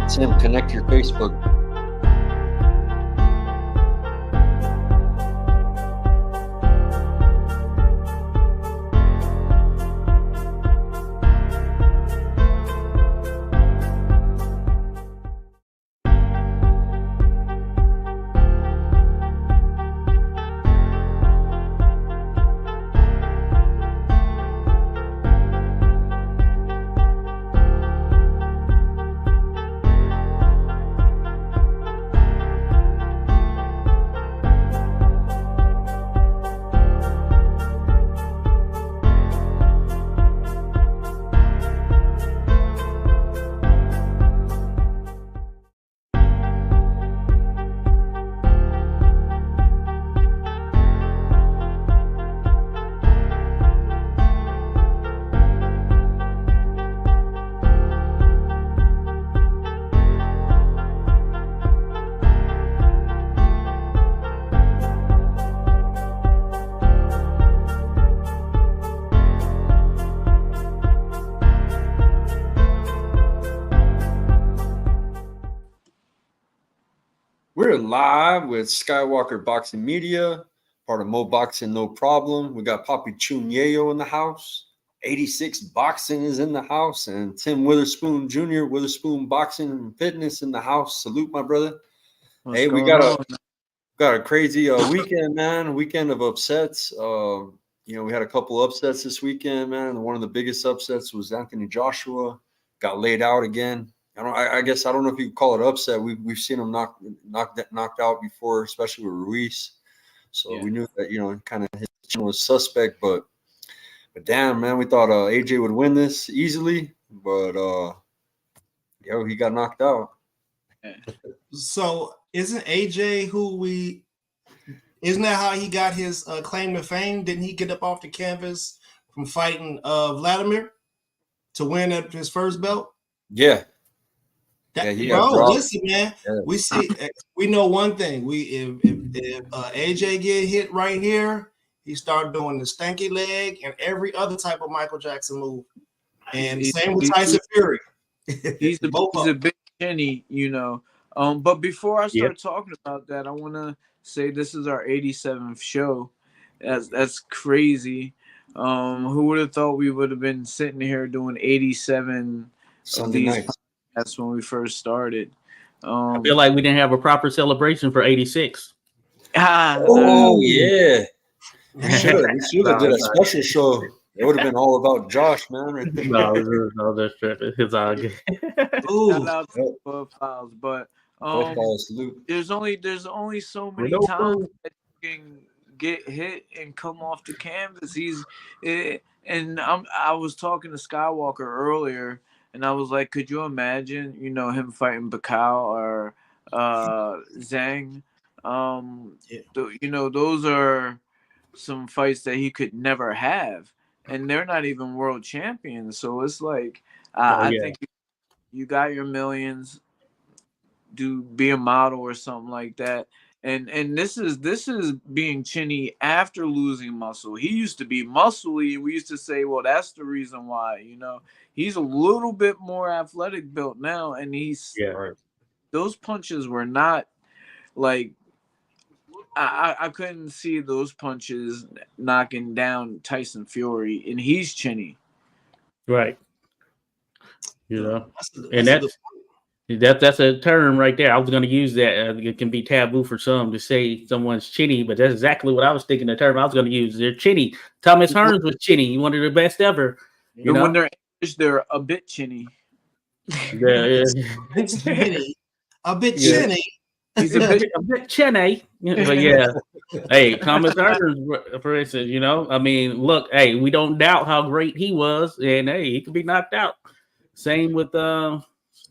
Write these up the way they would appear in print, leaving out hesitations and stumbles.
Tim, connect your Facebook. We're live with Skywalker Boxing Media, part of Mo Boxing No Problem. We got Papi Chunyeyo in the house. 86 Boxing is in the house, and Tim Witherspoon Jr., Witherspoon Boxing and Fitness in the house. Salute, my brother. Hey, we got a crazy weekend, man. Weekend of upsets. We had a couple upsets this weekend, man. One of the biggest upsets was Anthony Joshua. Got laid out again. I guess I don't know if you could call it upset. We've seen him knocked out before, especially with Ruiz. So we knew that kind of his chin was suspect. But damn, man, we thought AJ would win this easily, but he got knocked out. So isn't AJ isn't that how he got his claim to fame? Didn't he get up off the canvas from fighting Vladimir to win his first belt? Yeah. Listen, man. Yeah. We know one thing. If AJ get hit right here, he start doing the stanky leg and every other type of Michael Jackson move. And same with Tyson Fury. He's a big chinny, But before I start talking about that, I want to say this is our 87th show. That's crazy. Who would have thought we would have been sitting here doing 87 Sunday nights? That's when we first started. I feel like we didn't have a proper celebration for 86. Yeah. We should have did a special show. It would have been all about Josh, man. Right there. No, that's true. It's all good. But there's only so many times that you can get hit and come off the canvas. I was talking to Skywalker earlier. And I was like, could you imagine, him fighting Bakao or Zhang? Those are some fights that he could never have. And they're not even world champions. So it's like, I think you got your millions, be a model or something like that. And this is being chinny after losing muscle. He used to be muscly. We used to say, well, that's the reason why, He's a little bit more athletic built now, and those punches were not like I couldn't see those punches knocking down Tyson Fury, and he's chinny, right? And that's a term right there. I was going to use that. It can be taboo for some to say someone's chinny, but that's exactly what I was thinking. The term I was going to use. They're chinny. Thomas Hearns was chinny. One of the best ever. When they're a bit chinny. Yeah. A bit chinny. He's a bit chinny. But yeah. Hey, Thomas Hearns, for instance, look, hey, we don't doubt how great he was, and hey, he could be knocked out. Same with a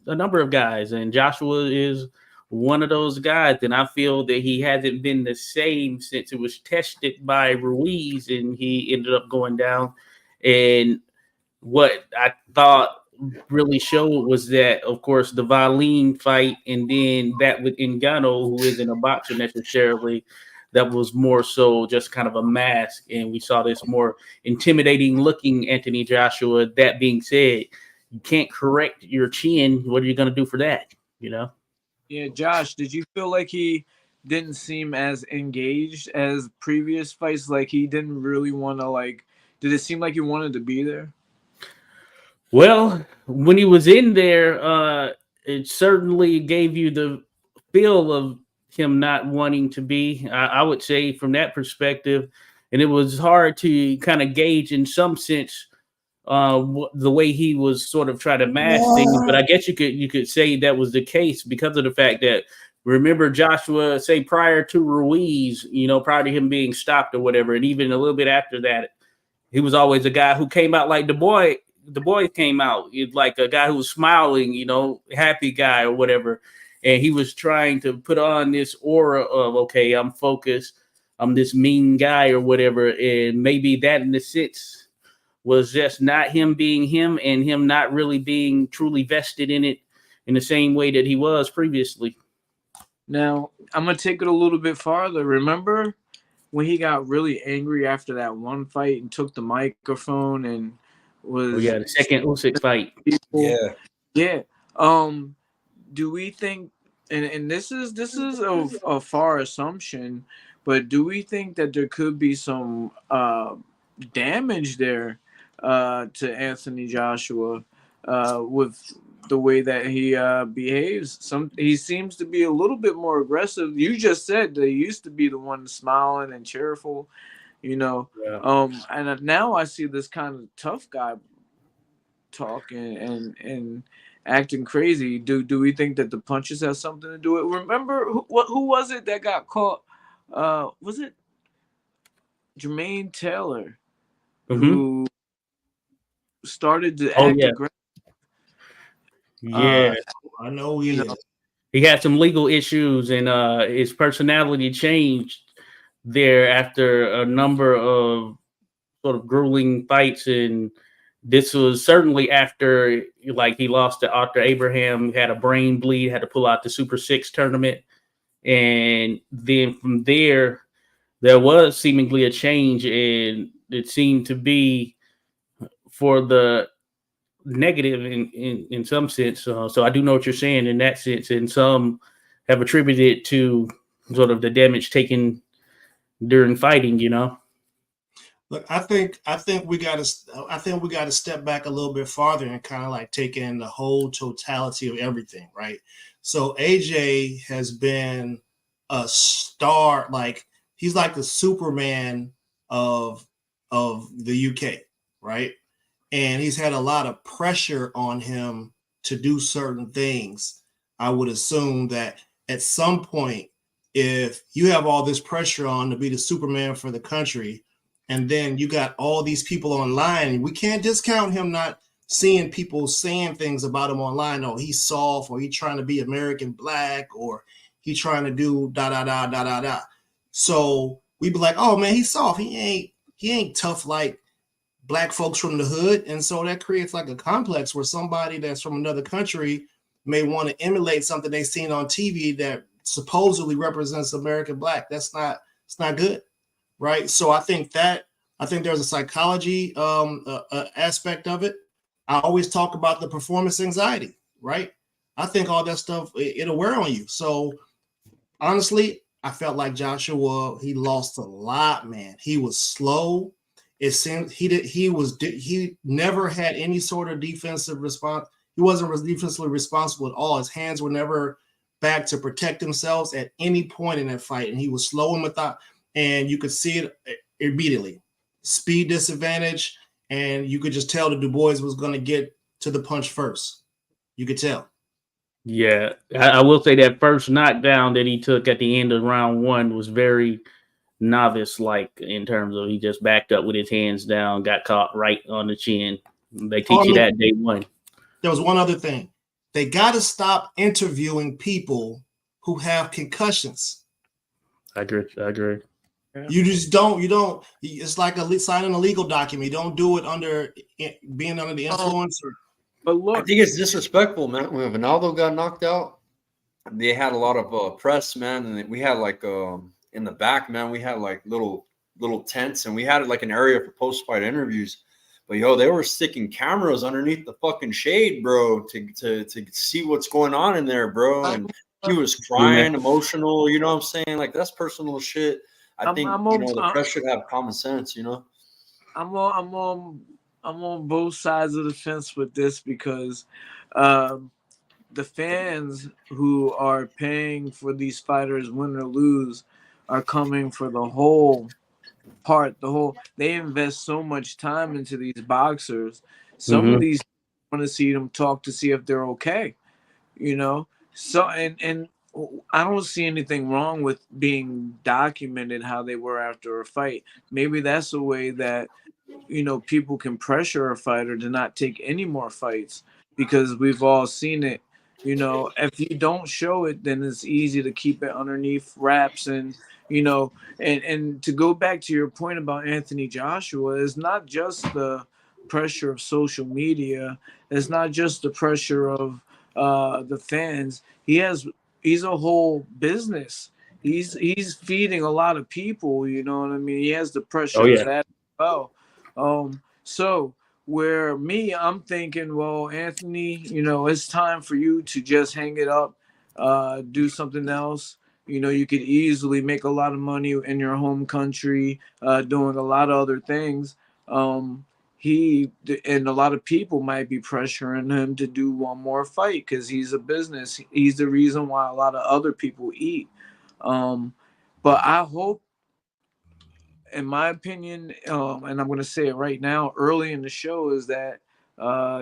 number of guys, and Joshua is one of those guys, and I feel that he hasn't been the same since it was tested by Ruiz, and he ended up going down. And what I thought really showed was that, of course, the Valine fight, and then that with Ngannou, who isn't a boxer necessarily, that was more so just kind of a mask, and we saw this more intimidating looking Anthony Joshua. That being said, you can't correct your chin. What are you going to do for that? you know. Yeah, Josh, did you feel like he didn't seem as engaged as previous fights? Like he didn't really want to like. Did it seem like he wanted to be there? Well, when he was in there, it certainly gave you the feel of him not wanting to be. I would say from that perspective, and it was hard to kind of gauge in some sense the way he was sort of trying to mask things. But I guess you could say that was the case because of the fact that remember Joshua say prior to Ruiz, you know, prior to him being stopped or whatever, and even a little bit after that, he was always a guy who came out like the boy. The boy came out like a guy who was smiling, you know, happy guy or whatever. And he was trying to put on this aura of, okay, I'm focused. I'm this mean guy or whatever. And maybe that in a sense was just not him being him and him not really being truly vested in it in the same way that he was previously. Now, I'm going to take it a little bit farther. Remember when he got really angry after that one fight and took the microphone and was the second Usyk fight. People? Yeah. Do we think and this is a far assumption, but do we think that there could be some damage there to Anthony Joshua with the way that he behaves? He seems to be a little bit more aggressive. You just said that he used to be the one smiling and cheerful, you know. Yeah. And now I see this kind of tough guy talking and acting crazy. Do we think that the punches have something to do with it? Remember who was it that got caught? Was it Jermaine Taylor who started to act aggressive? Yeah, I know he is. He had some legal issues, and his personality changed there after a number of sort of grueling fights. And this was certainly after, like, he lost to Arthur Abraham, had a brain bleed, had to pull out the Super 6 tournament. And then from there was seemingly a change, and it seemed to be for the negative in some sense. So I do know what you're saying in that sense, and some have attributed it to sort of the damage taken during fighting, you know. Look, I think we got to step back a little bit farther and kind of like take in the whole totality of everything, right? So AJ has been a star, like he's like the Superman of the UK, right? And he's had a lot of pressure on him to do certain things. I would assume that at some point, if you have all this pressure on to be the Superman for the country, and then you got all these people online, we can't discount him not seeing people saying things about him online. Oh, he's soft, or he's trying to be American black, or he's trying to do da da da da da da. So we'd be like, oh man, he's soft. He ain't tough like black folks from the hood. And so that creates like a complex where somebody that's from another country may want to emulate something they've seen on TV that supposedly represents American black. It's not good, right? So I think there's a psychology aspect of it. I always talk about the performance anxiety, right? I think all that stuff, it'll wear on you. So honestly, I felt like Joshua, he lost a lot, man. He was slow. It seemed he never had any sort of defensive response. He wasn't defensively responsible at all. His hands were never back to protect themselves at any point in that fight. And he was slow and methodical, and you could see it immediately. Speed disadvantage, and you could just tell that Du Bois was going to get to the punch first. You could tell. Yeah, I will say that first knockdown that he took at the end of round one was very novice-like in terms of he just backed up with his hands down, got caught right on the chin. They teach you that day one. There was one other thing. They got to stop interviewing people who have concussions. I agree. You just don't. It's like signing a legal document. You don't do it under being under the influence. But look, I think it's disrespectful, man. When Ronaldo got knocked out, they had a lot of press, man, and we had like in the back, man, we had like little tents, and we had like an area for post-fight interviews. But yo, they were sticking cameras underneath the fucking shade, bro, to see what's going on in there, bro. And he was crying, emotional. You know what I'm saying? Like, that's personal shit. I think the press should have common sense. You know, I'm on both sides of the fence with this because the fans who are paying for these fighters, win or lose, are coming for the whole part. They invest so much time into these boxers. Some of these want to see them talk to see if they're okay. You know, so and I don't see anything wrong with being documented how they were after a fight. Maybe that's a way that people can pressure a fighter to not take any more fights because we've all seen it. If you don't show it, then it's easy to keep it underneath wraps. And and to go back to your point about Anthony Joshua, it's not just the pressure of social media. It's not just the pressure of the fans. He's a whole business. He's feeding a lot of people. You know what I mean? He has the pressure of that as well. So where I'm thinking, well, Anthony, it's time for you to just hang it up, do something else. You could easily make a lot of money in your home country, doing a lot of other things. He and a lot of people might be pressuring him to do one more fight because he's a business. He's the reason why a lot of other people eat. But I hope, in my opinion, and I'm going to say it right now, early in the show, is that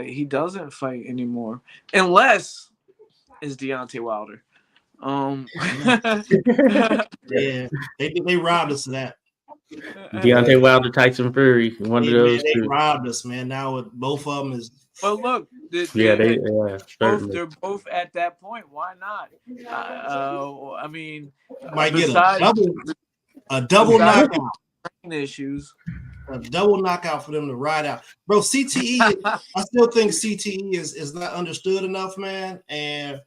he doesn't fight anymore, unless it's Deontay Wilder. Yeah, they robbed us of that. Deontay Wilder, Tyson Fury, one of those. They robbed us, man. Now with both of them is. Well, look, they're both at that point. Why not? I mean, might get a double knockout. Issues. A double knockout for them to ride out, bro. CTE, I still think CTE is not understood enough, man, and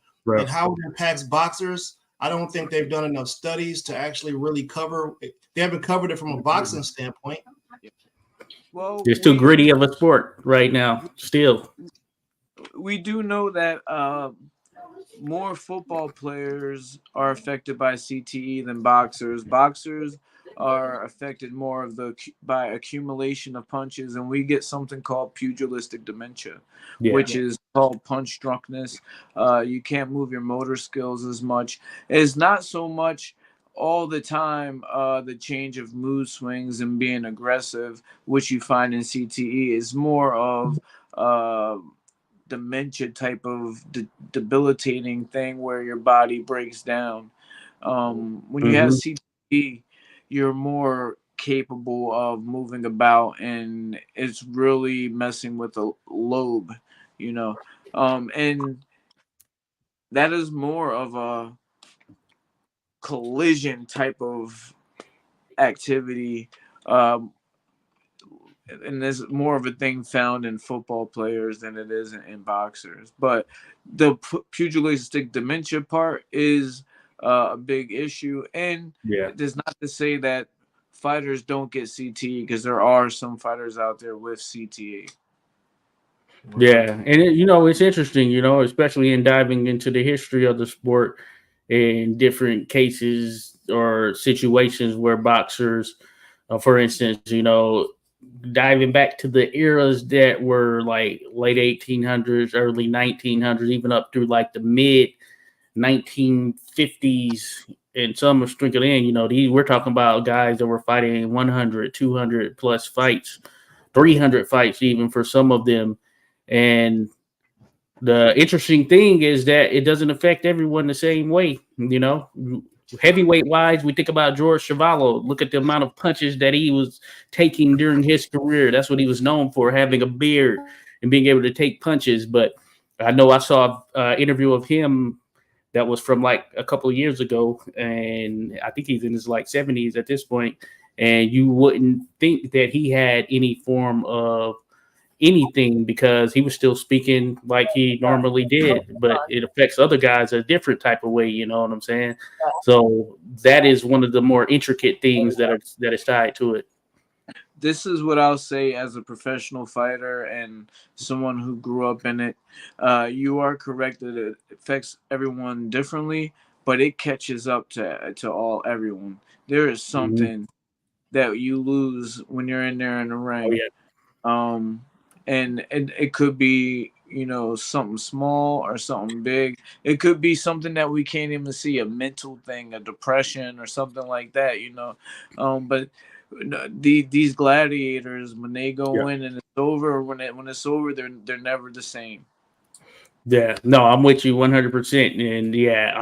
how it impacts boxers. I don't think they've done enough studies to actually really cover. They haven't covered it from a boxing standpoint. Well, it's too gritty of a sport right now. Still, we do know that more football players are affected by CTE than boxers. Boxers are affected more by accumulation of punches, and we get something called pugilistic dementia, which is called punch drunkenness. You can't move your motor skills as much. It's not so much all the time the change of mood swings and being aggressive, which you find in CTE, is more of dementia type of debilitating thing where your body breaks down. When you have CTE, you're more capable of moving about, and it's really messing with the lobe, and that is more of a collision type of activity, and there's more of a thing found in football players than it is in boxers. But the pugilistic dementia part is a big issue, and it is not to say that fighters don't get CTE, because there are some fighters out there with CTE. Yeah, and it's interesting, especially in diving into the history of the sport and different cases or situations where boxers, for instance, diving back to the eras that were like late 1800s, early 1900s, even up through like the mid 1950s, and some are sprinkled in. We're talking about guys that were fighting 100, 200 plus fights, 300 fights even for some of them. And the interesting thing is that it doesn't affect everyone the same way. Heavyweight wise, we think about George Chuvalo. Look at the amount of punches that he was taking during his career. That's what he was known for, having a beard and being able to take punches. But I know I saw an interview of him that was from like a couple of years ago, and I think he's in his like 70s at this point. And you wouldn't think that he had any form of anything because he was still speaking like he normally did, but it affects other guys a different type of way. You know what I'm saying? So that is one of the more intricate things that is tied to it. this is what I'll say as a professional fighter and someone who grew up in it. You are correct that it affects everyone differently, but it catches up to everyone. There is something that you lose when you're in there in the ring. Oh, yeah. And it could be, something small or something big. It could be something that we can't even see, a mental thing, a depression or something like that, but these gladiators, when they go in and it's over, when it's over, they're never the same. Yeah, no, I'm with you 100%, and yeah,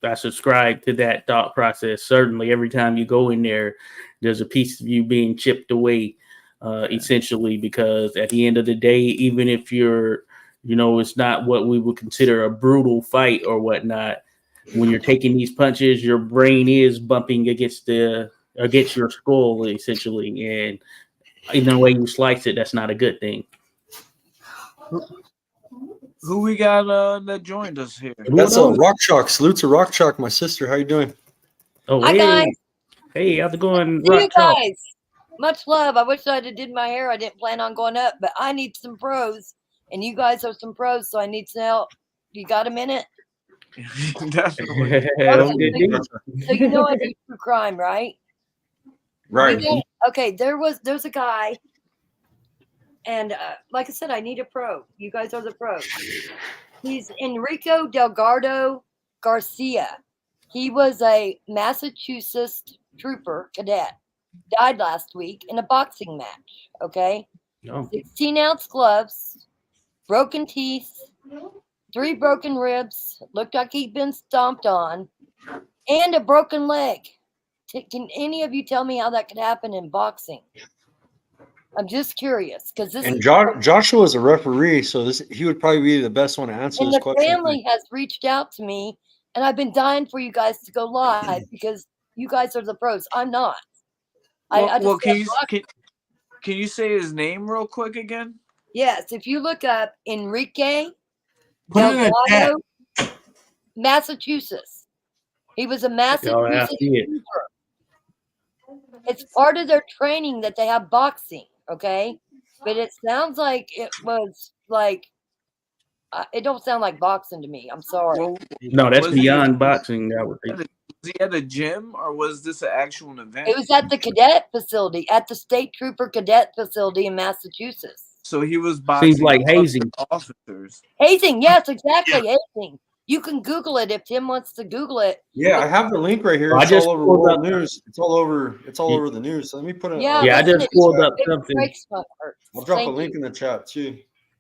I subscribe to that thought process. Certainly, every time you go in there, there's a piece of you being chipped away, essentially, because at the end of the day, even if you're, it's not what we would consider a brutal fight or whatnot. When you're taking these punches, your brain is bumping against your skull, essentially, and in the way you slice it, that's not a good thing. Who we got that joined us here? That's Rock Chalk. Salute to Rock Chalk, my sister. How you doing? Oh, Hi, hey. guys. Hey, how's it going, See you Rock Chalk? guys. Much love. I wish I'd have did my hair. I didn't plan on going up, but I need some pros, and you guys are some pros, so I need some help. You got a minute? Definitely. Okay, so you know I do true crime, right? Right. Okay, there's a guy, and like I said, I need a pro. You guys are the pros. He's Enrico Delgado Garcia. He was a Massachusetts trooper cadet. Died last week in a boxing match. Okay, 16-ounce gloves, broken teeth, 3 broken ribs. Looked like he'd been stomped on, and a broken leg. Can any of you tell me how that could happen in boxing? I'm just curious because this. And Joshua is a referee, so he would probably be the best one to answer this question. And the family has reached out to me, and I've been dying for you guys to go live because you guys are the pros. I'm not. Well, can you say his name real quick again? Yes, if you look up Enrique Delgado, Massachusetts. He was a Massachusetts trooper. It's part of their training that they have boxing, okay? But it sounds like it was like it don't sound like boxing to me. I'm sorry. Well, no, that's beyond boxing. I would think. Was he at a gym or was this an actual event? It was at the cadet facility, at the State Trooper Cadet Facility in Massachusetts. So he was boxing. Seems like hazing. Officers. Hazing, yes, exactly. Hazing. You can Google it if Tim wants to Google it. Yeah, I have the link right here. It's all over world news. It's all over the news. So let me put it. Yeah, I just pulled up something. I'll drop a link in the chat too.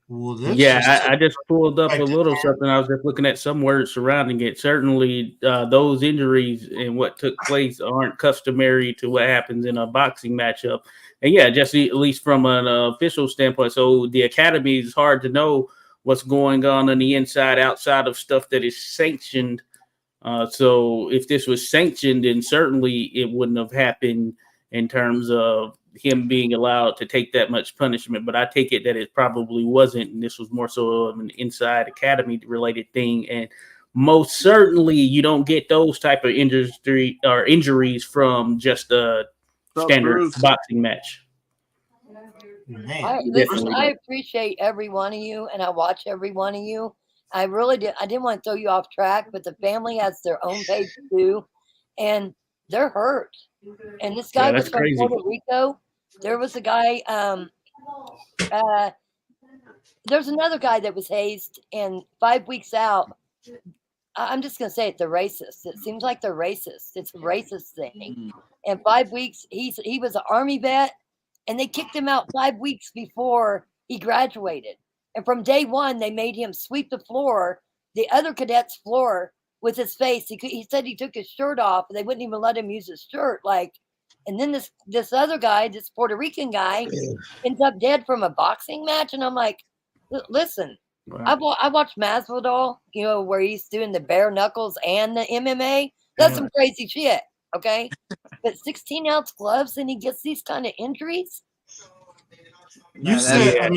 Well, I just pulled up a little something. I was just looking at some words surrounding it. Certainly, those injuries and what took place aren't customary to what happens in a boxing matchup. And yeah, just at least from an official standpoint. So the academy is hard to know what's going on the inside, outside of stuff that is sanctioned. So if this was sanctioned, then certainly it wouldn't have happened in terms of him being allowed to take that much punishment. But I take it that it probably wasn't. And this was more so of an inside academy related thing. And most certainly you don't get those type of injuries from just a standard boxing match. I appreciate every one of you, and I watch every one of you. I really did. I didn't want to throw you off track, but the family has their own page too, and they're hurt. And this guy was from Puerto Rico. There was a guy. There's another guy that was hazed, and 5 weeks out. I'm just gonna say it. They're racist. It seems like they're racist. It's a racist thing. And 5 weeks, he was an Army vet. And they kicked him out 5 weeks before he graduated. And from day one, they made him sweep the floor, the other cadet's floor, with his face. He said he took his shirt off, and they wouldn't even let him use his shirt. And then this other guy, this Puerto Rican guy, ends up dead from a boxing match. And I'm like, listen, wow. I watched Masvidal, where he's doing the bare knuckles and the MMA. That's some crazy shit. Okay, but 16-ounce gloves and he gets these kind of injuries. You said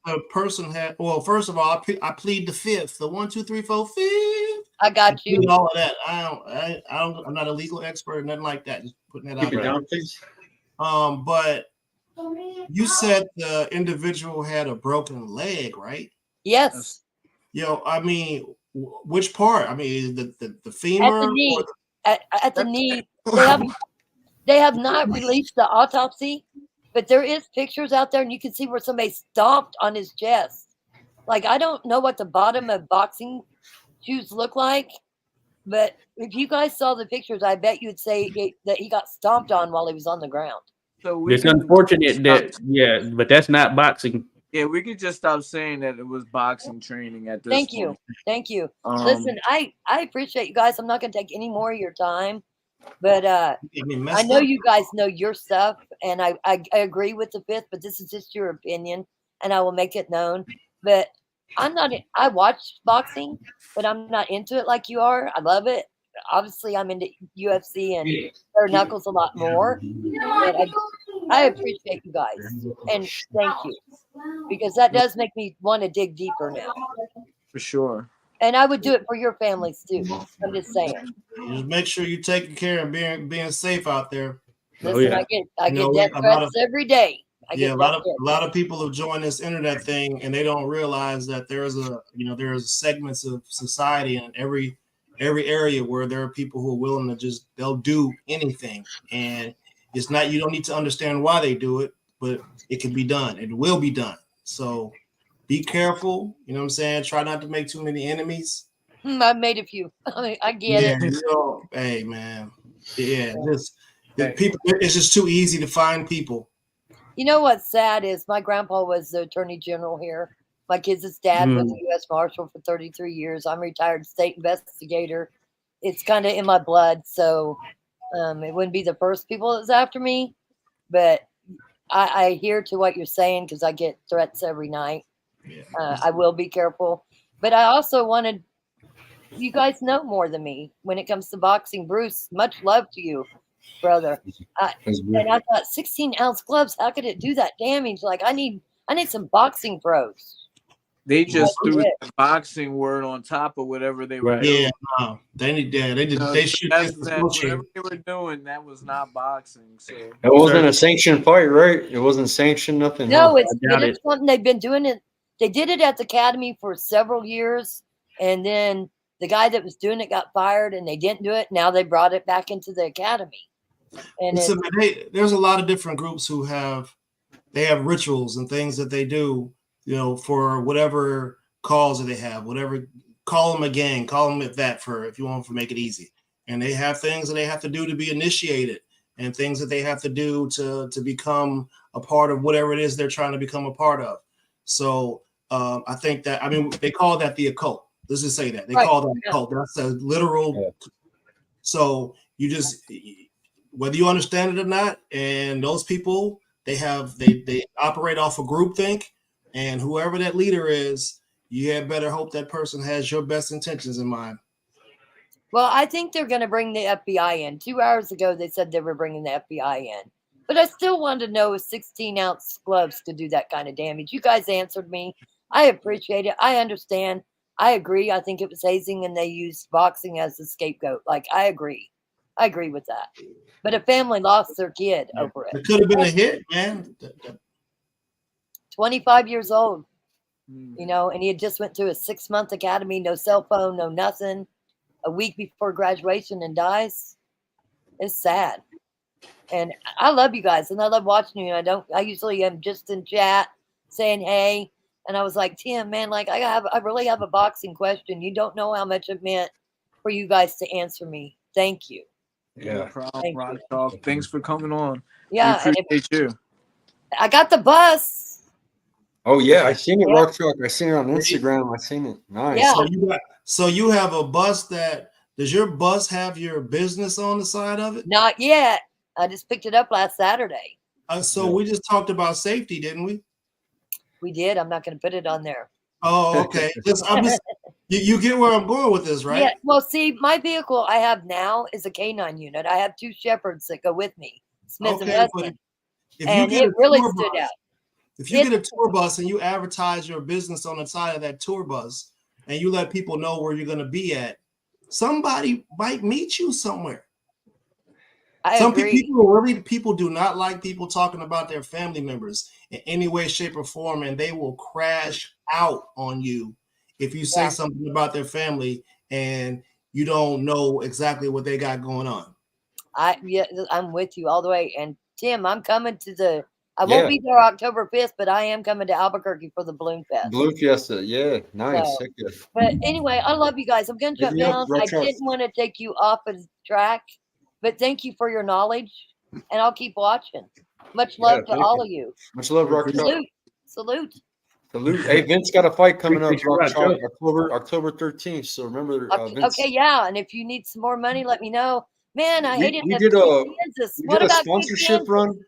the person had. Well, first of all, I plead the fifth. The 1, 2, 3, 4, 5. I got you. All of that. I'm not a legal expert, nothing like that. Just putting that out there. Down, please. But You said the individual had a broken leg, right? Yes, Yo, I mean, which part? I mean, the at femur the or knee. At the knee. They have not released the autopsy, but there is pictures out there, and you can see where somebody stomped on his chest. Like, I don't know what the bottom of boxing shoes look like, but if you guys saw the pictures, I bet you'd say that he got stomped on while he was on the ground. So we It's can unfortunate stop- that, but that's not boxing. yeah, we could just stop saying that it was boxing training at this Thank point. you. Thank you. Um, Listen, I appreciate you guys. I'm not going to take any more of your time, but I mean, I messed know up. you guys know your stuff, and I agree with the fifth, but this is just your opinion, and I will make it known. But I'm not. I watch boxing, but I'm not into it like you are. I love it. Obviously, I'm into UFC and bare knuckles a lot more. But I appreciate you guys, and thank you, because that does make me want to dig deeper now. for sure. And I would do it for your families too. I'm just saying. Just make sure you're taking care and being safe out there. Listen, yeah. I You get know, death a lot threats every day. I Yeah, get a death lot threats. of people have joined this internet thing and they don't realize that there's segments of society in every area where there are people who are willing to they'll do anything. And it's not, you don't need to understand why they do it, but it can be done. It will be done. So be careful. You know what I'm saying? Try not to make too many enemies. I've made a few. I get Yeah, it. hey man. Yeah, people, it's just too easy to find people. You know what's sad is my grandpa was the attorney general here. My kids' dad was a U.S. Marshal for 33 years. I'm a retired state investigator. It's kind of in my blood, so it wouldn't be the first people that's after me. But I hear to what you're saying because I get threats every night. Yeah. I will be careful. But I also wanted you guys know more than me when it comes to boxing. Bruce, much love to you, brother. And I thought 16-ounce gloves, how could it do that damage? Like I need some boxing pros. They just That's threw it. the boxing word on top of whatever they were Right. doing. Yeah, no, they need that. They did. So They should whatever they were doing, that was not boxing. So It wasn't a sanctioned fight, right? It wasn't sanctioned, nothing. No, huh? it's something they've been doing it. They did it at the academy for several years, and then the guy that was doing it got fired, and they didn't do it. Now they brought it back into the academy. And Listen, there's a lot of different groups who have rituals and things that they do, for whatever cause that they have, whatever, call them a gang, call them that for, if you want to make it easy. And they have things that they have to do to be initiated and things that they have to do to become a part of whatever it is they're trying to become a part of. So I think that, they call that the occult. Let's just say that they call that occult. That's a literal. Yeah. So you just, whether you understand it or not, and those people, they operate off of groupthink, and whoever that leader is, you had better hope that person has your best intentions in mind. Well, I think they're going to bring the FBI in. 2 hours ago, they said they were bringing the FBI in. But I still wanted to know if 16-ounce gloves could do that kind of damage. You guys answered me. I appreciate it. I understand. I agree. I think it was hazing, and they used boxing as the scapegoat. Like, I agree. I agree with that. But a family lost their kid over it. It could have been a hit, man. 25 years old, and he had just went through a 6-month academy, no cell phone, no nothing, a week before graduation, and dies. It's sad. And I love you guys, and I love watching you. I usually am just in chat saying hey, and I was like, Tim, man, like I really have a boxing question. You don't know how much it meant for you guys to answer me. Thank you. Yeah, no problem, Rock Talk. Thanks for coming on. Yeah, we appreciate you. I got the bus. Oh yeah, I seen it, Rock Talk. I seen it on Instagram. I seen it. Nice. Yeah. So you have a bus does your bus have your business on the side of it? Not yet. I just picked it up last Saturday. So we just talked about safety, didn't we? We did. I'm not going to put it on there. Oh, okay. You get where I'm going with this, right? Yeah. Well, see, my vehicle I have now is a K9 unit. I have 2 Shepherds that go with me, Smith and Wesson, and it really stood out. If you get a tour bus and you advertise your business on the side of that tour bus, and you let people know where you're going to be at, somebody might meet you somewhere. I Some agree. people do not like people talking about their family members in any way, shape, or form, and they will crash out on you if you say Yeah. something about their family and you don't know exactly what they got going on. I'm with you all the way. And Tim, I'm coming to the. I Yeah. won't be there October 5th, but I am coming to Albuquerque for the Balloon Fest. Blue Fiesta. Yeah. Nice. So, Heck yeah. but anyway, I love you guys. I'm going to Hit jump me up, down. Rock I Chalk. didn't want to take you off of the track, but thank you for your knowledge, and I'll keep watching. Much love to thank all you. of you. Much love, Rock Chalk. Salute. Salute. Salute. Hey, Vince got a fight coming up, Appreciate you, Rock Rock Chalk, Chalk. October 13th. So remember, Vince. Okay, yeah. And if you need some more money, let me know. Man, I hated We that did Kid a Kansas. What about Kid sponsorship Kansas? run.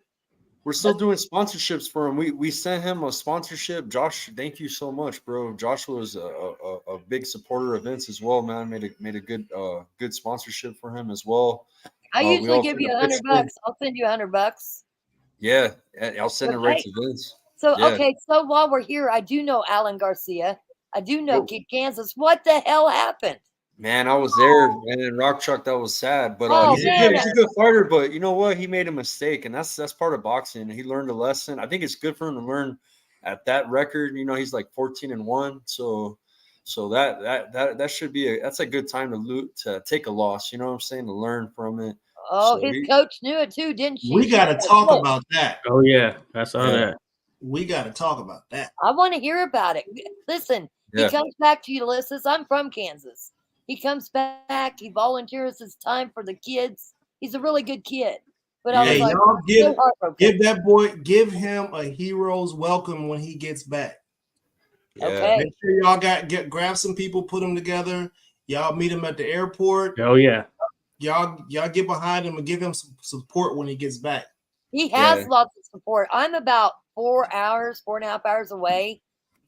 We're still doing sponsorships for him. We sent him a sponsorship. Josh, thank you so much, bro. Josh was a big supporter of Vince as well, man. Made a good sponsorship for him as well. I We usually also give did you a pitch $100. thing. I'll send you $100. Yeah, I'll send it right Okay. to Vince. So Yeah. okay, so while we're here, I do know Alan Garcia. I do know Oh. Kid Kansas. What the hell happened? Man, I was there, and in Rock Chuck, that was sad. But Oh, he's man. a good fighter. But you know what? He made a mistake, and that's part of boxing. He learned a lesson. I think it's good for him to learn at that record. You know, he's like 14-1. So that should be that's a good time to take a loss. You know what I'm saying? To learn from it. Oh, So his coach knew it too, didn't she? We got to talk about that. Oh yeah, I saw that. We got to talk about that. I want to hear about it. Listen, Yeah. he comes back to Ulysses. I'm from Kansas. He comes back. He volunteers his time for the kids. He's a really good kid. But I was Hey, like, y'all so heartbroken. give him a hero's welcome when he gets back. Yeah. Okay. Make sure y'all grab some people, put them together. Y'all meet him at the airport. Oh yeah. Y'all get behind him and give him some support when he gets back. He has Yeah. lots of support. I'm about 4.5 hours away,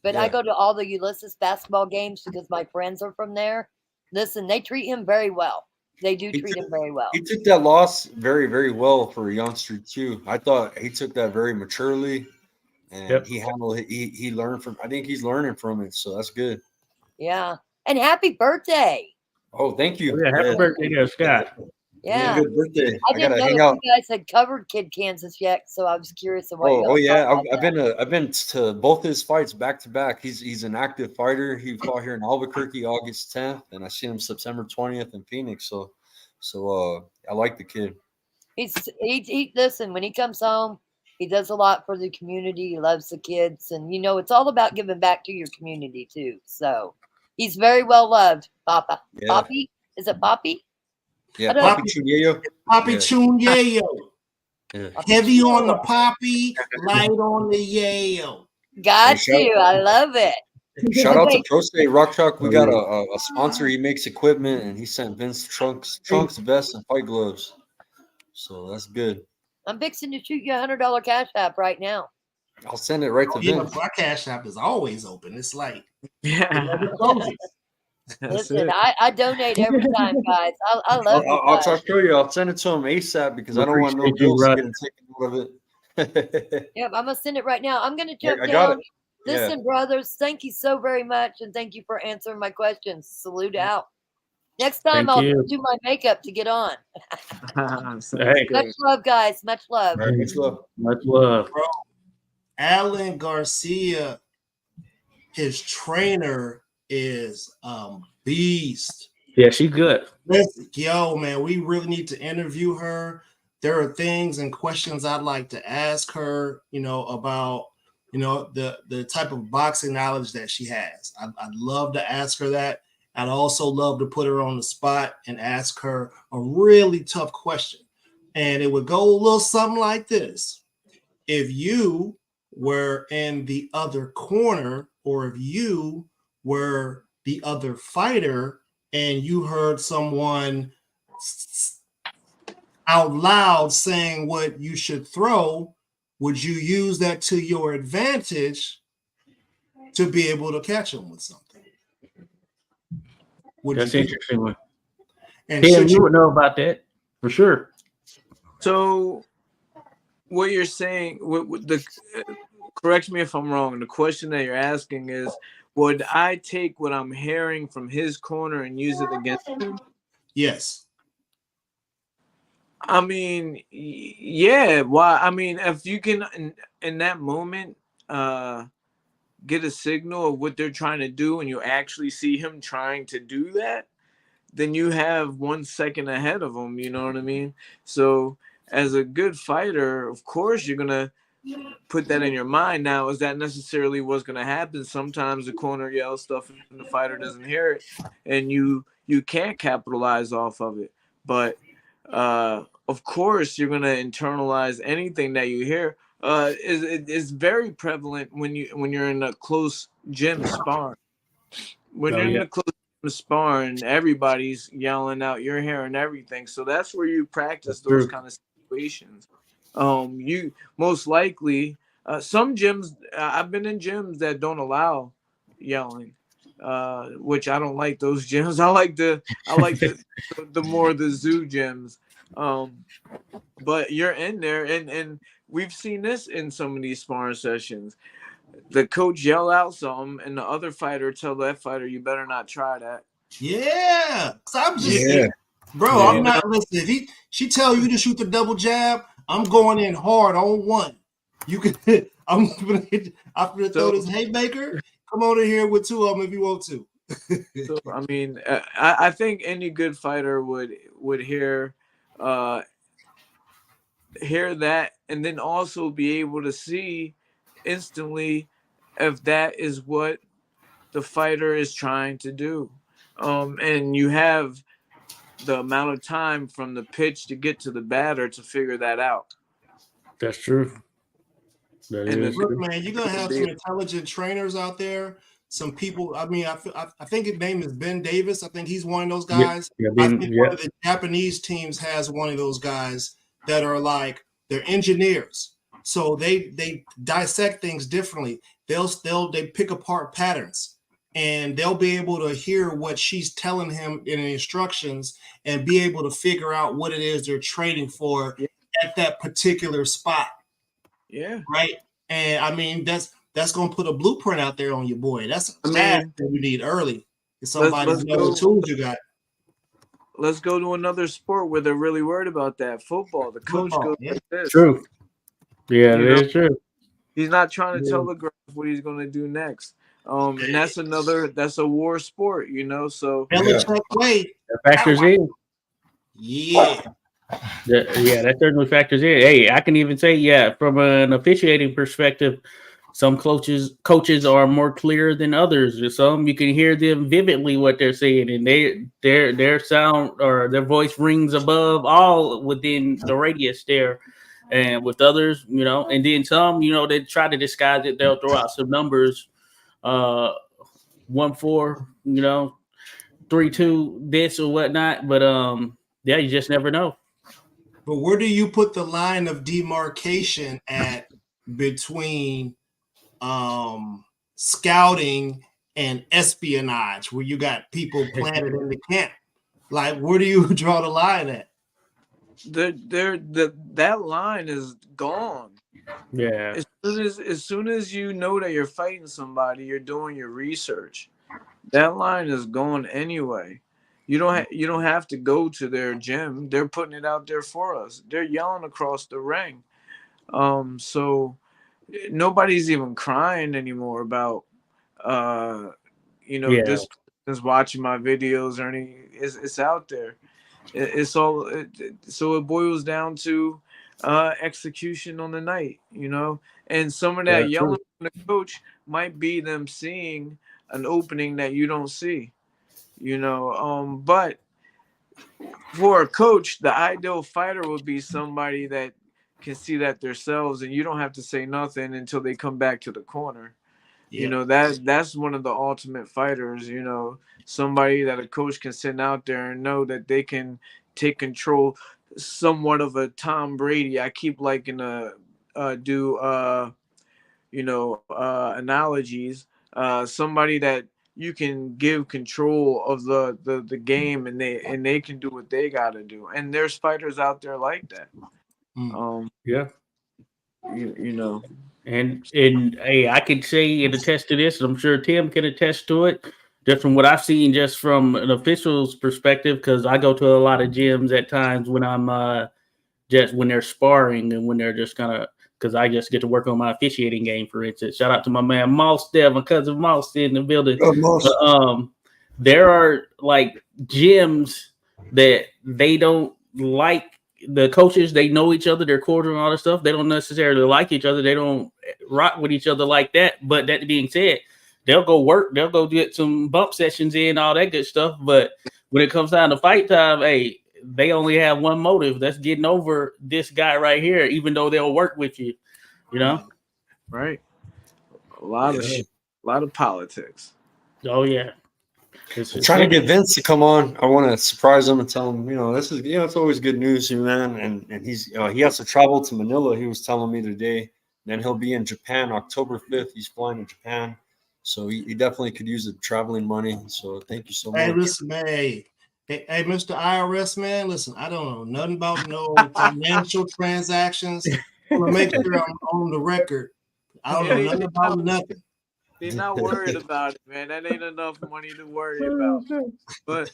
but I Yeah. go to all the Ulysses basketball games because my friends are from there. Listen, they treat him very well. They do treat him very well. He took that loss very, very well for a youngster too. I thought he took that very maturely, and he handled it. He learned from. I think he's learning from it, so that's good. Yeah. And happy birthday. Oh, thank you. Oh, yeah, happy birthday to Scott. Yeah. Good birthday. I didn't gotta know hang if out. you guys had covered Kid Kansas yet, so I was curious of what you Oh guys yeah, thought about I've been to both his fights back to back. He's an active fighter. He fought here in Albuquerque August 10th, and I seen him September 20th in Phoenix. So I like the kid. He listen, when he comes home, he does a lot for the community. He loves the kids, and it's all about giving back to your community too. So he's very well loved, Papa. Yeah. Poppy? Is it Poppy? Yeah, I don't- Papi Chunyeo. Poppy Yeah. Chunyeo. Yeah. Heavy on the poppy, light on the yayo. Got Hey, you. I love it. Shout out to Okay. Pro State Rock Chalk. We Oh, got yeah. a sponsor. He makes equipment, and he sent Vince trunks, vests, and fight gloves. So that's good. I'm fixing to shoot you $100 cash app right now. I'll send it right to Vince. My cash app is always open. It's like Yeah. Listen, I donate every time, guys. I love you I'll guys. try to show you. I'll send it to him ASAP because We I don't want no appreciate you, bills Russ. getting taken out of it. Yep, I'm gonna send it right now. I'm gonna jump I got down. it. Yeah. Listen, brothers, thank you so very much, and thank you for answering my questions. Salute out. Next time Thank I'll you. do my makeup to get on. Hey. Much love, guys. Much love. All right, much love. Much love. Alan Garcia, his trainer is beast. Yeah, she's good. Listen, yo, man, we really need to interview her. There are things and questions I'd like to ask her, about, the type of boxing knowledge that she has. I'd love to ask her that. I'd also love to put her on the spot and ask her a really tough question. And it would go a little something like this. If you were in the other corner, or if you were the other fighter and you heard someone out loud saying what you should throw, would you use that to your advantage to be able to catch them with something? That's interesting one. And Tim, you would know about that for sure. So, what you're saying, correct me if I'm wrong. The question that you're asking is, would I take what I'm hearing from his corner and use it against him? Yes. I mean, yeah. Why? I mean, if you can in that moment, get a signal of what they're trying to do, and you actually see him trying to do that, then you have 1 second ahead of them. You know what I mean? So, as a good fighter, of course, you're gonna put that in your mind. Now, is that necessarily what's going to happen? Sometimes the corner yells stuff and the fighter doesn't hear it, and you can't capitalize off of it. But of course, you're going to internalize anything that you hear. It's very prevalent when you're in a close gym sparring. When Oh you're in yeah, a close gym sparring, everybody's yelling out your hair and everything. So that's where you practice that's those true. kind of situations. You most likely some gyms. I've been in gyms that don't allow yelling, which I don't like those gyms. I like the more the zoo gyms. Um, but you're in there, and we've seen this in some of these sparring sessions. The coach yell out something, and the other fighter tell that fighter, "You better not try that." Yeah, so I'm just Yeah. saying, bro. Yeah. I'm not listening. If she tell you to shoot the double jab, I'm going in hard on one. You can. I'm gonna throw this haymaker. Come on in here with two of them if you want to. So I mean, I think any good fighter would uh, hear that, and then also be able to see instantly if that is what the fighter is trying to do. And you have the amount of time from the pitch to get to the batter to figure that out. That's true. That And is the Look, true. man, you're gonna have some intelligent trainers out there. Some people. I mean, I think his name is Ben Davis. I think he's one of those Yeah, guys. yeah, I been, think yeah. one of the Japanese teams has one of those guys that are like they're engineers. So they dissect things differently. They pick apart patterns, and they'll be able to hear what she's telling him in the instructions and be able to figure out what it is they're trading for Yeah. at that particular spot. Yeah. Right. And I mean, that's gonna put a blueprint out there on your boy. That's I that mean, you need early. If let's somebody let's know what go tools you got. let's go to another sport where they're really worried about that. Football. The coach Football, goes yeah. like this. True. Yeah, You that know, is true. he's not trying to Yeah. telegraph what he's going to do next. And that's a war sport. So Belichick way. That factors in. Yeah. Yeah, that certainly factors in. Hey, I can even say, yeah, from an officiating perspective, some coaches are more clear than others. Some you can hear them vividly what they're saying, and their sound or their voice rings above all within the radius there. And with others, and then some, they try to disguise it. They'll throw out some numbers, 1-4, 3-2, this or whatnot. But yeah, you just never know. But where do you put the line of demarcation at between scouting and espionage, where you got people planted in the camp? Like, where do you draw the line at? that line is gone. Yeah. As soon as you know that you're fighting somebody, you're doing your research. That line is gone anyway. You don't have to go to their gym. They're putting it out there for us. They're yelling across the ring. So nobody's even crying anymore about Yeah. this person's watching my videos or any. It's out there. It's all so it boils down to execution on the night, and some of Yeah, that true. yelling from the coach might be them seeing an opening that you don't see, but for a coach, the ideal fighter would be somebody that can see that themselves, and you don't have to say nothing until they come back to the corner. Yeah. That's one of the ultimate fighters. Somebody that a coach can send out there and know that they can take control, somewhat of a Tom Brady. I keep liking to do analogies. Somebody that you can give control of the game, and they can do what they got to do. And there's fighters out there like that. Yeah. You know. And hey, I can say and attest to this, and I'm sure Tim can attest to it, just from what I've seen, just from an official's perspective, because I go to a lot of gyms at times when I'm just when they're sparring and when they're just kind of, because I just get to work on my officiating game, for instance. Shout out to my man Moss there, my cousin Moss in the building. But, there are like gyms that they don't like the coaches. They know each other, they're cordial and all this stuff. They don't necessarily like each other. They don't rock with each other like that. But that being said, they'll go work. They'll go get some bump sessions in, all that good stuff. But when it comes down to fight time, hey, they only have one motive. That's getting over this guy right here, even though they'll work with you, you know? Right. A lot of politics. Oh, yeah. I'm trying to get Vince to come on. I want to surprise him and tell him, this is, it's always good news, man. And he's, he has to travel to Manila. He was telling me today. Then he'll be in Japan October 5th. He's flying to Japan. So he definitely could use the traveling money. So thank you so much. Hey, listen, man. Hey, Mr. IRS, man, listen, I don't know nothing about no financial transactions. I'm going to make sure I'm on the record. I don't know nothing about nothing. They're not worried about it, man. That ain't enough money to worry about. But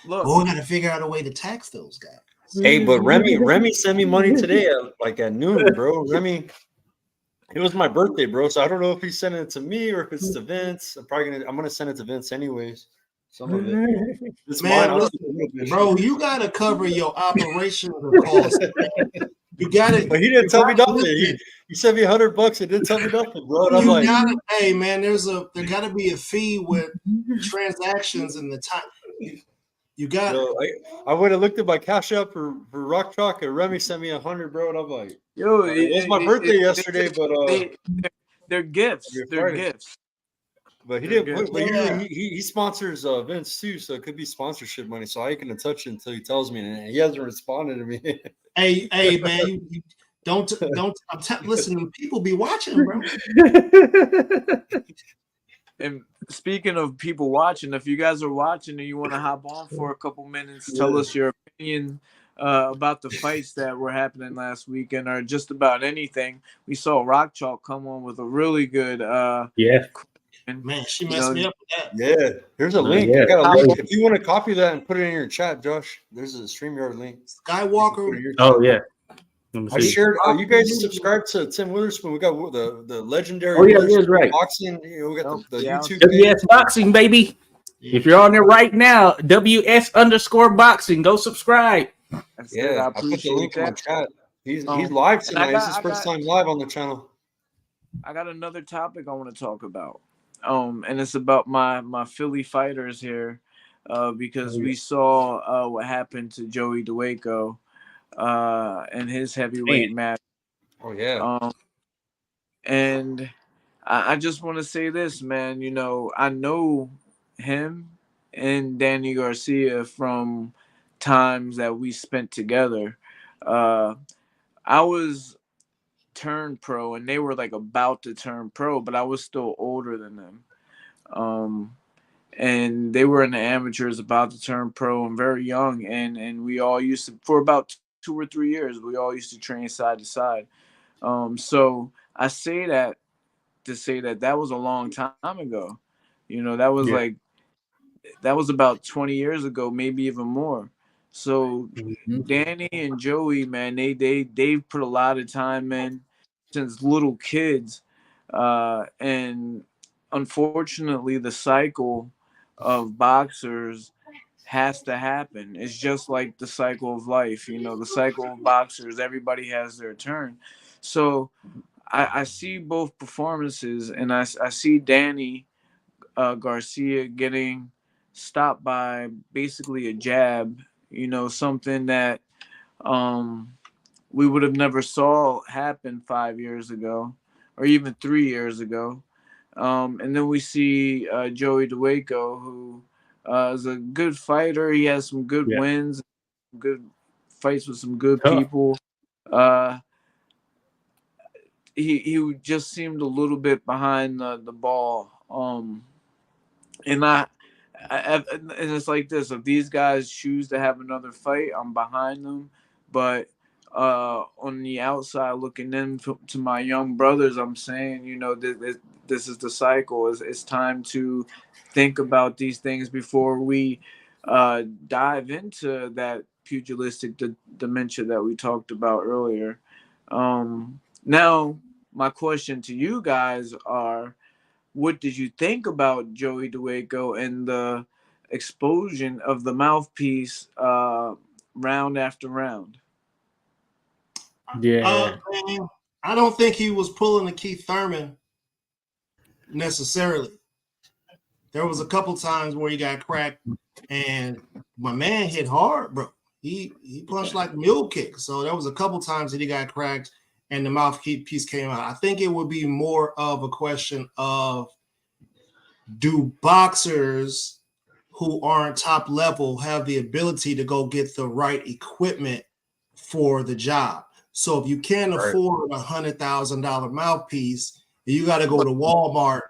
look, we got to figure out a way to tax those guys. Hey, but Remy sent me money today at noon, bro. Remy, it was my birthday, bro. So I don't know if he's sending it to me or if it's to Vince. I'm gonna send it to Vince anyways. Some of it. It's man, mine. Listen, bro, you gotta cover your operational costs. You got it. But he didn't tell me nothing. He sent me $100. He didn't tell me nothing, bro. And I'm like, hey, man, there got to be a fee with transactions and the time. You got. I went and looked at my Cash App for Rock Chalk, and Remy sent me $100, bro. And I'm like, yo, it was my birthday yesterday, but they're gifts. They're gifts. But he didn't. But he sponsors Vince too, so it could be sponsorship money. So I ain't gonna touch it until he tells me, and he hasn't responded to me. Hey, man, you don't. Listen, people be watching, bro. And speaking of people watching, if you guys are watching and you want to hop on for a couple minutes, tell us your opinion about the fights that were happening last weekend, or just about anything. We saw Rock Chalk come on with a really good Man, she messed me up with that. Yeah, here's a link. I got a link. If you want to copy that and put it in your chat, Josh, there's a StreamYard link. Skywalker. Oh, yeah. I shared. You guys subscribe to Tim Witherspoon. We got the legendary. Oh, yeah, that's right. Boxing. We got the YouTube. WS Boxing, baby. If you're on there right now, WS_boxing. Go subscribe. I put the link in my chat. He's live tonight. It's his first time live on the channel. I got another topic I want to talk about. And it's about my Philly fighters here, because we saw what happened to Joey DeWaco in his heavyweight match. Oh yeah. And I just want to say this, man. I know him and Danny Garcia from times that we spent together. I was turned pro and they were like about to turn pro, but I was still older than them. And they were in the amateurs about to turn pro and very young, and we all used to, for about 2 or 3 years, we all used to train side to side. So I say that to say that was a long time ago. That was that was about 20 years ago, maybe even more. So Danny and Joey, man, they've put a lot of time in since little kids, and unfortunately the cycle of boxers has to happen. It's just like the cycle of life, the cycle of boxers, everybody has their turn. So I see both performances, and I see Danny Garcia getting stopped by basically a jab, something that we would have never saw happen 5 years ago or even 3 years ago. And then we see Joey DeWaco, who is a good fighter. He has some good wins, good fights with some good people. He just seemed a little bit behind the ball. And and it's like this: if these guys choose to have another fight, I'm behind them. But on the outside looking in to my young brothers, I'm saying, this is the cycle. It's time to think about these things before we dive into that pugilistic dementia that we talked about earlier. Now, my question to you guys are, what did you think about Joey DeWaco and the explosion of the mouthpiece round after round? Yeah. Man, I don't think he was pulling a Keith Thurman necessarily. There was a couple times where he got cracked, and my man hit hard, bro. He punched like mule kick. So there was a couple times that he got cracked, and the mouthpiece came out. I think it would be more of a question of, do boxers who aren't top level have the ability to go get the right equipment for the job? So if you can't afford $100,000 mouthpiece, you got to go to Walmart.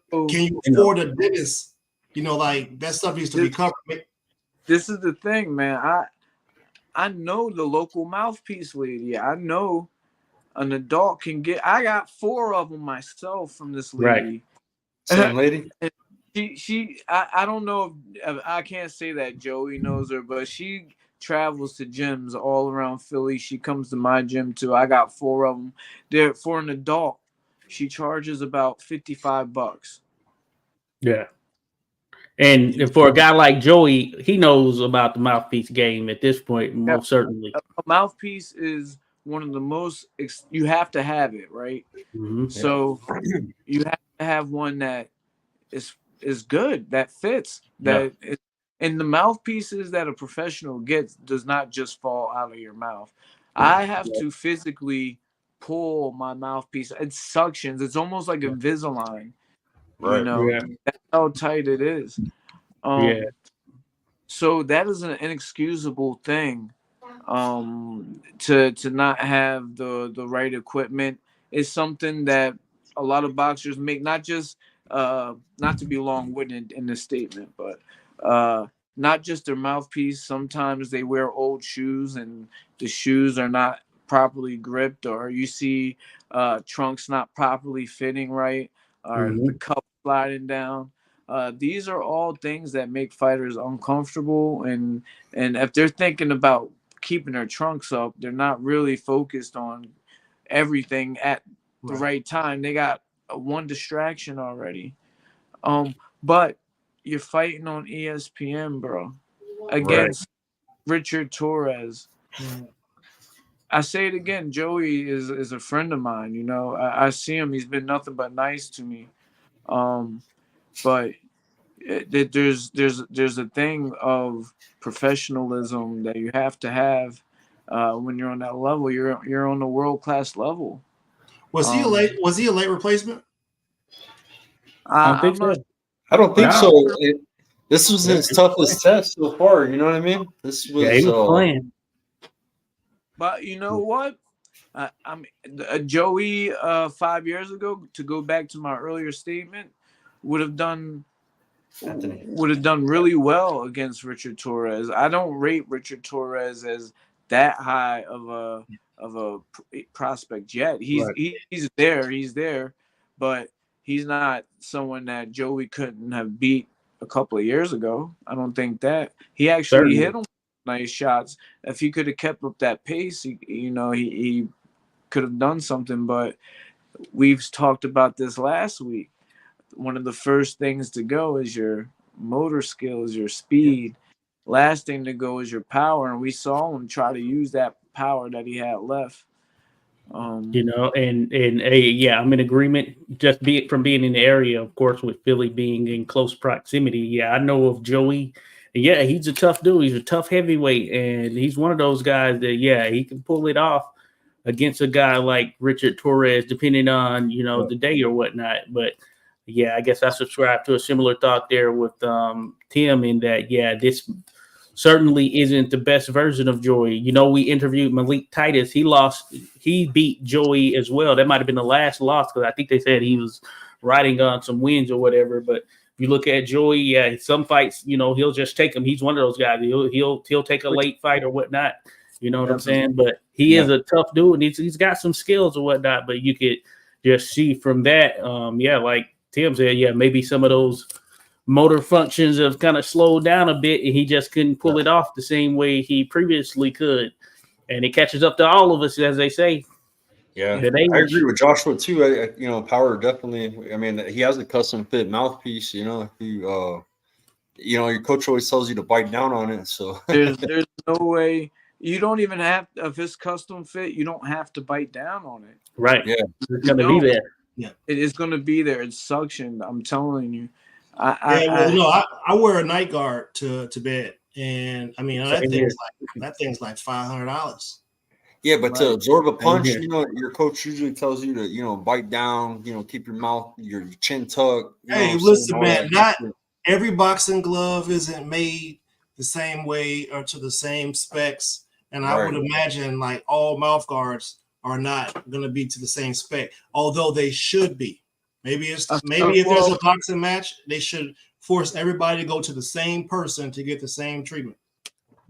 Can you afford a dentist? Like that stuff needs to be covered. This is the thing, man. I know the local mouthpiece lady. I know an adult can get. I got 4 of them myself from this lady. Same lady. I don't know if I can't say that Joey knows her, but she travels to gyms all around Philly. She comes to my gym too. I got 4 of them. There for an adult. She charges about $55. Yeah. And for a guy like Joey, he knows about the mouthpiece game at this point, most certainly. A mouthpiece is one of the most, you have to have it, right? Mm-hmm. So you have to have one that is good, that fits, and the mouthpieces that a professional gets does not just fall out of your mouth. I have to physically pull my mouthpiece. It suctions. It's almost like Invisalign. That's how tight it is. So that is an inexcusable thing. To not have the right equipment is something that a lot of boxers make. Not just not to be long-winded in this statement, but not just their mouthpiece. Sometimes they wear old shoes and the shoes are not properly gripped, or you see trunks not properly fitting right, or the cup sliding down. These are all things that make fighters uncomfortable, and if they're thinking about keeping their trunks up, they're not really focused on everything at the right time. They got one distraction already. But you're fighting on ESPN, bro, against Richard Torres. I say it again, Joey is a friend of mine. I see him. He's been nothing but nice to me. But there's a thing of professionalism that you have to have when you're on that level. You're on the world-class level. Was he a late replacement? I don't think so. I don't think so. This was his toughest test so far. You know what I mean? This was, he was playing. But you know what? I mean, Joey 5 years ago, to go back to my earlier statement, would have done really well against Richard Torres. I don't rate Richard Torres as that high of a prospect yet. He's there, but he's not someone that Joey couldn't have beat a couple of years ago. I don't think that. He actually hit him nice shots. If he could have kept up that pace, he could have done something. But we've talked about this last week. One of the first things to go is your motor skills, your speed. Last thing to go is your power, and we saw him try to use that power that he had left. I'm in agreement. Just from being in the area, of course, with Philly being in close proximity. Yeah, I know of Joey. Yeah, he's a tough dude. He's a tough heavyweight, and he's one of those guys that he can pull it off against a guy like Richard Torres, depending on the day or whatnot. But yeah, I guess I subscribe to a similar thought there with Tim in that, this certainly isn't the best version of Joey. We interviewed Malik Titus. He beat Joey as well. That might have been the last loss because I think they said he was riding on some wins or whatever. But if you look at Joey, some fights, he'll just take them. He's one of those guys. He'll take a late fight or whatnot. You know what I'm saying? But he is a tough dude. And he's got some skills or whatnot. But you could just see from that, like Tim said, maybe some of those motor functions have kind of slowed down a bit, and he just couldn't pull it off the same way he previously could. And it catches up to all of us, as they say. Yeah, That I age. agree with Joshua too. You know, Power definitely. I mean, he has a custom fit mouthpiece. You know, if you know, your coach always tells you to bite down on it. So There's no way you don't even have if it's custom fit. You don't have to bite down on it. Right. yeah, It's going to be there. It is going to be there. It's suction. I'm telling you. I wear a night guard to bed, and I mean Same here. that thing's like $500. yeah. But to absorb a punch, here. you know, your coach usually tells you to, you know, bite down. You know, keep your mouth, your chin tucked. You know Hey, what I'm listen, saying? All man, that not good shit. every boxing glove isn't made the same way or to the same specs. And I would Right. imagine like all mouth guards are not going to be to the same spec, although they should be. Maybe if there's a boxing match, they should force everybody to go to the same person to get the same treatment.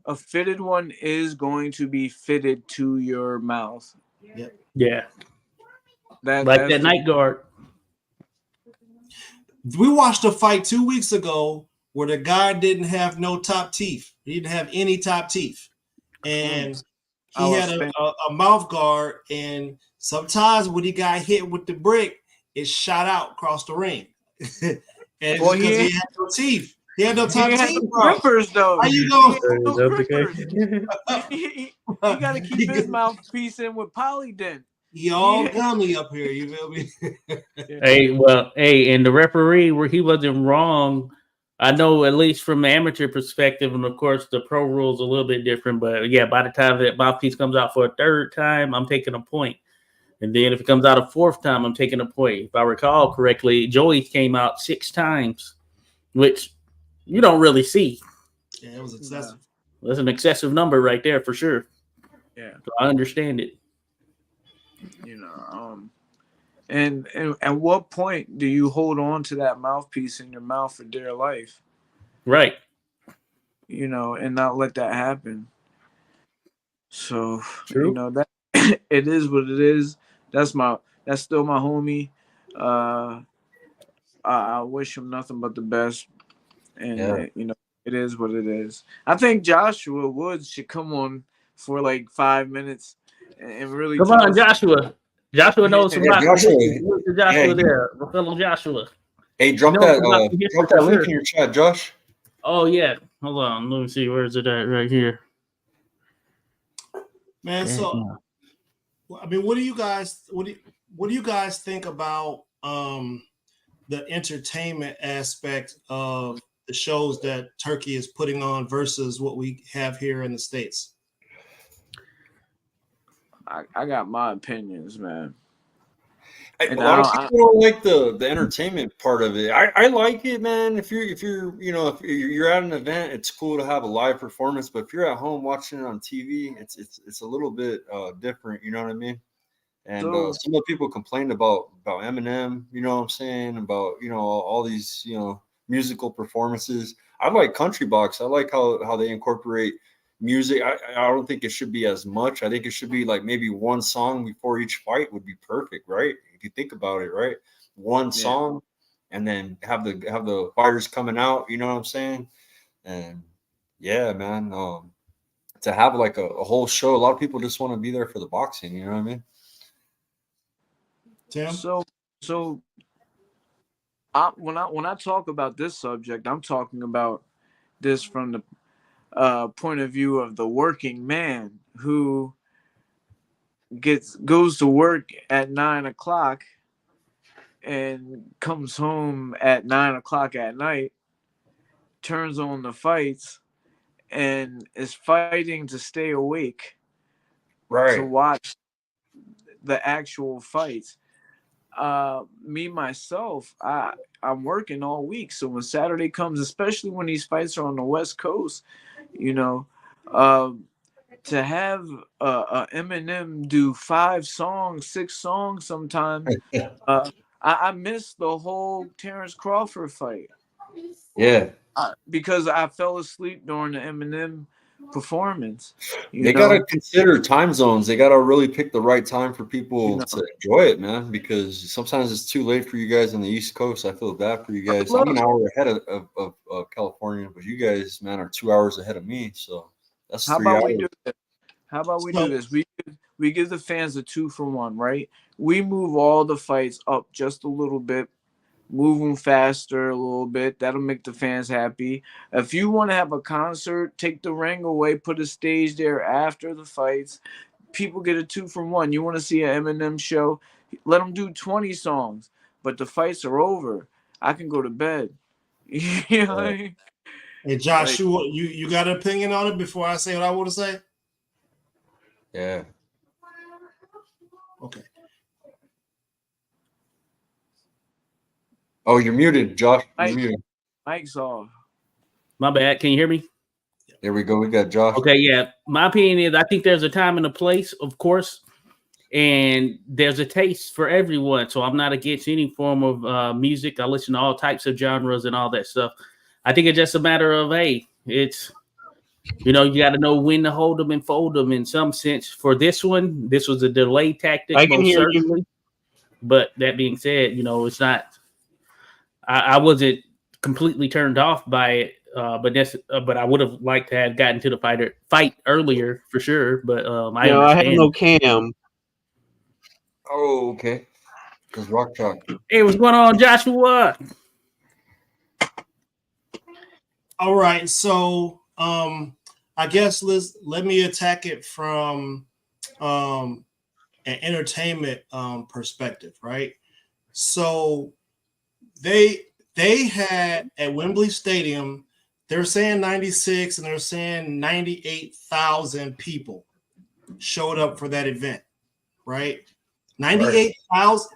A fitted one is going to be fitted to your mouth. Yep. Yeah. That's That night guard. We watched a fight 2 weeks ago where the guy didn't have no top teeth. He didn't have any top teeth. And he had a mouth guard. And sometimes when he got hit with the brick, it shot out across the ring. And it's because he had no teeth. He had no top teeth, bro. Grippers, though. How you going? No grippers. He got to keep his mouthpiece in with Polydent. He all gummy up here. You feel me? And the referee, where he wasn't wrong. I know, at least from the amateur perspective, and of course the pro rules a little bit different. But yeah, by the time that mouthpiece comes out for a third time, I'm taking a point. And then if it comes out a fourth time, I'm taking a point. If I recall correctly, Joey came out 6 times, which you don't really see. Yeah, it was excessive. That's an excessive number right there for sure. Yeah, so I understand it. You know, and at what point do you hold on to that mouthpiece in your mouth for dear life? Right. You know, and not let that happen. So True. You know that it is what it is. That's still my homie. I wish him nothing but the best. And you know, it is what it is. I think Joshua Woods should come on for like 5 minutes and really come on, Joshua. Joshua knows some Joshua there, my fellow Joshua. Hey, drop that link in your chat, Josh. Oh yeah, hold on. Let me see. Where is it at? Right here, man. So, I mean, what do you guys think about the entertainment aspect of the shows that Turkey is putting on versus what we have here in the States? I got my opinions, man. A lot of people don't like the entertainment part of it. I like it, man. If you're you're at an event, it's cool to have a live performance. But if you're at home watching it on TV, it's a little bit different. You know what I mean? And some of the people complained about Eminem. You know what I'm saying? About all these musical performances. I like country box. I like how they incorporate music. I don't think it should be as much. I think it should be like maybe one song before each fight would be perfect, right? If you think about it, right? One song, and then have the fighters coming out. You know what I'm saying? And yeah, man, to have like a whole show. A lot of people just want to be there for the boxing. You know what I mean? Tim? So when I talk about this subject, I'm talking about this from the point of view of the working man who goes to work at 9 o'clock and comes home at 9 o'clock at night, turns on the fights, and is fighting to stay awake, to watch the actual fights. Me myself, I'm working all week, so when Saturday comes, especially when these fights are on the West Coast, to have Eminem do 5 songs, 6 songs sometimes. I missed the whole Terrence Crawford fight. Yeah. Because I fell asleep during the Eminem performance. They gotta consider time zones. They gotta really pick the right time for people to enjoy it, man. Because sometimes it's too late for you guys on the East Coast. I feel bad for you guys. I'm an hour ahead of California, but you guys, man, are 2 hours ahead of me. So that's 3 hours. How about we do this? We give the fans a 2-for-1, right? We move all the fights up just a little bit. Move them faster a little bit. That'll make the fans happy. If you want to have a concert, take the ring away, put a stage there after the fights. People get a 2-for-1. You want to see an Eminem show? Let them do 20 songs, but the fights are over. I can go to bed. You know what I mean? Hey, Josh, you got an opinion on it before I say what I want to say? Yeah. Okay. Oh, you're muted, Josh. You're muted. Mike's off. My bad. Can you hear me? There we go. We got Josh. Okay, yeah. My opinion is I think there's a time and a place, of course, and there's a taste for everyone. So I'm not against any form of music. I listen to all types of genres and all that stuff. I think it's just a matter of, hey, it's, you got to know when to hold them and fold them in some sense. For this one, this was a delay tactic, most certainly. But that being said, it's not. I wasn't completely turned off by it, but I would have liked to have gotten to the fight earlier for sure. But I understand. I have no cam. Oh, okay. Because Rock Chalk. Hey, what's going on, Joshua? All right, so I guess let me attack it from an entertainment perspective, right? So they had at Wembley Stadium, they're saying 96 and they're saying 98,000 people showed up for that event, right? 98,000.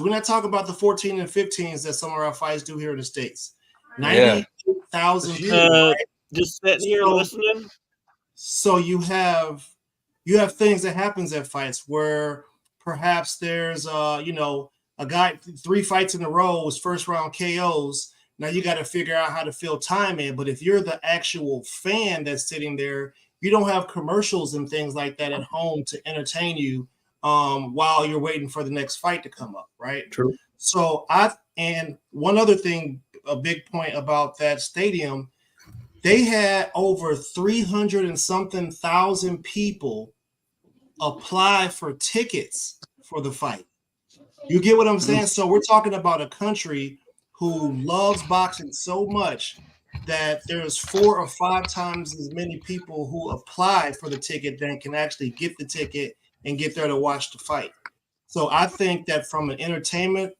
We're not talking about the 14 and 15s that some of our fights do here in the States. 98,000 people. Right? Just sitting here listening. So you have things that happens at fights where perhaps there's a guy 3 fights in a row was first round KOs. Now you got to figure out how to fill time in. But if you're the actual fan that's sitting there, you don't have commercials and things like that at home to entertain you while you're waiting for the next fight to come up, right? True. So and one other thing, a big point about that stadium, they had over 300 and something thousand people apply for tickets for the fight. You get what I'm saying? So we're talking about a country who loves boxing so much that there's 4 or 5 times as many people who apply for the ticket than can actually get the ticket and get there to watch the fight. So I think that from an entertainment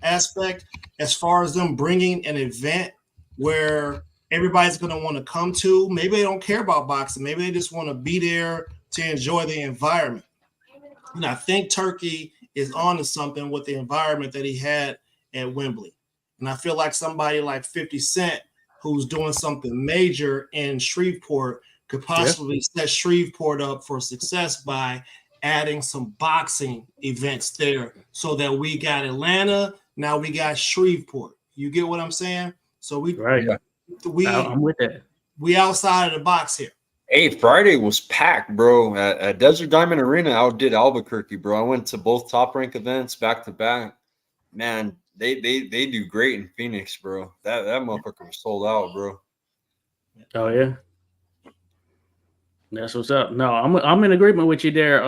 aspect, as far as them bringing an event where everybody's going to want to come to, maybe they don't care about boxing. Maybe they just want to be there to enjoy the environment. And I think Turkey is on to something with the environment that he had at Wembley. And I feel like somebody like 50 Cent, who's doing something major in Shreveport, could possibly set Shreveport up for success by adding some boxing events there so that we got Atlanta, now we got Shreveport. You get what I'm saying? So I'm with that. We outside of the box here. Hey, Friday was packed, bro. At Desert Diamond Arena, outdid Albuquerque, bro. I went to both Top Rank events back to back. Man, they do great in Phoenix, bro. That motherfucker was sold out, bro. Oh yeah, that's what's up. No, I'm in agreement with you there,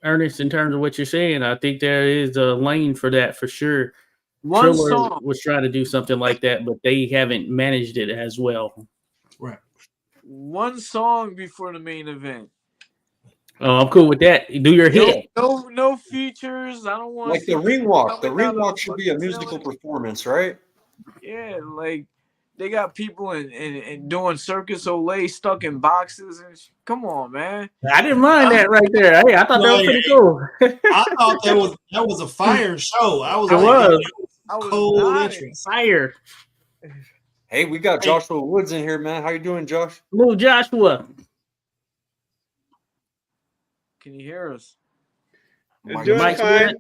Ernest. In terms of what you're saying, I think there is a lane for that for sure. Triller was trying to do something like that, but they haven't managed it as well. Right. One song before the main event. Oh, I'm cool with that. Do your hit. No features. I don't want like the ring walk. The ring walk should be a musical performance, right? Yeah, like they got people in doing Circus Olay stuck in boxes and come on, man. I didn't mind that right there. Hey, I thought that was pretty cool. I thought that was a fire show. I was cold entrance. Fire. Hey, we got Joshua Woods in here, man. How you doing, Josh? Little Joshua. Can you hear us? Doing fine.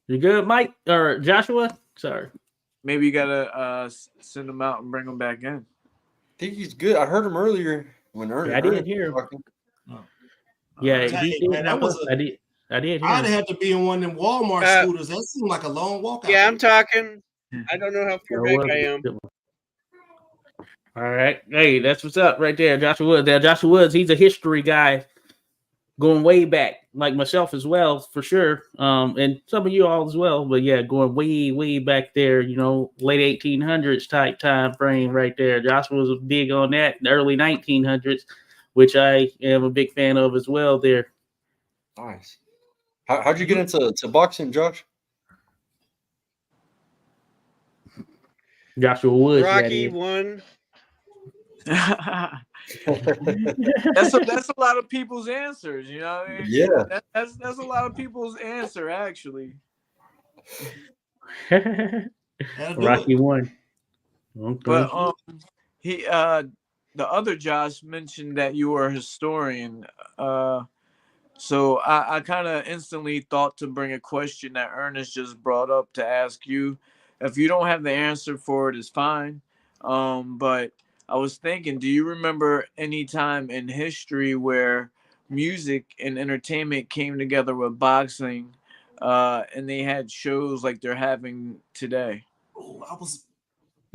You good, Mike or Joshua? Sorry. maybe you gotta send him out and bring him back in. I think he's good. I heard him earlier when Ernest. Yeah, I did hear him. talking. Yeah, Dang, he did. man, that was I did. I did hear I'd him. have to be in one of them Walmart scooters. That seemed like a long walk out. Yeah, I'm talking. I don't know how far That back was I a am. good one. All right. Hey, that's what's up right there. Joshua Woods. Now, Joshua Woods, he's a history guy going way back, like myself as well, for sure. And some of you all as well. But yeah, going way, way back there, you know, late 1800s type time frame right there. Joshua was big on that, the early 1900s, which I am a big fan of as well there. Nice. How'd you get into boxing, Josh? Joshua Woods. Rocky won. That's a lot of people's answers, you know what I mean? Yeah. That's a lot of people's answer, actually. Rocky won. Okay. But he the other Josh mentioned that you were a historian. So I kind of instantly thought to bring a question that Ernest just brought up to ask you. If you don't have the answer for it, it's fine. But I was thinking, do you remember any time in history where music and entertainment came together with boxing, and they had shows like they're having today?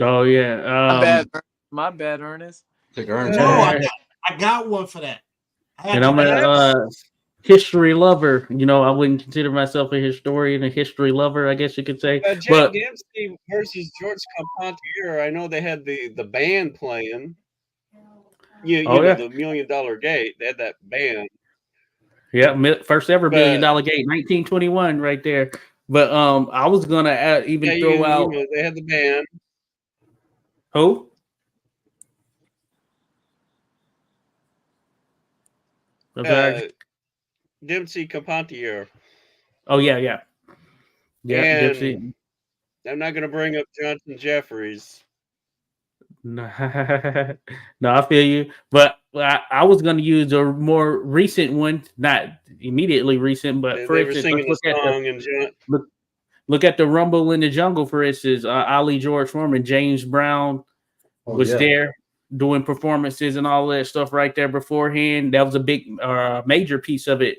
Oh yeah. My bad, Ernest. No, I got one for that. And I'm a history lover. You know, I wouldn't consider myself a historian, a history lover, I guess you could say. Jack But Dempsey versus George Compantier. I know they had the band playing. You know, the $1 Million Gate. They had that band. Yeah, first ever $1 Million Gate, 1921, right there. But I was gonna even throw out. You know, they had the band. Who? Dempsey Compantier. Oh yeah. And Dempsey. I'm not going to bring up Johnson Jeffries. No, I feel you. But I was going to use a more recent one, not immediately recent, but for instance, look at the Rumble in the Jungle, for instance. Ali George Foreman, James Brown was there doing performances and all that stuff right there beforehand. That was a big, major piece of it.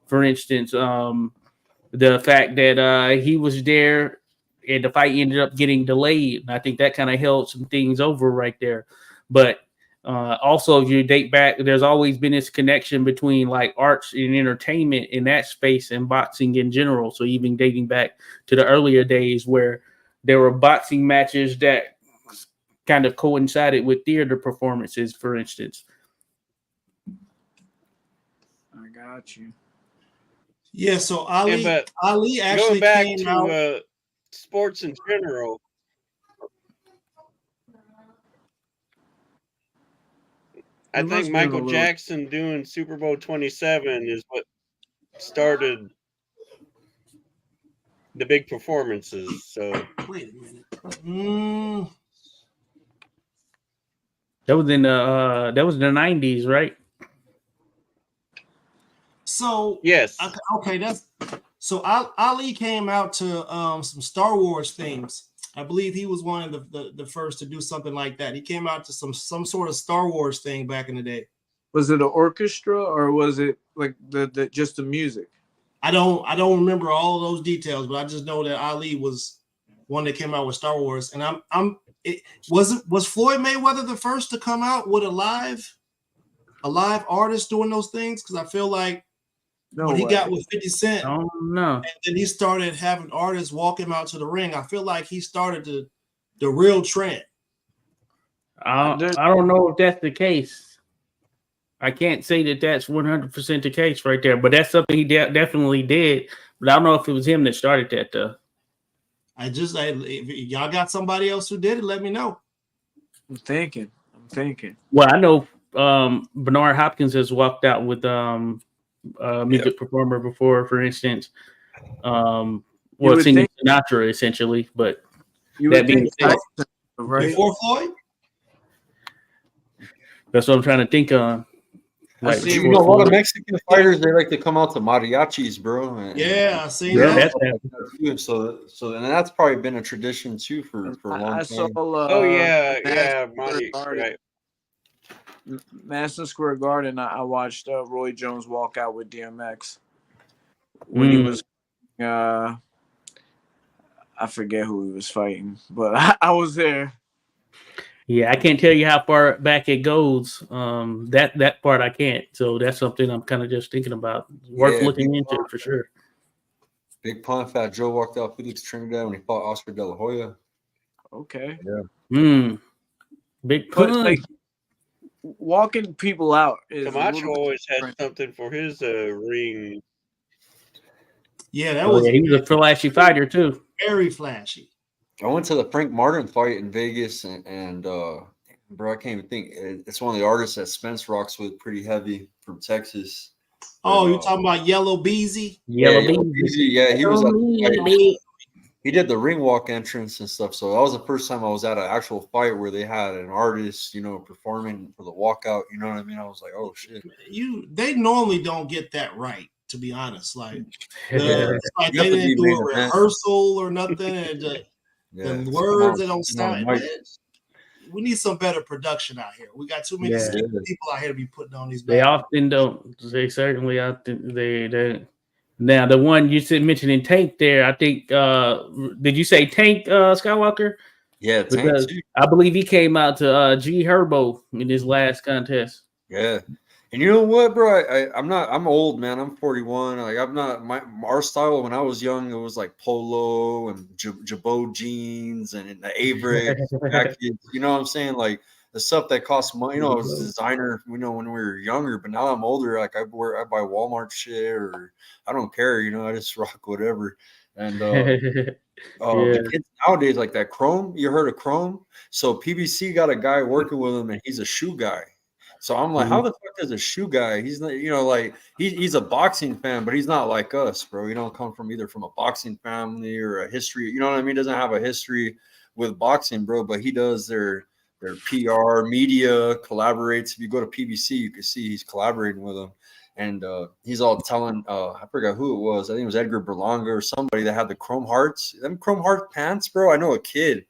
For instance, the fact that he was there and the fight ended up getting delayed. I think that kind of held some things over right there. But also, if you date back, there's always been this connection between like arts and entertainment in that space and boxing in general. So even dating back to the earlier days where there were boxing matches that kind of coincided with theater performances, for instance. I got you. Yeah, so Ali actually going back came to out. Sports in general. I think Michael Jackson doing Super Bowl 27 is what started the big performances. So wait a minute. That was in the 90s, right? So yes, okay, that's so Ali came out to some Star Wars themes. I believe he was one of the first to do something like that. He came out to some sort of Star Wars thing back in the day. Was it an orchestra or was it like the just the music? I don't remember all of those details, but I just know that Ali was one that came out with Star Wars. And was Floyd Mayweather the first to come out with a live artist doing those things? Because I feel like when he got with 50 Cent, and then he started having artists walk him out to the ring. I feel like he started the real trend. I don't know if that's the case. I can't say that that's 100% the case right there, but that's something he definitely did. But I don't know if it was him that started that, though. If y'all got somebody else who did it, let me know. I'm thinking. Well, I know Bernard Hopkins has walked out with music performer before, for instance. Singing Sinatra, essentially. But that being said, before Floyd? That's what I'm trying to think on. Like, see You know, a lot of Mexican fighters, they like to come out to mariachis, bro. Yeah, I seen Yeah, that. So and that's probably been a tradition too for a long I saw. time. Oh yeah, Madison Monty, Square Garden. right. Madison Square Garden. I watched Roy Jones walk out with DMX when he was. I forget who he was fighting, but I was there. Yeah, I can't tell you how far back it goes. That part I can't. So that's something I'm kind of just thinking about. Worth looking into for sure. Big Pun Fat Joe walked out Felix Trinidad when he fought Oscar De La Hoya. Okay. Yeah. Big But Pun. like walking people out is Camacho always had something for his ring. Yeah, that was he was a flashy fighter too. very flashy. I went to the Frank Martin fight in Vegas, and bro, I can't even think. It's one of the artists that Spence rocks with pretty heavy from Texas. Oh, you're talking about Yellow Beezy? Yellow Beezy. Yeah, he was at the fight. He did the ring walk entrance and stuff. So that was the first time I was at an actual fight where they had an artist, performing for the walkout. You know what I mean? I was like, oh shit. They normally don't get that right, to be honest. Like, it's like they didn't do a rehearsal or nothing, and the words they don't sound. We need some better production out here. We got too many people out here to be putting on these. They often don't. They certainly out they. Now the one you said mentioning Tank there, I think. Did you say Tank Skywalker? Yeah, because Tank I believe he came out to G Herbo in his last contest. Yeah, and you know what, bro? I'm old, man. I'm 41. Like I'm not our style when I was young. It was like polo and Jabot jeans and the Avery jackets. You know what I'm saying? Like the stuff that costs money. It was designer. When we were younger, but now I'm older. Like I buy Walmart shit, or I don't care. I just rock whatever. And the kids nowadays, like that Chrome. You heard of Chrome? So PBC got a guy working with him, and he's a shoe guy. So I'm like, how the fuck is a shoe guy? He's not, like he's a boxing fan, but he's not like us, bro. He don't come from either from a boxing family or a history. You know what I mean? Doesn't have a history with boxing, bro. But he does their PR, media, collaborates. If you go to PBC, you can see he's collaborating with them. And he's all telling, I forgot who it was. I think it was Edgar Berlanga or somebody that had the Chrome Hearts. Them Chrome Heart pants, bro. I know a kid.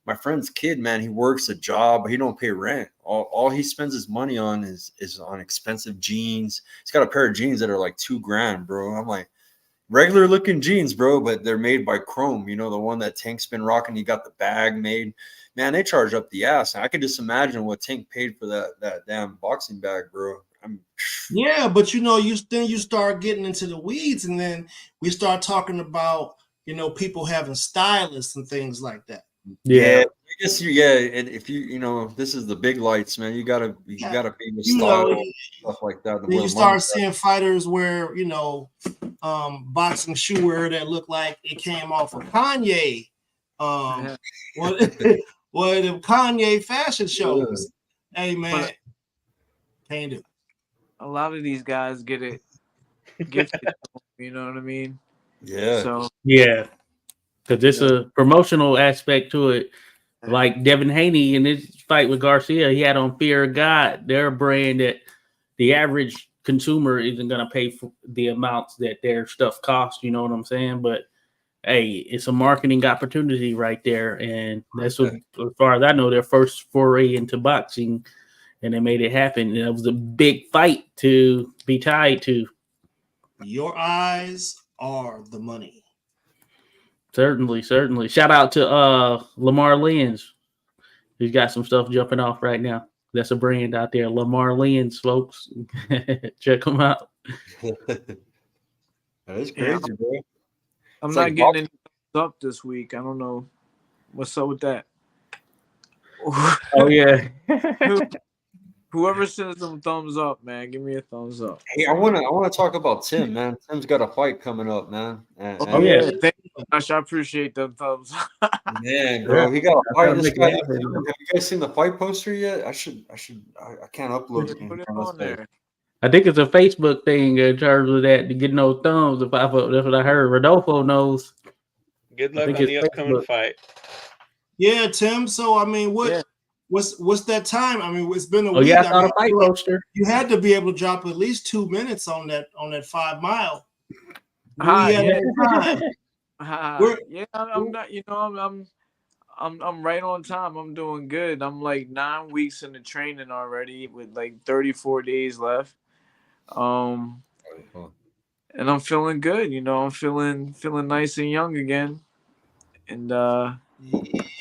My friend's kid, man, he works a job, but he don't pay rent. All he spends his money on is on expensive jeans. He's got a pair of jeans that are like $2,000, bro. I'm like, regular looking jeans, bro, but they're made by Chrome. The one that Tank's been rocking. He got the bag made. Man, they charge up the ass. And I could just imagine what Tank paid for that damn boxing bag, bro. Yeah, but you start getting into the weeds, and then we start talking about people having stylists and things like that. Yeah, I guess and if this is the big lights, man. You gotta be with style, stuff like that. Then you start seeing fighters wear boxing shoe wear that look like it came off of Kanye. What the Kanye fashion shows? Hey man, can't do it. A lot of these guys get it gifted. You know what I mean? Yeah. So yeah. Because there's a promotional aspect to it. Like Devin Haney in his fight with Garcia, he had on Fear of God. They're a brand that the average consumer isn't going to pay for the amounts that their stuff costs. You know what I'm saying? But, hey, it's a marketing opportunity right there. And that's as far as I know, their first foray into boxing. And they made it happen. And it was a big fight to be tied to. Your eyes are the money. Certainly. Shout out to Lamar Lynn's. He's got some stuff jumping off right now. That's a brand out there. Lamar Lynn's, folks. Check them out. That's crazy, bro. I'm not getting any thumbs up this week. I don't know what's up with that. Oh, yeah. Whoever sends them thumbs up, man, give me a thumbs up. Hey, I wanna talk about Tim, man. Tim's got a fight coming up, man. Yeah, thank you, Josh. I appreciate them thumbs. Man, bro, he got a fight. This guy, have you guys seen the fight poster yet? I can't upload it. Put it on there. I think it's a Facebook thing in terms of that to get no thumbs. If that's what I heard. Rodolfo knows. Good luck on the upcoming fight. Yeah, Tim. So I mean, what what's that time? I mean, it's been a Oh week. yeah, I I thought mean, a fight roaster. you had to be able to drop at least 2 minutes on that 5 mile. Hi, We had yeah. that time. Yeah, I'm not. You know, I'm right on time. I'm doing good. I'm like 9 weeks into training already, with like 34 days left. And I'm feeling good. You know, I'm feeling nice and young again, and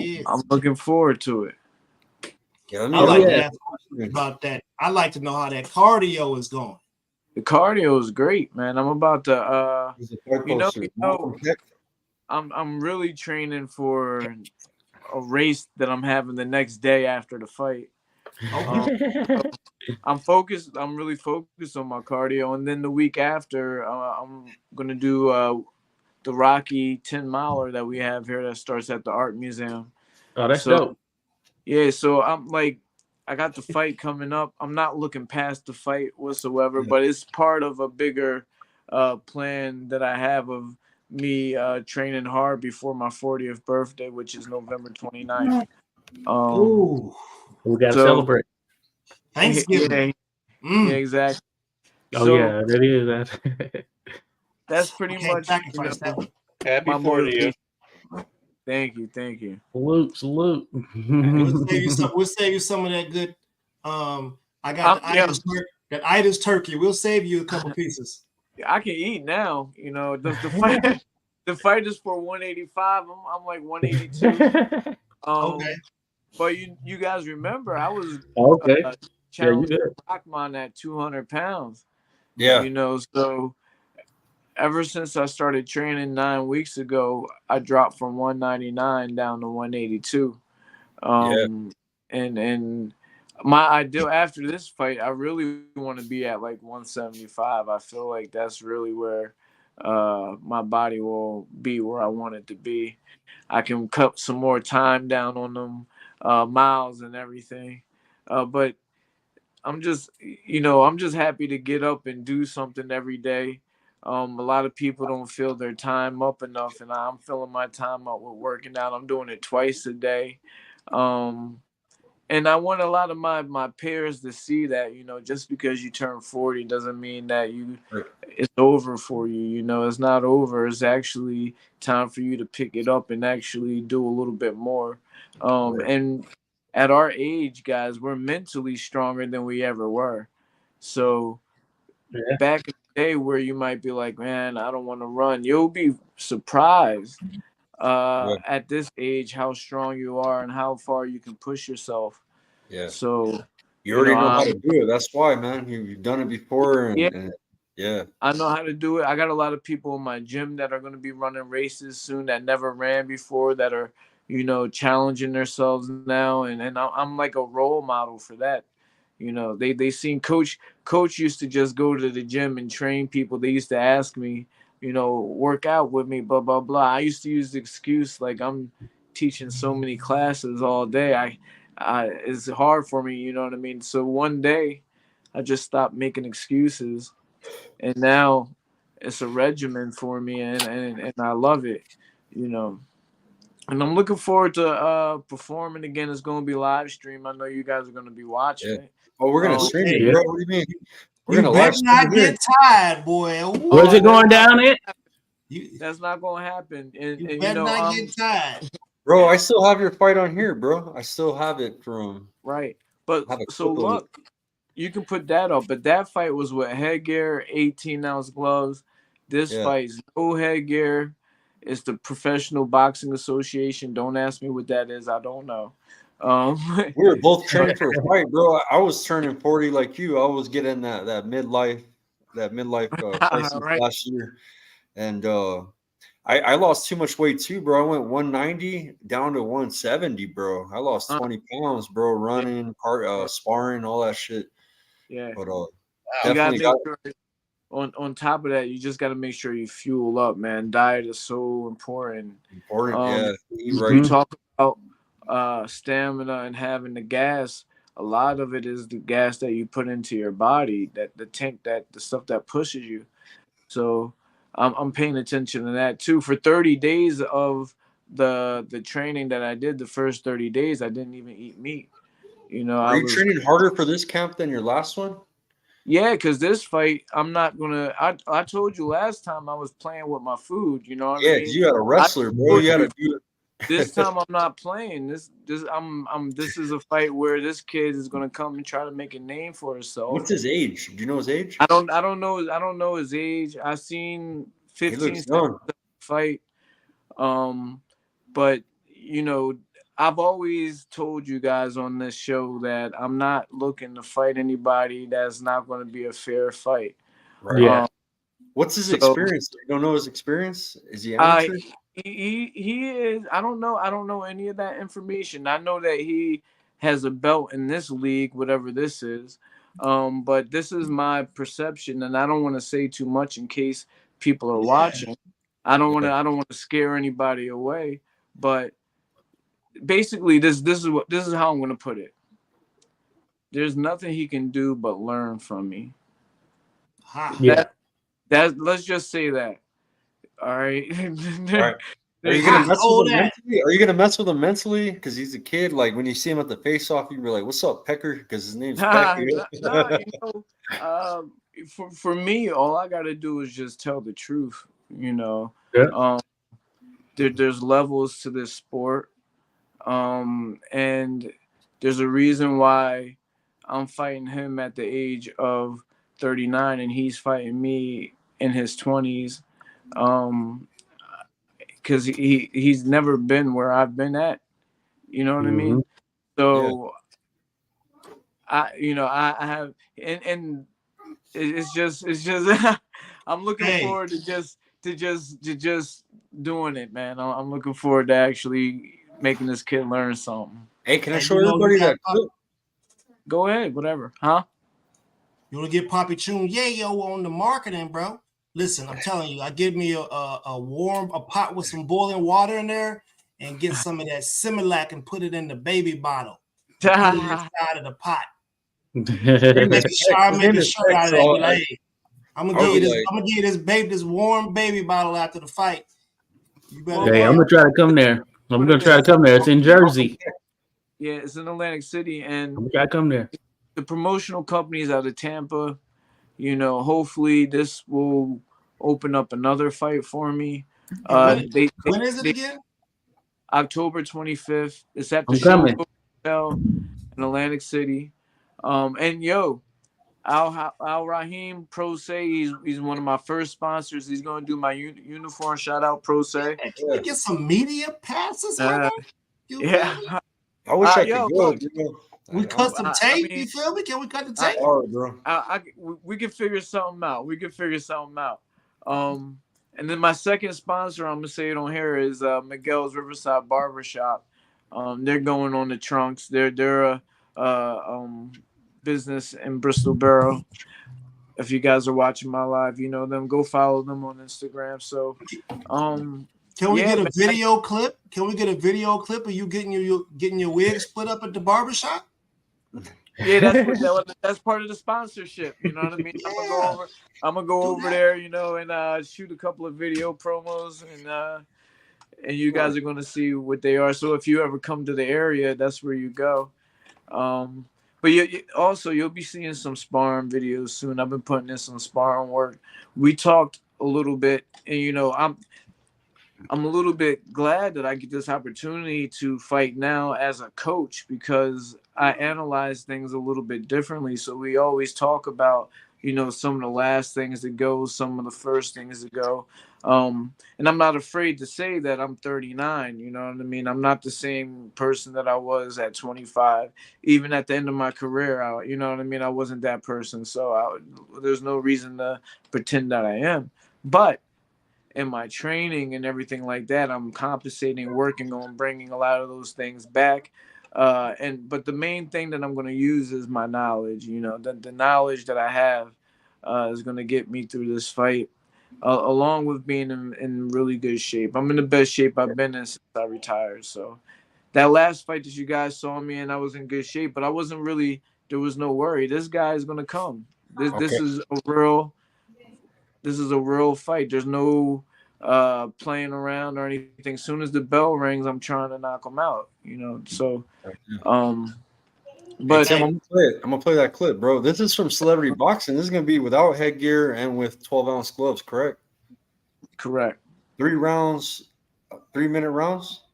Yes. I'm looking forward to it. Yeah, I like to ask about that. I like to know how that cardio is going. The cardio is great, man. I'm about to I'm really training for a race that I'm having the next day after the fight. So I'm focused. I'm really focused on my cardio, and then the week after, I'm gonna do the Rocky 10-miler that we have here that starts at the Art Museum. Oh, that's dope. Yeah, so I'm like, I got the fight coming up. I'm not looking past the fight whatsoever, but it's part of a bigger plan that I have of me training hard before my 40th birthday, which is November 29th. Ooh, we gotta celebrate. Thanksgiving. Yeah, exactly. Oh So, yeah, that is that. That's pretty much sacrifice that one. Happy my 40th. motivation. Thank you. Salute. We'll save you some of that good. I got that Itis turkey. We'll save you a couple pieces. I can eat now. You know, the fight the fight is for 185. I'm like 182. Okay. But you guys remember I was challenging Rockman at 200 pounds. Yeah. You know, so ever since I started training 9 weeks ago, I dropped from 199 down to 182. And my ideal after this fight, I really want to be at like 175. I feel like that's really where my body will be where I want it to be. I can cut some more time down on them miles and everything. But I'm just happy to get up and do something every day. A lot of people don't fill their time up enough, and I'm filling my time up with working out. I'm doing it twice a day. And I want a lot of my peers to see that, you know, just because you turn 40 doesn't mean that it's over for you. You know, it's not over. It's actually time for you to pick it up and actually do a little bit more. And at our age, guys, we're mentally stronger than we ever were. So back in the day where you might be like, man, I don't want to run, you'll be surprised at this age how strong you are and how far you can push yourself. Yeah. So you already know how to do it. That's why, man. You've done it before, and I know how to do it. I got a lot of people in my gym that are going to be running races soon that never ran before, that are, you know, challenging themselves now, and I'm like a role model for that. You know, they seen coach used to just go to the gym and train people. They used to ask me, you know, work out with me, blah blah blah. I used to use the excuse like I'm teaching so many classes all day. It's hard for me, you know what I mean? So one day I just stopped making excuses, and now it's a regimen for me, and I love it, you know. And I'm looking forward to performing again. It's going to be live stream. I know you guys are going to be watching it. Oh, we're going to stream it, bro. What do you mean? We're You better not get tired, boy. Where's it going down at? That's not going to happen. And you better not get tired. Bro, I still have your fight on here, bro. I still have it from... Right. But so look, you can put that up. But that fight was with headgear, 18-ounce gloves. This fight's no headgear. It's the Professional Boxing Association. Don't ask me what that is. I don't know. We were both training for a fight, bro. I was turning 40 like you. I was getting that midlife crisis last year. And I lost too much weight too, bro. I went 190 down to 170, bro. I lost 20 pounds, bro, running, sparring, all that shit. Yeah. But you gotta make sure on top of that, you just gotta make sure you fuel up, man. Diet is so important. You talk about stamina and having the gas. A lot of it is the gas that you put into your body, that the tank, that the stuff that pushes you. So I'm paying attention to that too. For 30 days of the training that I did, the first 30 days, I didn't even eat meat. You know, Are I you was training harder for this camp than your last one? yeah, because this fight, I'm not gonna. I told you last time I was playing with my food. You know what I Yeah, mean? you had a I wrestler, bro. told You had you to do this it. time I'm not playing. This is a fight where this kid is gonna come and try to make a name for himself. What's his age? Do you know his age? I don't know his age. I seen He 15 looks seconds young. of the fight. But you know, I've always told you guys on this show that I'm not looking to fight anybody that's not going to be a fair fight. Right. Yeah. What's his So experience? You don't know his experience? Is he I amateur? he is. I don't know any of that information. I know that he has a belt in this league, whatever this is. But this is my perception, and I don't want to say too much in case people are watching. I don't want to scare anybody away. But basically, this is how I'm going to put it. There's nothing he can do but learn from me. Yeah. That let's just say that. All right. All right. Are you gonna mess with him mentally? Are you gonna mess with him mentally? Because he's a kid. Like when you see him at the face-off, you can be like, "What's up, Pecker?" Because his name's Pecker. You know, for me, all I got to do is just tell the truth. You know, Yeah. There's levels to this sport, and there's a reason why I'm fighting him at the age of 39, and he's fighting me in his 20s. Because he's never been where I've been at. You know what I mean? So I have and it's just I'm looking forward to just doing it, man. I'm looking forward to actually making this kid learn something. Hey, can I show everybody that clip? Go ahead, whatever. Huh? You want to get Poppy Chun Yayo on the marketing, bro? Listen, I'm telling you, I give me a pot with some boiling water in there and get some of that Similac and put it in the baby bottle. Put it inside of the pot. Make a shirt out of that. Like, hey, I'm gonna give you this warm baby bottle after the fight. You better. Hey, I'm gonna try to come there. I'm gonna try to come there. It's in Jersey. Yeah, it's in Atlantic City, and I'm gonna try to come there. The promotional companies out of Tampa, you know, hopefully this will open up another fight for me. When is it again? October 25th. It's at the I'm coming. Hotel in Atlantic City. And yo, Al Rahim Pro Se, he's one of my first sponsors. He's gonna do my uniform. Shout out Pro Se. Can you get some media passes? Yeah. I wish I could go. We custom tape. You feel me? Can we cut the tape? We can figure something out. And then my second sponsor, I'm gonna say it on here, is Miguel's Riverside Barbershop. They're going on the trunks. They're a business in Bristol Borough. If you guys are watching my live, you know them. Go follow them on Instagram. So, can we get a video clip? Can we get a video clip of you getting your wig split up at the barbershop? Yeah, that's part of the sponsorship. You know what I mean? Yeah. I'm gonna go over there, you know, and shoot a couple of video promos, and you guys are gonna see what they are. So if you ever come to the area, that's where you go. But you'll be seeing some sparring videos soon. I've been putting in some sparring work. We talked a little bit, and you know, I'm a little bit glad that I get this opportunity to fight now as a coach, because I analyze things a little bit differently. So we always talk about, you know, some of the last things to go, some of the first things to go. And I'm not afraid to say that I'm 39. You know what I mean? I'm not the same person that I was at 25. Even at the end of my career, you know what I mean? I wasn't that person. So there's no reason to pretend that I am. But in my training and everything like that, I'm compensating, working on bringing a lot of those things back. But the main thing that I'm going to use is my knowledge. You know, the knowledge that I have is going to get me through this fight, along with being in really good shape. I'm in the best shape I've been in since I retired. So that last fight that you guys saw me in, I was in good shape, but I wasn't really. There was no worry. This guy is going to come. This is a real. This is a real fight. There's no playing around or anything. As soon as the bell rings, I'm trying to knock him out. You know, so But Tim, I'm gonna play it. I'm gonna play that clip, bro. This is from Celebrity Boxing. This is gonna be without headgear and with 12-ounce gloves, correct? correct. 3 rounds, 3-minute rounds.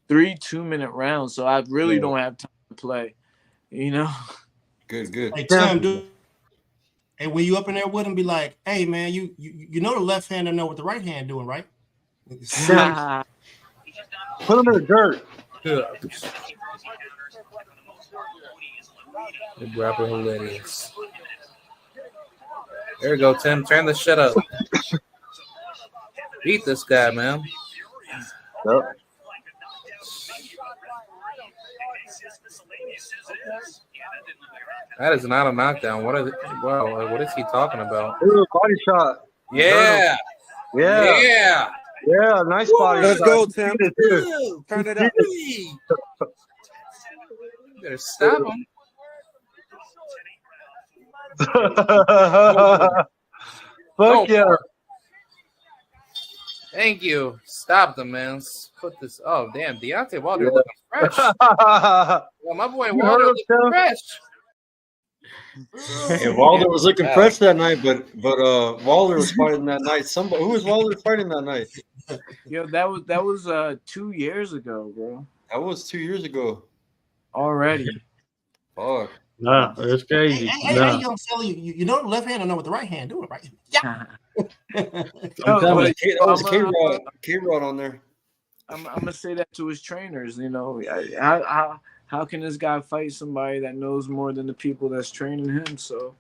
3 2-minute rounds, so I really Yeah. don't have time to play. You know. Good. Hey Tim, dude. Hey, when you up in there with him, be like, "Hey man, you know the left hand know what the right hand doing, right?" Put him in the dirt. The rapper hilarious. There you go, Tim. Turn the shit up. Beat this guy, man. Yep. That is not a knockdown. What is he talking about? Ooh, body shot. Yeah. Yeah. Yeah. Yeah. Nice body Let's shot. go, Tim. He did it, too. Turn it up. You better stop him. Fuck yeah. Thank you. Stop them, man. Let's put this. Oh, damn. Deontay Wilder looking fresh. Well, my boy You Wilder heard him, looking Tim? fresh. Yeah, Wilder was looking fresh that night, but Wilder was fighting that night. Who was Wilder fighting that night? Yo, that was 2 years ago, bro. That was 2 years ago. Already. Fuck. Nah, that's crazy. Hey, Nah. young fella, you know the left hand know what the right hand doing, right? Yeah. No, but That was K-Rod on there. I'm gonna say that to his trainers. You know, how can this guy fight somebody that knows more than the people that's training him? So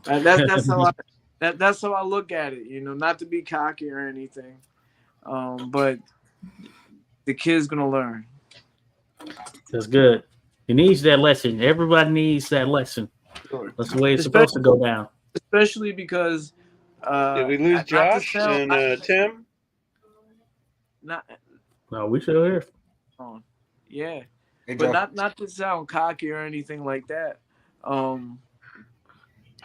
that's how I look at it. You know, not to be cocky or anything, but the kid's gonna learn. That's good. He needs that lesson. Everybody needs that lesson. That's the way it's supposed to go down. Especially because did we lose Josh and Tim? No, we still here. Yeah. Hey, But Josh. not to sound cocky or anything like that.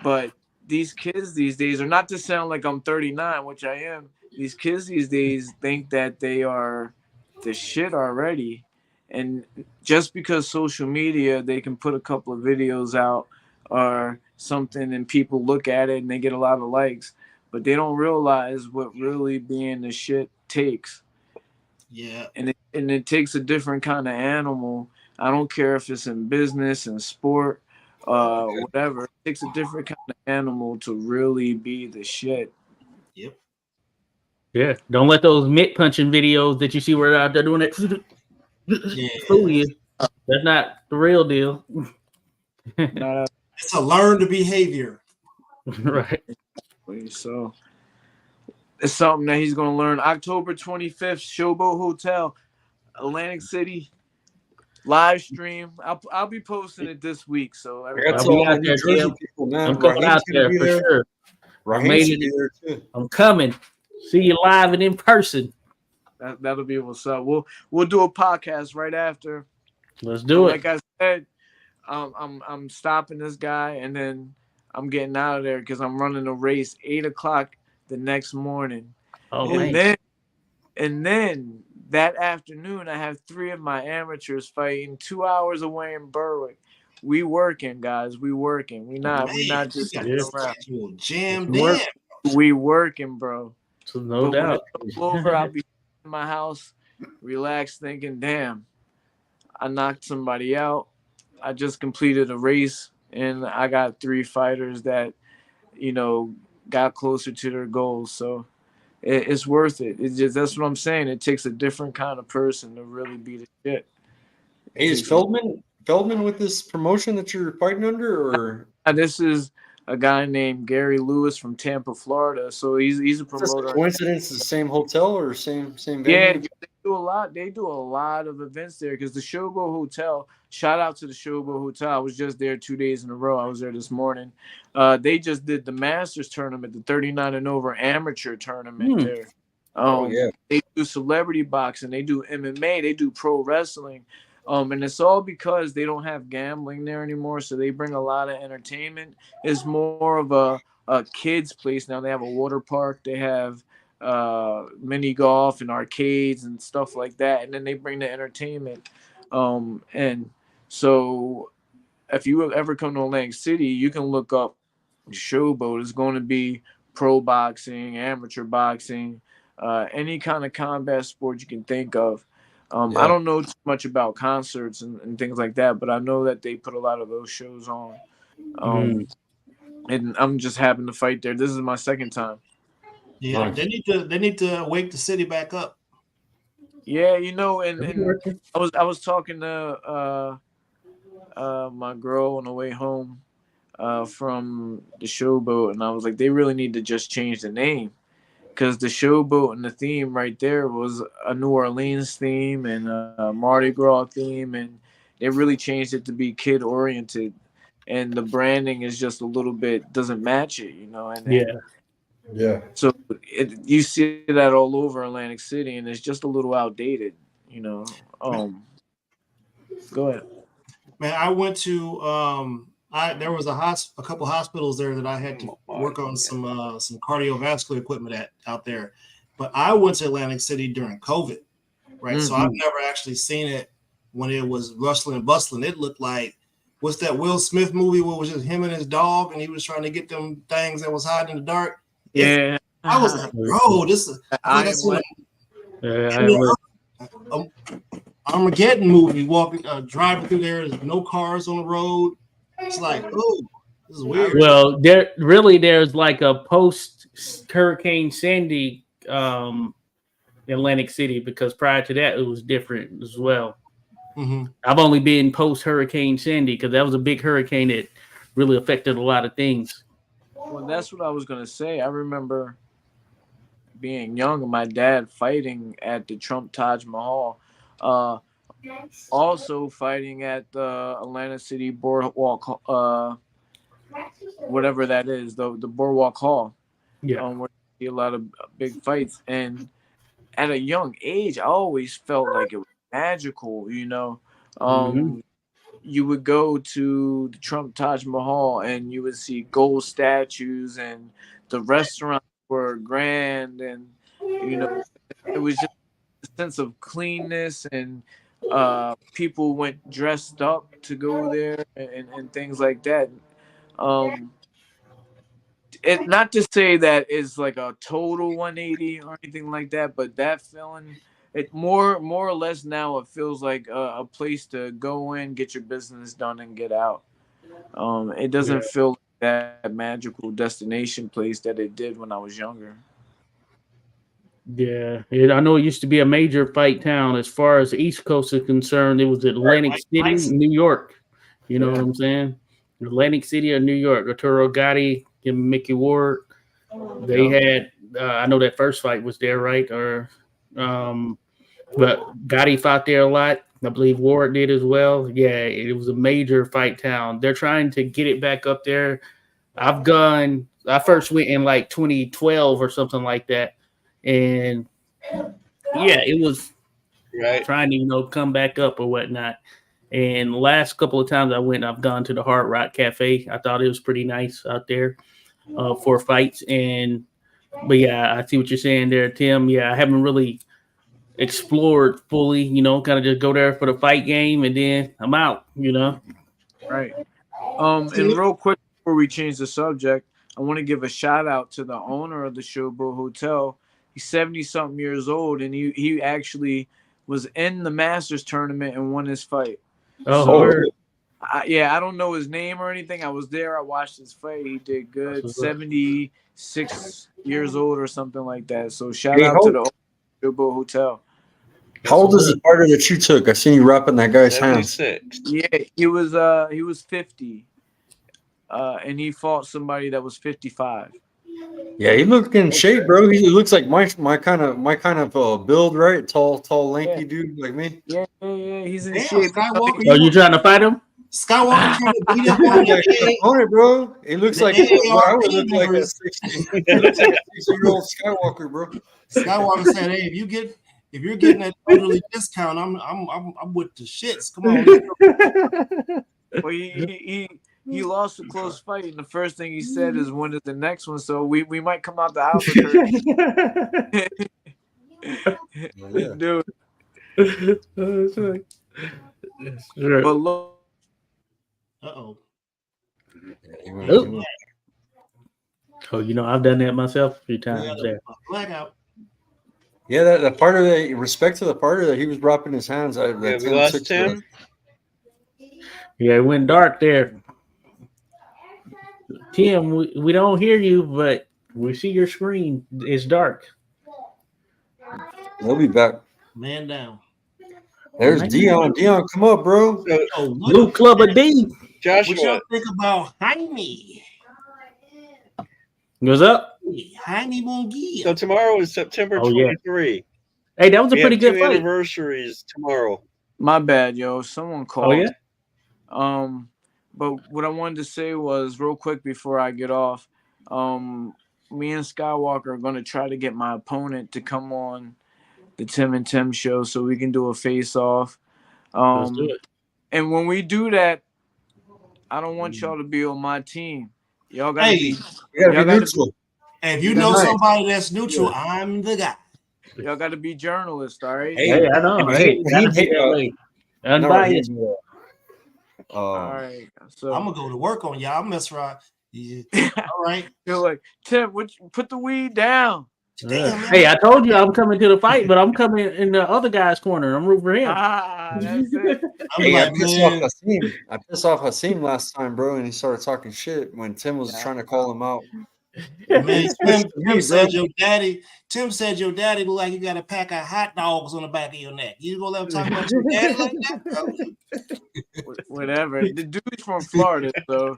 But these kids these days, or not to sound like I'm 39, which I am, these kids these days think that they are the shit already. And just because social media, they can put a couple of videos out or something and people look at it and they get a lot of likes, but they don't realize what really being the shit takes. Yeah. And it takes a different kind of animal. I don't care if it's in business and sport, whatever. It takes a different kind of animal to really be the shit. Yep. Yeah. Don't let those mitt punching videos that you see where they're out there doing it fool you. That's not the real deal. It's a learned behavior. Right. So it's something that he's going to learn. October 25th, Showboat Hotel, Atlantic City, live stream. I'll be posting it this week. So I got I'll to be all out the there, New Jersey Tim. people, man. I'm coming out there for sure. Raheem should be there too. I'm coming. See you live and in person. That'll be what's up. We'll do a podcast right after. Let's do it. Like I said, I'm stopping this guy and then I'm getting out of there because I'm running a race 8:00 the next morning. Oh, and then that afternoon I have 3 of my amateurs fighting 2 hours away in Berwick. We working, guys. We working. We not just sitting around. Jammed in. We working, bro. So no doubt. When it's over, I'll be in my house, relaxed, thinking, damn, I knocked somebody out. I just completed a race, and I got 3 fighters that, got closer to their goals. So it's worth it. It's just, that's what I'm saying. It takes a different kind of person to really be the shit. Hey, is Feldman with this promotion that you're fighting under, or this is a guy named Gary Lewis from Tampa, Florida. So he's a promoter. Coincidence? The same hotel or same venue? Yeah, they do a lot. They do a lot of events there because the Showboat Hotel. Shout out to the Showboat Hotel. I was just there 2 days in a row. I was there this morning. They just did the Masters tournament, the 39 and over amateur tournament there. They do celebrity boxing. They do MMA. They do pro wrestling. And it's all because they don't have gambling there anymore, so they bring a lot of entertainment. It's more of a kids' place now. They have a water park. They have mini golf and arcades and stuff like that, and then they bring the entertainment. And so if you ever come to Atlantic City, you can look up Showboat. It's going to be pro boxing, amateur boxing, any kind of combat sport you can think of. I don't know too much about concerts and things like that, but I know that they put a lot of those shows on. And I'm just happen to fight there. This is my second time. Yeah, Nice. they need to wake the city back up. Yeah, you know, and I was talking to my girl on the way home from the Showboat, and I was like, they really need to just change the name, because the Showboat and the theme right there was a New Orleans theme and a Mardi Gras theme, and they really changed it to be kid oriented, and the branding is just a little bit doesn't match it, you know, Yeah. so you see that all over Atlantic City, and it's just a little outdated, you know. Go ahead. Man, I went to there was a couple hospitals there that I had to work on some cardiovascular equipment out there, but I went to Atlantic City during COVID, right? Mm-hmm. So I've never actually seen it when it was rustling and bustling. It looked like, what's that Will Smith movie where it was just him and his dog, and he was trying to get them things that was hiding in the dark? Yeah, I was like, bro, this is Armageddon movie. Walking, driving through there's no cars on the road. It's like, oh, this is weird. Well, there's like a post Hurricane Sandy Atlantic City, because prior to that it was different as well. Mm-hmm. I've only been post Hurricane Sandy because that was a big hurricane that really affected a lot of things. Well, that's what I was gonna say. I remember being young and my dad fighting at the Trump Taj Mahal, also fighting at the Atlanta City Boardwalk, whatever that is, the Boardwalk Hall. Yeah, where you see a lot of big fights, and at a young age, I always felt like it was magical, you know. You would go to the Trump Taj Mahal and you would see gold statues, and the restaurants were grand, and you know, it was just a sense of cleanness, and people went dressed up to go there, and things like that. It not to say that it's like a total 180 or anything like that, but that feeling, it more or less now it feels like a place to go in, get your business done, and get out. It doesn't feel like that magical destination place that it did when I was younger. Yeah, I know it used to be a major fight town. As far as the East Coast is concerned, it was Atlantic City, New York. You know what I'm saying? Atlantic City or New York. Arturo Gotti and Mickey Ward. They had, I know that first fight was there, right? But Gotti fought there a lot. I believe Ward did as well. Yeah, it was a major fight town. They're trying to get it back up there. I first went in like 2012 or something like that. And yeah, it was trying to, come back up or whatnot. And the last couple of times I went, I've gone to the Hard Rock Cafe. I thought it was pretty nice out there for fights. But yeah, I see what you're saying there, Tim. Yeah, I haven't really explored fully, kind of just go there for the fight game and then I'm out, Right. And real quick before we change the subject, I want to give a shout out to the owner of the Showboat Hotel. He's 70-something years old, and he actually was in the Masters tournament and won his fight. I don't know his name or anything. I was there. I watched his fight. He did good. 76 years old or something like that. So shout out to the owner of the Showboat Hotel. How old is the fighter that you took? I seen you wrapping that guy's hands. Yeah, he was 50. And he fought somebody that was 55. Yeah, he looked in shape, bro. He looks like my kind of build, right? Tall, lanky dude like me. Yeah. He's in shape. Are you trying to fight him? Skywalker trying to beat up on it, bro. It looks like I would look like a 60-year-old Skywalker, bro. Skywalker said, "Hey, if you're getting that elderly discount, I'm with the shits. Come on." Well, he lost a close fight, and the first thing he said is, "When is the next one?" So we might come out the Albuquerque. Dude. Sure. But look, Uh-oh. Ooh. Oh, you know, I've done that myself a few times there. Blackout. Yeah, that part of the respect to the part of that he was dropping his hands. Yeah, we lost Tim. Yeah, it went dark there. Tim, we don't hear you, but we see your screen. It's dark. He'll be back. Man down. There's Dion. Dion, come up, bro. Luke Club of D. Joshua. What y'all think about Jaime? What's up? Jaime Munguia. So tomorrow is September 23. Hey, that was a pretty good two fight. Anniversaries tomorrow. My bad, yo. Someone called. Oh, yeah? But what I wanted to say was real quick before I get off. Me and Skywalker are going to try to get my opponent to come on the Tim and Tim show so we can do a face-off. Let's do it. And when we do that, I don't want y'all to be on my team. Y'all got to be neutral. If you know somebody that's neutral, I'm the guy. Y'all got to be journalists, all right? Hey, I know. Hey, unbiased. All right. So I'm gonna go to work on y'all. I'm mess around. Yeah. All right. You're like, Tim, put the weed down. Damn, hey, I told you I'm coming to the fight, but I'm coming in the other guy's corner. I'm rooting for him. That's it. Hey, I pissed off Hasim last time, bro, and he started talking shit when Tim was trying to call him out. Man, Tim said your daddy. Tim said your daddy look like you got a pack of hot dogs on the back of your neck. You gonna let him talk about your daddy like that? Whatever. The dude's from Florida, so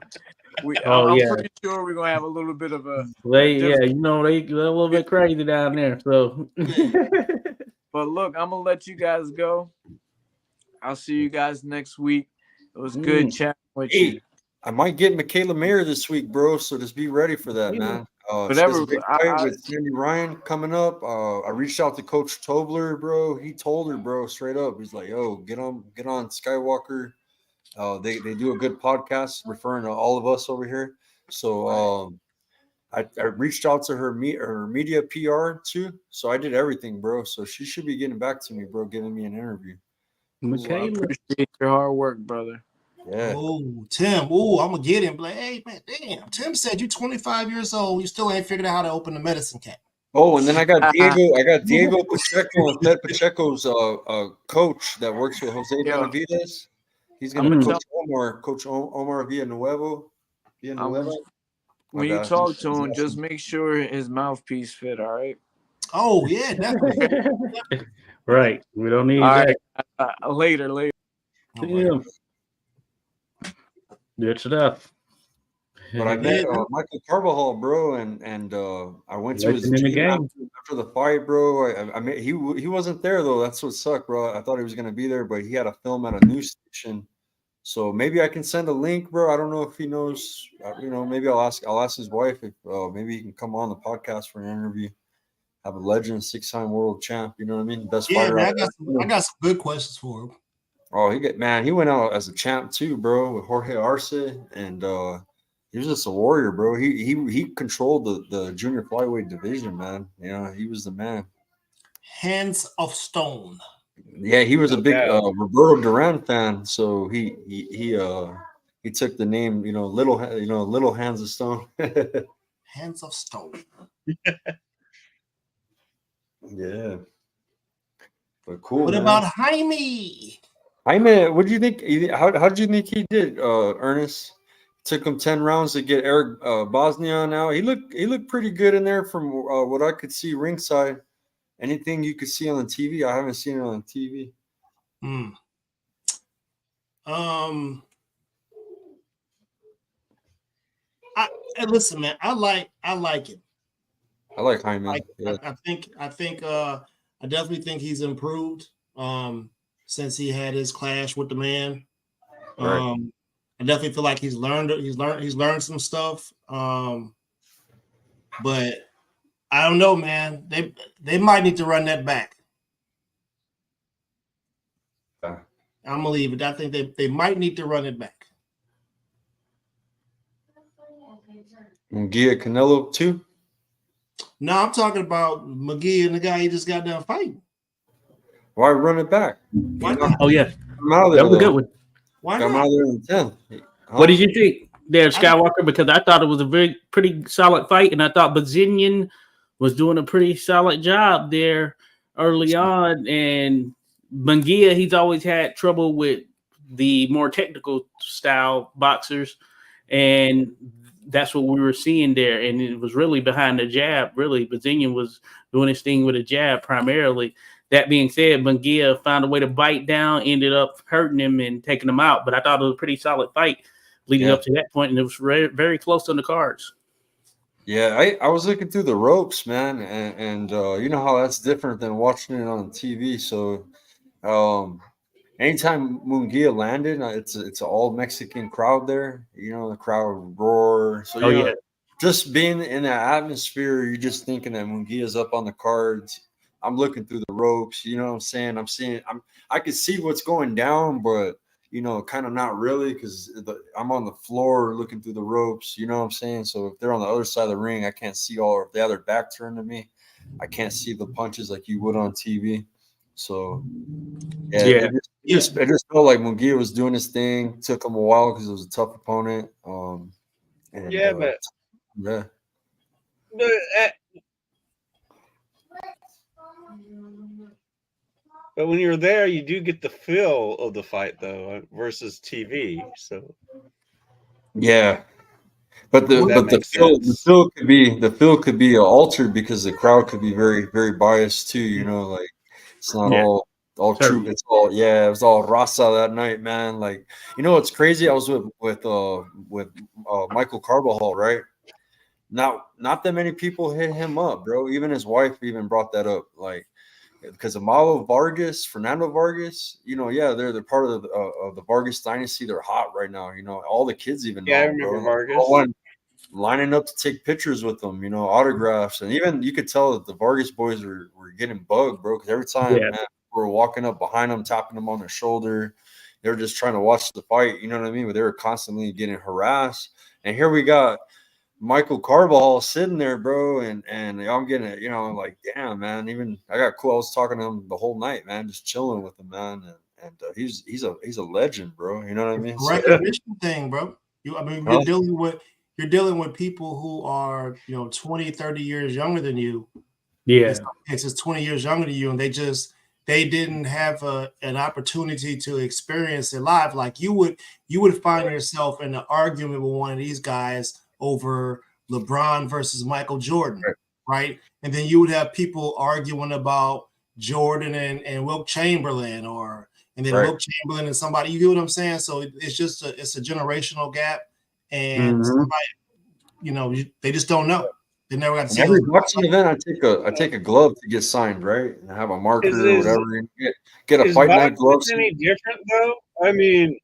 I'm pretty sure we're gonna have a little bit of a. Yeah, you know they're a little bit crazy down there. So, but look, I'm gonna let you guys go. I'll see you guys next week. It was good chatting with you. I might get Michaela Mayer this week, bro. So just be ready for that, man. Whatever. Big fight with Sandy Ryan coming up. I reached out to Coach Tobler, bro. He told her, bro, straight up. He's like, "Yo, get on Skywalker. They do a good podcast, referring to all of us over here." So I reached out to her media PR too. So I did everything, bro. So she should be getting back to me, bro, giving me an interview. I appreciate your hard work, brother. Yeah. Oh, Tim. Oh, I'm gonna get him. Like, hey, man, damn. Tim said you're 25 years old. You still ain't figured out how to open the medicine cap. Oh, and then I got Diego Pacheco and Ted Pacheco's coach that works with Jose Benavidez. He's gonna coach Omar Villanueva. When you talk to him, just make sure his mouthpiece fit. All right. Oh yeah, definitely. Right. We don't need that. Right. Later. Yeah. Good stuff. But I met Michael Carvajal, bro, and I went to his gym after the fight, bro. I mean, he wasn't there though. That's what sucked, bro. I thought he was gonna be there, but he had a film at a news station. So maybe I can send a link, bro. I don't know if he knows. Maybe I'll ask his wife if maybe he can come on the podcast for an interview. Have a legend, 6-time world champ. You know what I mean? Best fighter. Man, I got some good questions for him. Oh, he went out as a champ too, bro, with Jorge Arce, and he was just a warrior, bro. He controlled the junior flyweight division, man. You know, he was the man. Hands of stone. Yeah, he was a big Roberto Duran fan, so he took the name, little Hands of Stone. Hands of Stone. Yeah, but cool. What about Jaime? Jaime, what do you think? How did you think he did, Ernest? Took him 10 rounds to get Eric Bosnian out. He looked pretty good in there from what I could see ringside. Anything you could see on the TV, I haven't seen it on TV. Listen, man, I like it. I like Jaime. I definitely think he's improved since he had his clash with the man. Right. I definitely feel like he's learned some stuff. But I don't know, man. They might need to run that back. I'm gonna leave it. I think they might need to run it back. Gia Canelo too? No, I'm talking about McGee and the guy he just got done fighting. Why run it back? Why not? Oh yeah, I'm out of there. That was a good one. Why I'm not? out of there in 10. What did you think there, Skywalker? Because I thought it was a pretty solid fight, and I thought Bazinian was doing a pretty solid job there early on. And Munguia, he's always had trouble with the more technical style boxers, and that's what we were seeing there. And it was really behind the jab. Really, Bazinian was doing his thing with a jab primarily. That being said, Munguia found a way to bite down, ended up hurting him and taking him out. But I thought it was a pretty solid fight leading up to that point, and it was very close on the cards. Yeah, I was looking through the ropes, man, and you know how that's different than watching it on TV. So, anytime Munguia landed, it's an all Mexican crowd there. You know, the crowd roar. So you know, just being in that atmosphere, you're just thinking that Munguia's up on the cards. I'm looking through the ropes. You know what I'm saying? I can see what's going down, but you know, kind of not really, because I'm on the floor looking through the ropes. You know what I'm saying? So if they're on the other side of the ring, I can't see all. If they have their back turned to me, I can't see the punches like you would on TV. So it just felt like Munguia was doing his thing. Took him a while because it was a tough opponent. But when you're there, you do get the feel of the fight, though, versus TV. So, but the feel could be altered because the crowd could be very, very biased too. You know, like it's not all true. It's all it was all raza that night, man. Like, you know what's crazy? I was with Michael Carbajal, right? Not that many people hit him up, bro. Even his wife even brought that up, like. Because Fernando Vargas, you know, they're part of the Vargas dynasty. They're hot right now. You know, all the kids even know. I remember Vargas. All one lining up to take pictures with them. You know, autographs, and even you could tell that the Vargas boys were getting bugged, bro. Because every time man, we were walking up behind them, tapping them on their shoulder, they were just trying to watch the fight. You know what I mean? But they were constantly getting harassed. And here we got Michael Carbajal sitting there, bro, and I'm getting it, you know, like, damn, man. Even I got cool. I was talking to him the whole night, man, just chilling with him, man, and he's a legend, bro. You know what I mean? Recognition thing, bro. You're dealing with people who are 20, 30 years younger than you. Yeah, in some cases 20 years younger than you, and they didn't have an opportunity to experience it live. Like you would find yourself in an argument with one of these guys over LeBron versus Michael Jordan, right? And then you would have people arguing about Jordan and Wilt Chamberlain, and then Wilt Chamberlain and somebody. You get what I'm saying? So it's just it's a generational gap, and somebody, they just don't know. They never got to see. Every boxing event, I take a glove to get signed, right? And have a marker or whatever. And get a fight night glove. Is any different though? I mean,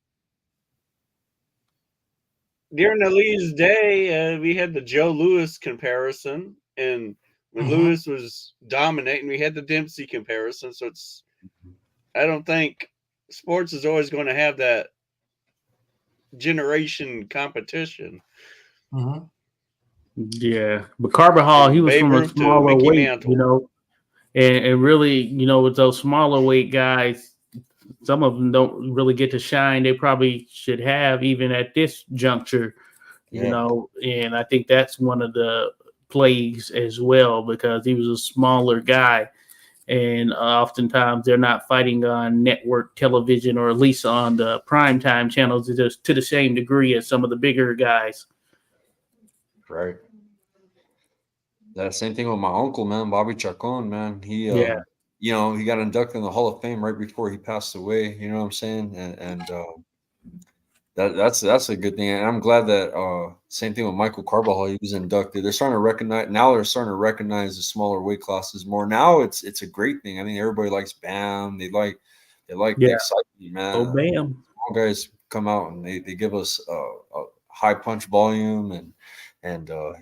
during Ali's day, we had the Joe Louis comparison, and when Louis was dominating, we had the Dempsey comparison. So I don't think sports is always going to have that generation competition. Yeah, but Carbajal, he was from a smaller weight, you know, and really, with those smaller weight guys, some of them don't really get to shine they probably should have even at this juncture, you know, and I think that's one of the plagues as well, because he was a smaller guy, and oftentimes they're not fighting on network television, or at least on the primetime channels to the same degree as some of the bigger guys. Right. That same thing with my uncle, man, Bobby Chacon, man. He he got inducted in the Hall of Fame right before he passed away. You know what I'm saying? And that's a good thing. And I'm glad that same thing with Michael Carbajal, he was inducted. They're starting to recognize the smaller weight classes more. Now it's a great thing. I think everybody likes Bam. They like the excitement, man. Oh, Bam. All guys come out and they give us a high punch volume and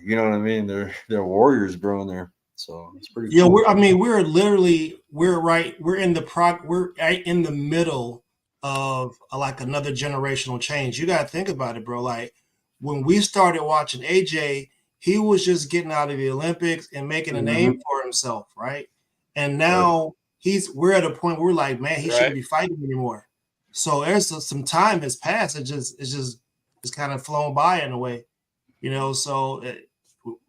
you know what I mean? They're warriors, bro, in there. So it's pretty cool. We're right in the middle of like another generational change. You got to think about it, bro. Like when we started watching AJ, he was just getting out of the Olympics and making a name for himself, right? And now we're at a point where we're like, man, he shouldn't be fighting anymore. So there's some time has passed. It's it's kind of flown by in a way, So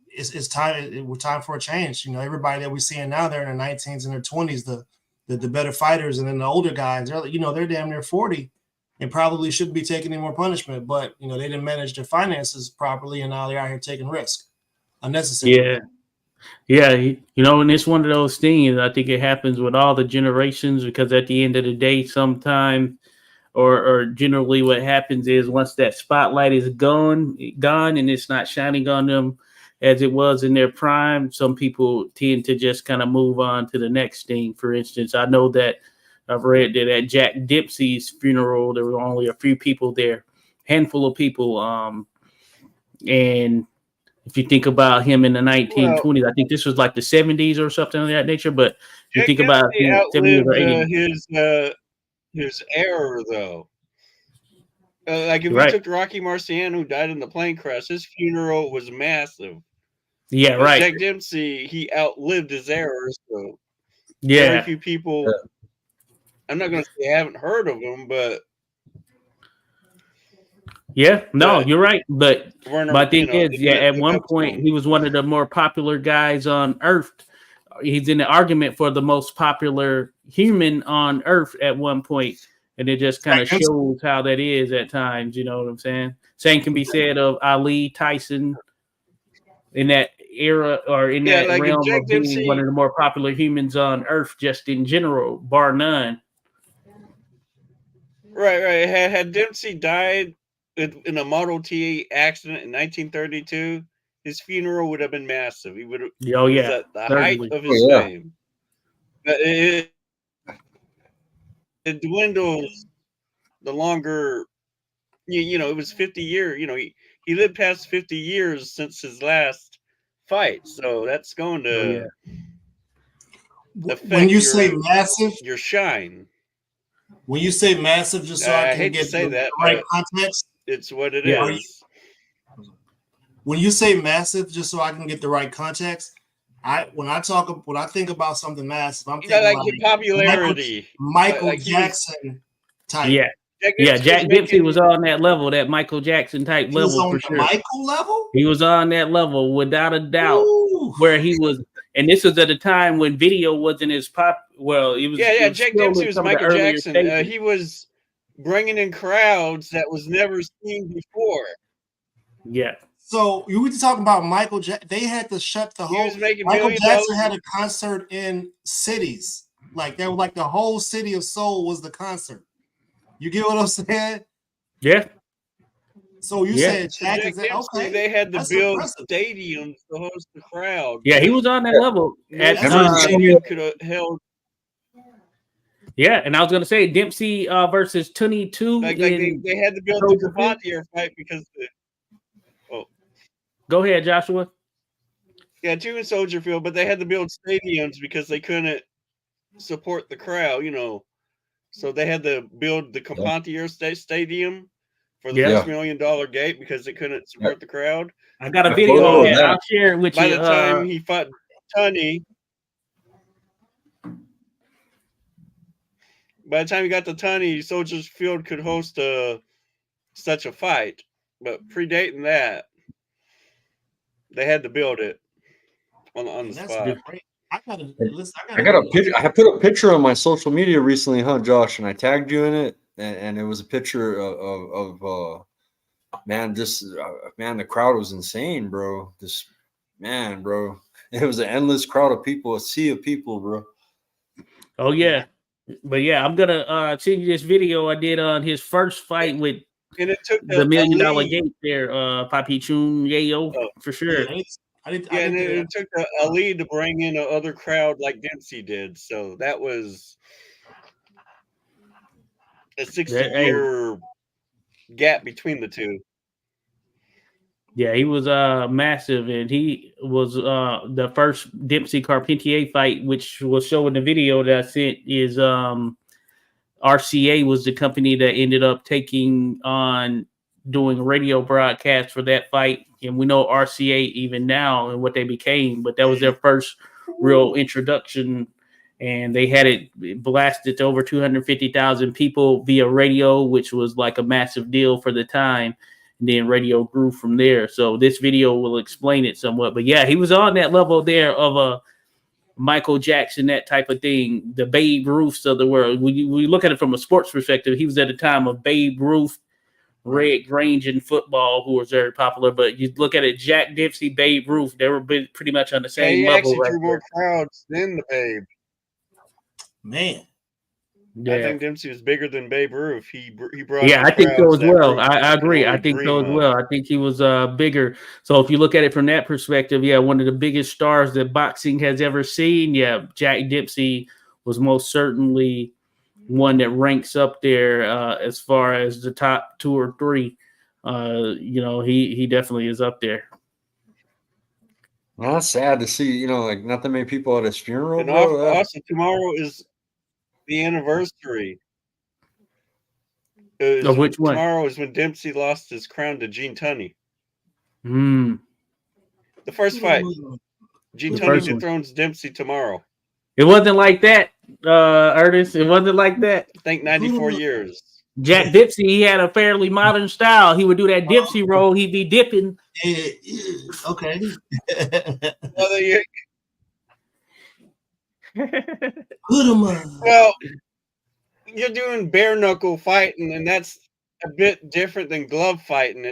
it's time. We're time for a change. Everybody that we're seeing now, they're in their 19s and their 20s. The better fighters, and then the older guys, they're damn near 40, and probably shouldn't be taking any more punishment. But they didn't manage their finances properly, and now they're out here taking risk, unnecessary. Yeah, and it's one of those things. I think it happens with all the generations because at the end of the day, sometimes, or generally, what happens is once that spotlight is gone, and it's not shining on them as it was in their prime, some people tend to just kind of move on to the next thing. For instance, I know that I've read that at Jack Dempsey's funeral, there were only a few people there, handful of people, and if you think about him in the 1920s, I think this was like the 70s or something of that nature. But you think about he 70s or outlived 80s. his error, though. Like if Right. we took Rocky Marciano, who died in the plane crash, his funeral was massive. Yeah, But right. Jack Dempsey, he outlived his errors. So Yeah. very few people. I'm not going to say I haven't heard of him, but Yeah, no, you're right. But my thing is, at one that's point, he was one of the more popular guys on Earth. He's in the argument for the most popular human on Earth at one point, and it just kind of shows how that is at times. You know what I'm saying? Same can be said of Ali, Tyson, in that era or in that like realm Jack of being Dempsey, one of the more popular humans on Earth, just in general, bar none. Right. Had Dempsey died in a Model T accident in 1932, his funeral would have been massive. He would have. Oh yeah, at the height of his fame. But it dwindles the longer. It was 50 years. He lived past 50 years since his last fight, so that's going to affect when you say massive, your shine. When you say massive, just so I can get the right context, it's what it is. When you say massive, just so I can get the right context, when I think about something massive, I'm thinking like popularity, Michael Jackson type. Yeah, Jack Dempsey was on that level, that Michael Jackson type level. Was on for the sure. Michael level? He was on that level without a doubt. Ooh. Where he was, and this was at a time when video wasn't as pop. Well, it was. Yeah. It was Jack Dempsey was Michael Jackson. Stages. He was bringing in crowds that was never seen before. Yeah. So you were talking about Michael Jackson. They had to shut the whole. Michael Jackson had a concert in cities. Like they were like the whole city of Seoul was the concert. You get what I'm saying? Yeah. So you said Jack is okay. They had to build stadiums to host the crowd. Yeah, he was on that level. Could have held. Yeah, and I was gonna say Dempsey versus Tunney 2. Like they had to build the Cavatier fight because. Go ahead, Joshua. Yeah, 2 in Soldier Field, but they had to build stadiums because they couldn't support the crowd. So they had to build the Compantier Stadium for the $6 million gate because they couldn't support the crowd. I got a video of that. I'll share it with By you. the time he fought Tunney, by the time he got to Tunney, Soldiers Field could host such a fight. But predating that, they had to build it on the spot. I got a picture. I put a picture on my social media recently, Josh, and I tagged you in it. And it was a picture of man. The crowd was insane, bro. Bro. It was an endless crowd of people, a sea of people, bro. Oh yeah, but yeah, I'm gonna send you this video I did on his first fight with. And it took the $1 million gate there, Papi Chun Yayo, for sure. It took Ali to bring in another crowd like Dempsey did. So that was a 60-year gap between the two. Yeah, he was massive, and he was the first Dempsey Carpentier fight, which was shown in the video that I sent. Is RCA was the company that ended up taking on doing radio broadcasts for that fight. And we know RCA even now and what they became, but that was their first real introduction. And they had it blasted to over 250,000 people via radio, which was like a massive deal for the time. and then radio grew from there. So this video will explain it somewhat. But yeah, he was on that level there of a Michael Jackson, that type of thing, the Babe Ruths of the world. We look at it from a sports perspective, he was at the time of Babe Ruth, Red Grange in football, who was very popular. But you look at it, Jack Dempsey, Babe Ruth, they were pretty much on the same he level. actually drew more crowds than the Babe. Man. Yeah. I think Dempsey was bigger than Babe Ruth. He brought. Yeah, I think so as well. I agree. I only think so dream as of. well. I think he was bigger. So if you look at it from that perspective, yeah, one of the biggest stars that boxing has ever seen. Yeah, Jack Dempsey was most certainly one that ranks up there as far as the top 2 or 3. You know, he definitely is up there. Well, that's sad to see. You know, like not that many people at his funeral, And bro. also, tomorrow is the anniversary. Of which one? Tomorrow is when Dempsey lost his crown to Gene Tunney. The first fight. Gene Tunney dethrones Dempsey tomorrow. It wasn't like that, Ernest. It wasn't like that. I think 94 years. Jack Dempsey, he had a fairly modern style. He would do that Dempsey roll. He'd be dipping. Okay. Put him on. Well, you're doing bare knuckle fighting, and that's a bit different than glove fighting.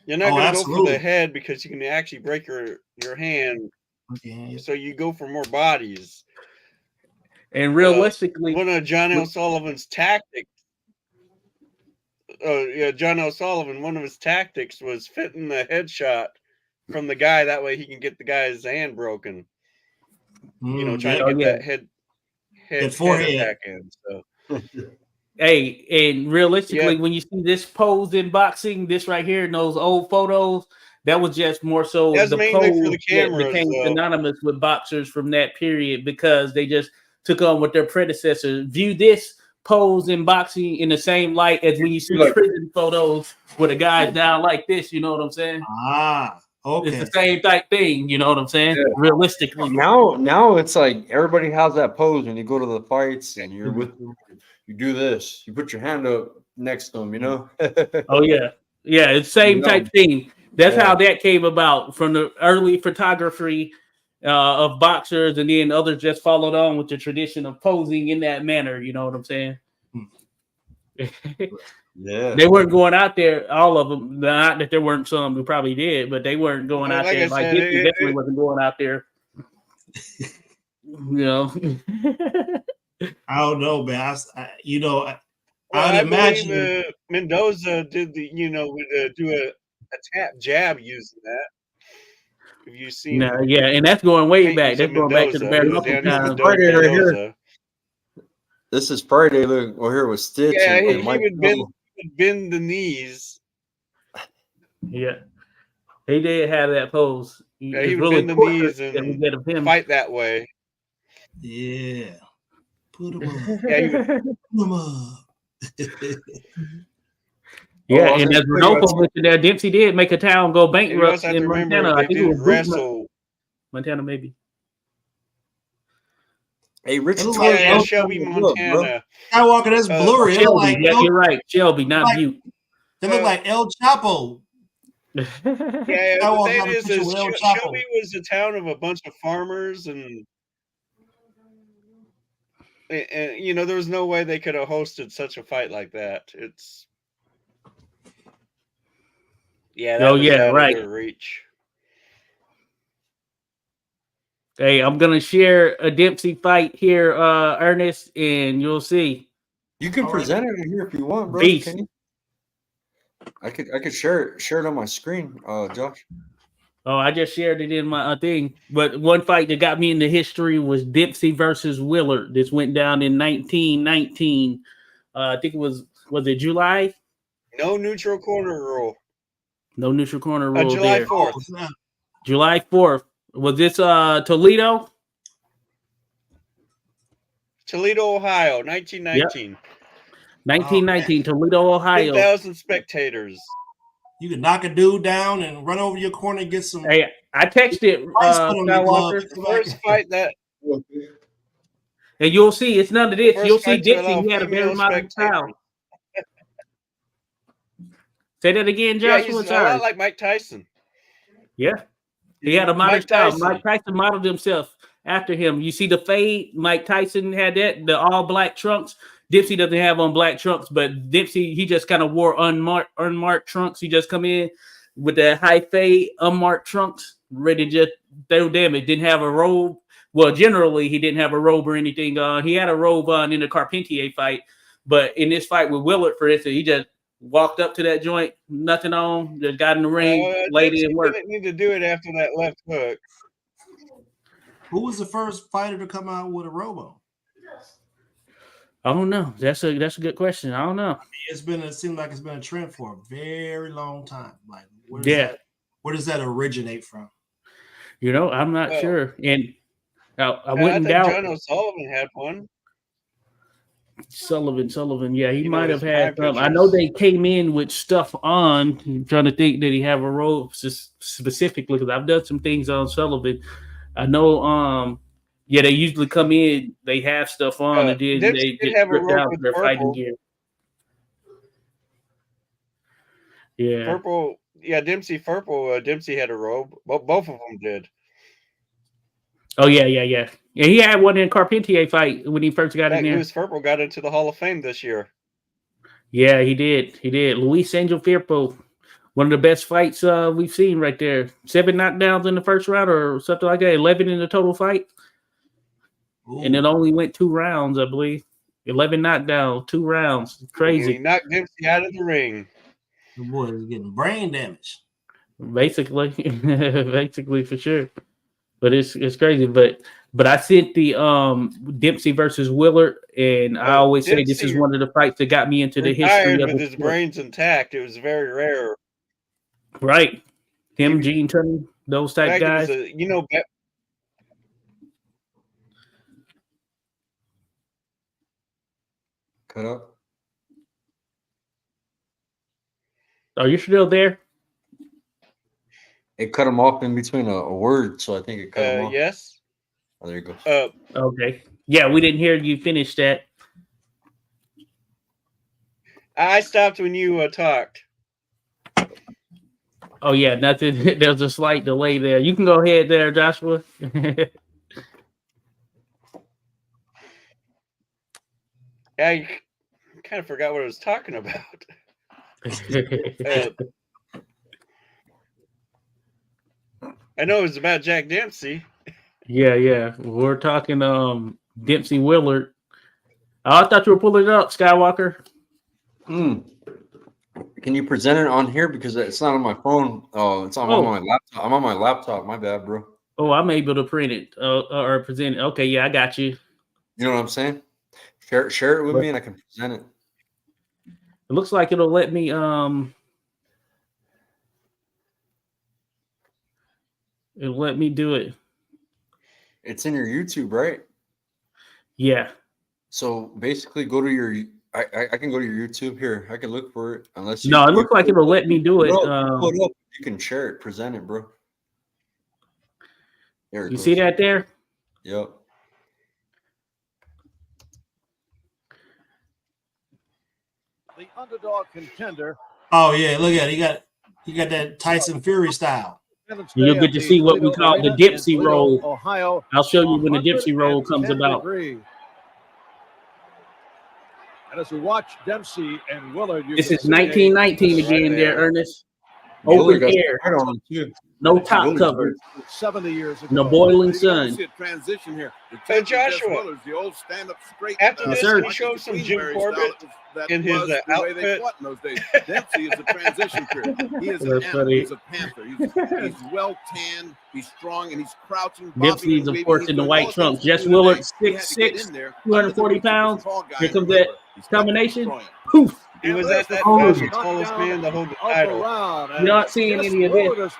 You're not going to go for the head because you can actually break your hand. Okay. So you go for more bodies. And realistically, one of John L. Sullivan's tactics. John L. Sullivan, one of his tactics was fitting the headshot from the guy. That way he can get the guy's hand broken. You know, trying to get that head attack in. So. Hey, and realistically, when you see this pose in boxing, this right here in those old photos, that was just more so the pose for the cameras, that became synonymous with boxers from that period because they just took on what their predecessors view this pose in boxing in the same light as when you see prison photos where the guy's down like this. You know what I'm saying? Okay. It's the same type thing. You know what I'm saying? Yeah. Realistically, now it's like everybody has that pose when you go to the fights and you're with them. You do this. You put your hand up next to them. You know? Oh yeah, it's same type thing. That's how that came about from the early photography of boxers, and then others just followed on with the tradition of posing in that manner. You know what I'm saying? Yeah, they weren't going out there. All of them. Not that there weren't some who probably did, but they weren't going out there. Like Dempsey definitely wasn't going out there. You know. I don't know, man. I would imagine Mendoza did would do a tap jab using that. Have you seen? No, yeah, and that's going way back. That's going back to the bare knuckle times. Friday right here. This is Friday. Look, well, here was Stitch. Yeah, he would bend the knees. Yeah, he did have that pose. He would bend the knees and fight that way. Yeah. Put him up. Yeah, put him up. Yeah, and as Rodolfo mentioned there, Dempsey did make a town go bankrupt in Montana. I think it was wrestle. Montana, maybe. Hey, Richard, Shelby, Montana. Skywalker, that's blurry. Shelby, you're right. Shelby, not Butte. They look like El Chapo. Yeah, the thing is Shelby was a town of a bunch of farmers, and there was no way they could have hosted such a fight like that. It's right. Reach. Hey, I'm gonna share a Dempsey fight here, Ernest, and you'll see. You can present it here if you want, bro. Can you? I could share it on my screen, Josh. Oh, I just shared it in my thing. But one fight that got me into history was Dempsey versus Willard. This went down in 1919. I think it was it July? No neutral corner rule. No neutral corner rule. July there. 4th. July 4th. Was this Toledo? Toledo, Ohio, 1919. Yep. 1919, Toledo, Ohio. 2,000 spectators. You can knock a dude down and run over your corner and get some. Hey, I texted the first fight that. And you'll see, it's none of this. You'll see Dempsey, he had a very modern style. Say that again, Yeah, Joshua. he's a Sorry. lot like Mike Tyson. Yeah. He had a modern Mike style. Tyson. Mike Tyson modeled himself after him. You see the fade? Mike Tyson had that, the all black trunks. Dipsy doesn't have on black trunks, but Dipsy, he just kind of wore unmarked trunks. He just come in with that high fade, unmarked trunks, ready to just throw damage. Didn't have a robe. Well, generally, he didn't have a robe or anything on. He had a robe on in the Carpentier fight, but in this fight with Willard, for instance, he just walked up to that joint, nothing on, just got in the ring, laid Dipsy in work. didn't need to do it after that left hook. Who was the first fighter to come out with a robo? I don't know. That's a good question. I don't know. It seemed like it's been a trend for a very long time. Like, where does that originate from? You know, I'm not sure. And I wouldn't think doubt John O'Sullivan had one. Sullivan. Yeah, he You might know, have his had prime some. I know pictures. they came in with stuff on. I'm trying to think, did he have a role specifically? Because I've done some things on Sullivan. I know. Yeah, they usually come in. They have stuff on, and then Dipsy they did get have a stripped rope down with to their fighting Purple. gear. Yeah. Purple, yeah, Dempsey had a robe. Both of them did. Oh yeah. Yeah, he had one in Carpentier fight when he first got in there. Louis Purple got into the Hall of Fame this year. Yeah, he did. Luis Angel Firpo, one of the best fights we've seen right there. 7 knockdowns in the first round or something like that. 11 in the total fight. Ooh. And it only went 2 rounds, I believe. 11 knockdowns, 2 rounds. Crazy. He knocked Dempsey out of the ring. The boy is getting brain damage. Basically. Basically, for sure. But it's crazy. But I sent the Dempsey versus Willard, and I always say this is one of the fights that got me into the history of with the his sport. brains intact. It was very rare. Right. Him, Gene Tunney, those type guys. Cut up. Are you still there? It cut him off in between a word, so I think it cut him off. Yes. Oh, there you go. Okay. Yeah, we didn't hear you finish that. I stopped when you talked. Oh yeah, nothing. There's a slight delay there. You can go ahead there, Joshua. I kind of forgot what I was talking about. I know it was about Jack Dempsey. Yeah. We're talking Dempsey Willard. Oh, I thought you were pulling it up, Skywalker. Can you present it on here because it's not on my phone? Oh, it's on my laptop. I'm on my laptop. My bad, bro. Oh, I'm able to print it or present it. Okay, yeah, I got you. You know what I'm saying? Share it with me, and I can present it. It looks like it'll let me it'll let me do it. It's in your YouTube, right? Yeah. So basically, go to your. I can go to your YouTube here. I can look for it. Unless No, it looks like it'll let me do it. Put it up. You can share it, present it, bro. There it You goes. see that there? Yep. The underdog contender. Oh yeah, look at it. He got that Tyson Fury style. You'll get to see what we call the Dipsy roll. Ohio. I'll show you when the Dipsy roll comes about. And as we watch Dempsey and Willard, This is 1919 again, there, Ernest. Open air. No top cover. 70 years ago. No boiling sun. See a transition here. Hey, Joshua. The old stand-up straight. After this, sir. he showed some Jim Corbett in his outfit. In those days. Dempsey is a transition period. He is an animal. He's a panther. He's well tanned. He's strong, and he's crouching. Dempsey's, of course, in the white trunks. Jess Willard, 6'6", 240 pounds. Here comes that combination. Poof. He was at that tallest man to hold the title. You're not seeing any of this.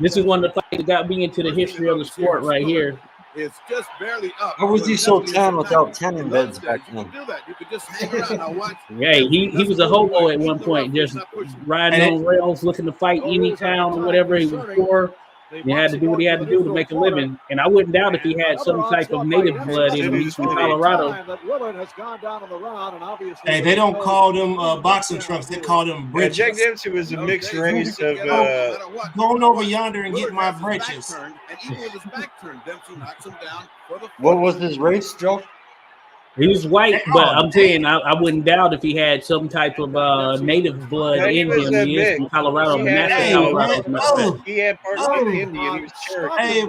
This is one of the fights that got me into the history of the sport right here. It's just barely up. How was he so tan without tanning beds back then? You could just hang around and watch. Hey, he was a hobo at one point, just riding on rails, looking to fight any town or whatever. He was poor. He had to do what he had to do to make a living. And I wouldn't doubt if he had some type of native blood in him. He's from Colorado. Hey, they don't call them boxing trunks. They call them britches. Jack Dempsey was a mixed race of. Going over yonder and get my britches. What was his race, Joe? He was white, but I'm saying I wouldn't doubt if he had some type of native blood in him. He is from Colorado. He had parts of Indian. He was Cherokee.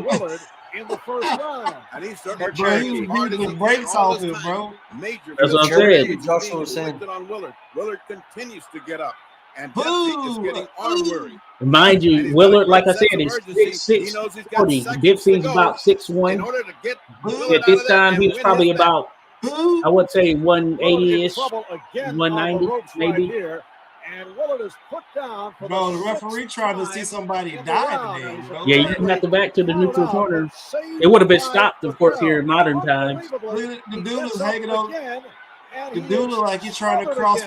In the first round, and he started bro, he was beating the brakes off him, bro. That's what I'm saying. Joshua was saying. On Willard. Willard continues to get up, and Dempsey is getting arm weary. Mind you, Willard, like I said, is 6'6", 40. Dempsey's about 6'1". At this time, he was probably about, I would say, 180-ish, 190, maybe. And Willard is put down. Bro, the referee trying to see somebody die today, bro. Yeah, you didn't have to back to the neutral corner. It would have been stopped, of course, here in modern times. The dude is hanging on. The dude look like he's trying to cross.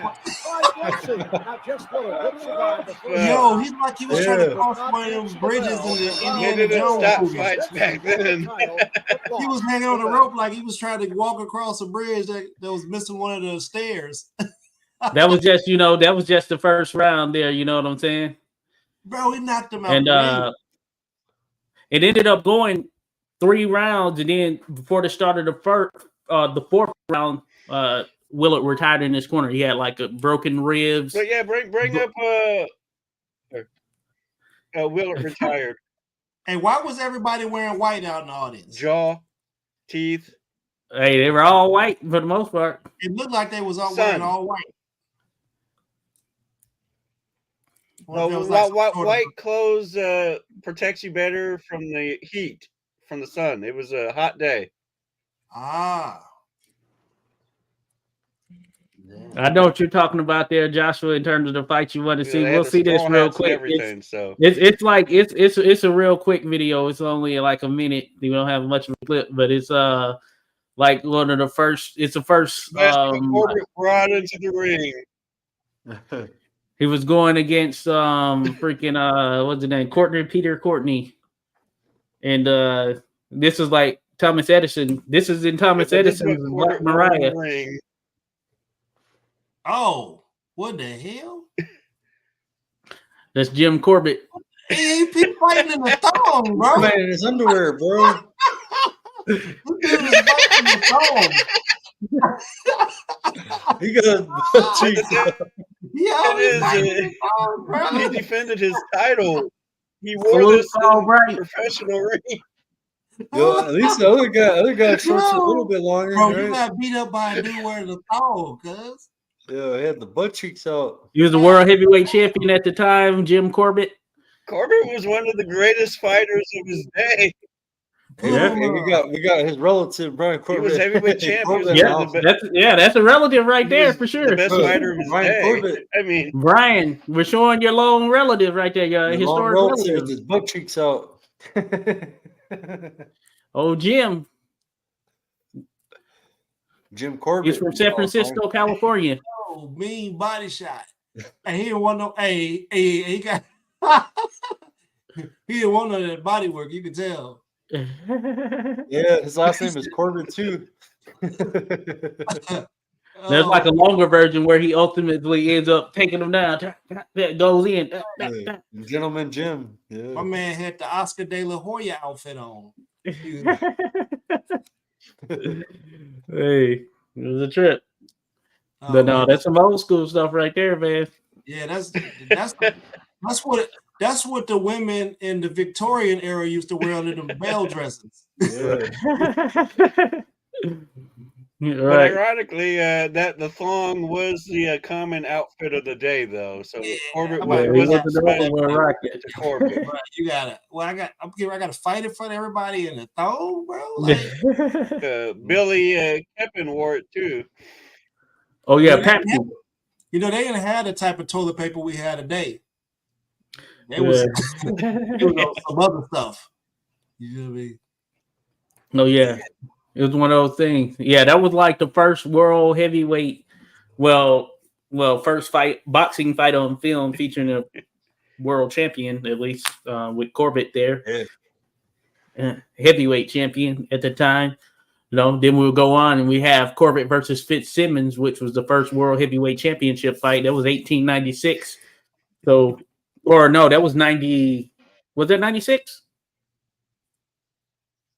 Yo, he's like he was trying to cross one of them bridges in the Indiana Jones fights back then. He was hanging on the rope like he was trying to walk across a bridge that was missing one of the stairs. That was just, that was just the first round there. You know what I'm saying? Bro, he knocked him out. And it ended up going 3 rounds, and then before the start of the fourth round, Willard retired in his corner. He had like a broken ribs. But yeah, bring up Willard retired. Hey, why was everybody wearing white out in the audience? Jaw, teeth. Hey, they were all white for the most part. It looked like they was all wearing all white. White clothes protects you better from the heat from the sun. It was a hot day. Ah. I know what you're talking about there, Joshua, in terms of the fight you want to see. We'll see this real quick. It's a real quick video. It's only like a minute. We don't have much of a clip, but it's like one of the first. It's the first. Corbett brought into the ring. He was going against freaking what's his name? Peter Courtney. And this is like Thomas Edison. This is in Thomas Edison's Black Mariah. Oh, what the hell? That's Jim Corbett. He fighting in the thong, bro. Man, in his underwear, bro. This dude is fighting in the thong. He got he defended his title. He wore this in professional ring. Yo, at least the other guy shorts a little bit longer. Bro, right? you got beat up by a dude wearing the thong, cuz. Yeah, he had the butt cheeks out. He was the world heavyweight champion at the time, Jim Corbett. Corbett was one of the greatest fighters of his day. Yeah, we got his relative Brian Corbett. He was heavyweight champion. That's a relative right there for sure. The best fighter of his day. Corbett. I mean, Brian, we're showing your lone relative right there, your historic relative with his butt cheeks out. Oh, Jim Corbett. He's from San Francisco, California. Oh, mean body shot. And he didn't want no. He got. He didn't want none of that body work. You can tell. Yeah, his last name is Corbett too. There's like a longer version where he ultimately ends up taking him down. That goes in. Gentleman Jim. Yeah. My man had the Oscar De La Hoya outfit on. Hey, it was a trip. But no, that's some old school stuff right there, man. Yeah, that's what the women in the Victorian era used to wear under the bell dresses. Yeah. But ironically, that the thong was the common outfit of the day, though. So Corbett wasn't rocket. Corbett. You gotta. Well, I gotta fight in front of everybody in the thong, bro. Like, Billy Keppen wore it too. Oh yeah, Patsy. They didn't have the type of toilet paper we had today. It was some other stuff. You know what I mean? No, yeah. It was one of those things. Yeah, that was like the first world heavyweight, first boxing fight on film featuring world champion, at least with Corbett there, Yeah. Heavyweight champion at the time. Then we'll go on and we have Corbett versus Fitzsimmons, which was the first world heavyweight championship fight. That was 1896. So, or no, that was 90. Was that 96?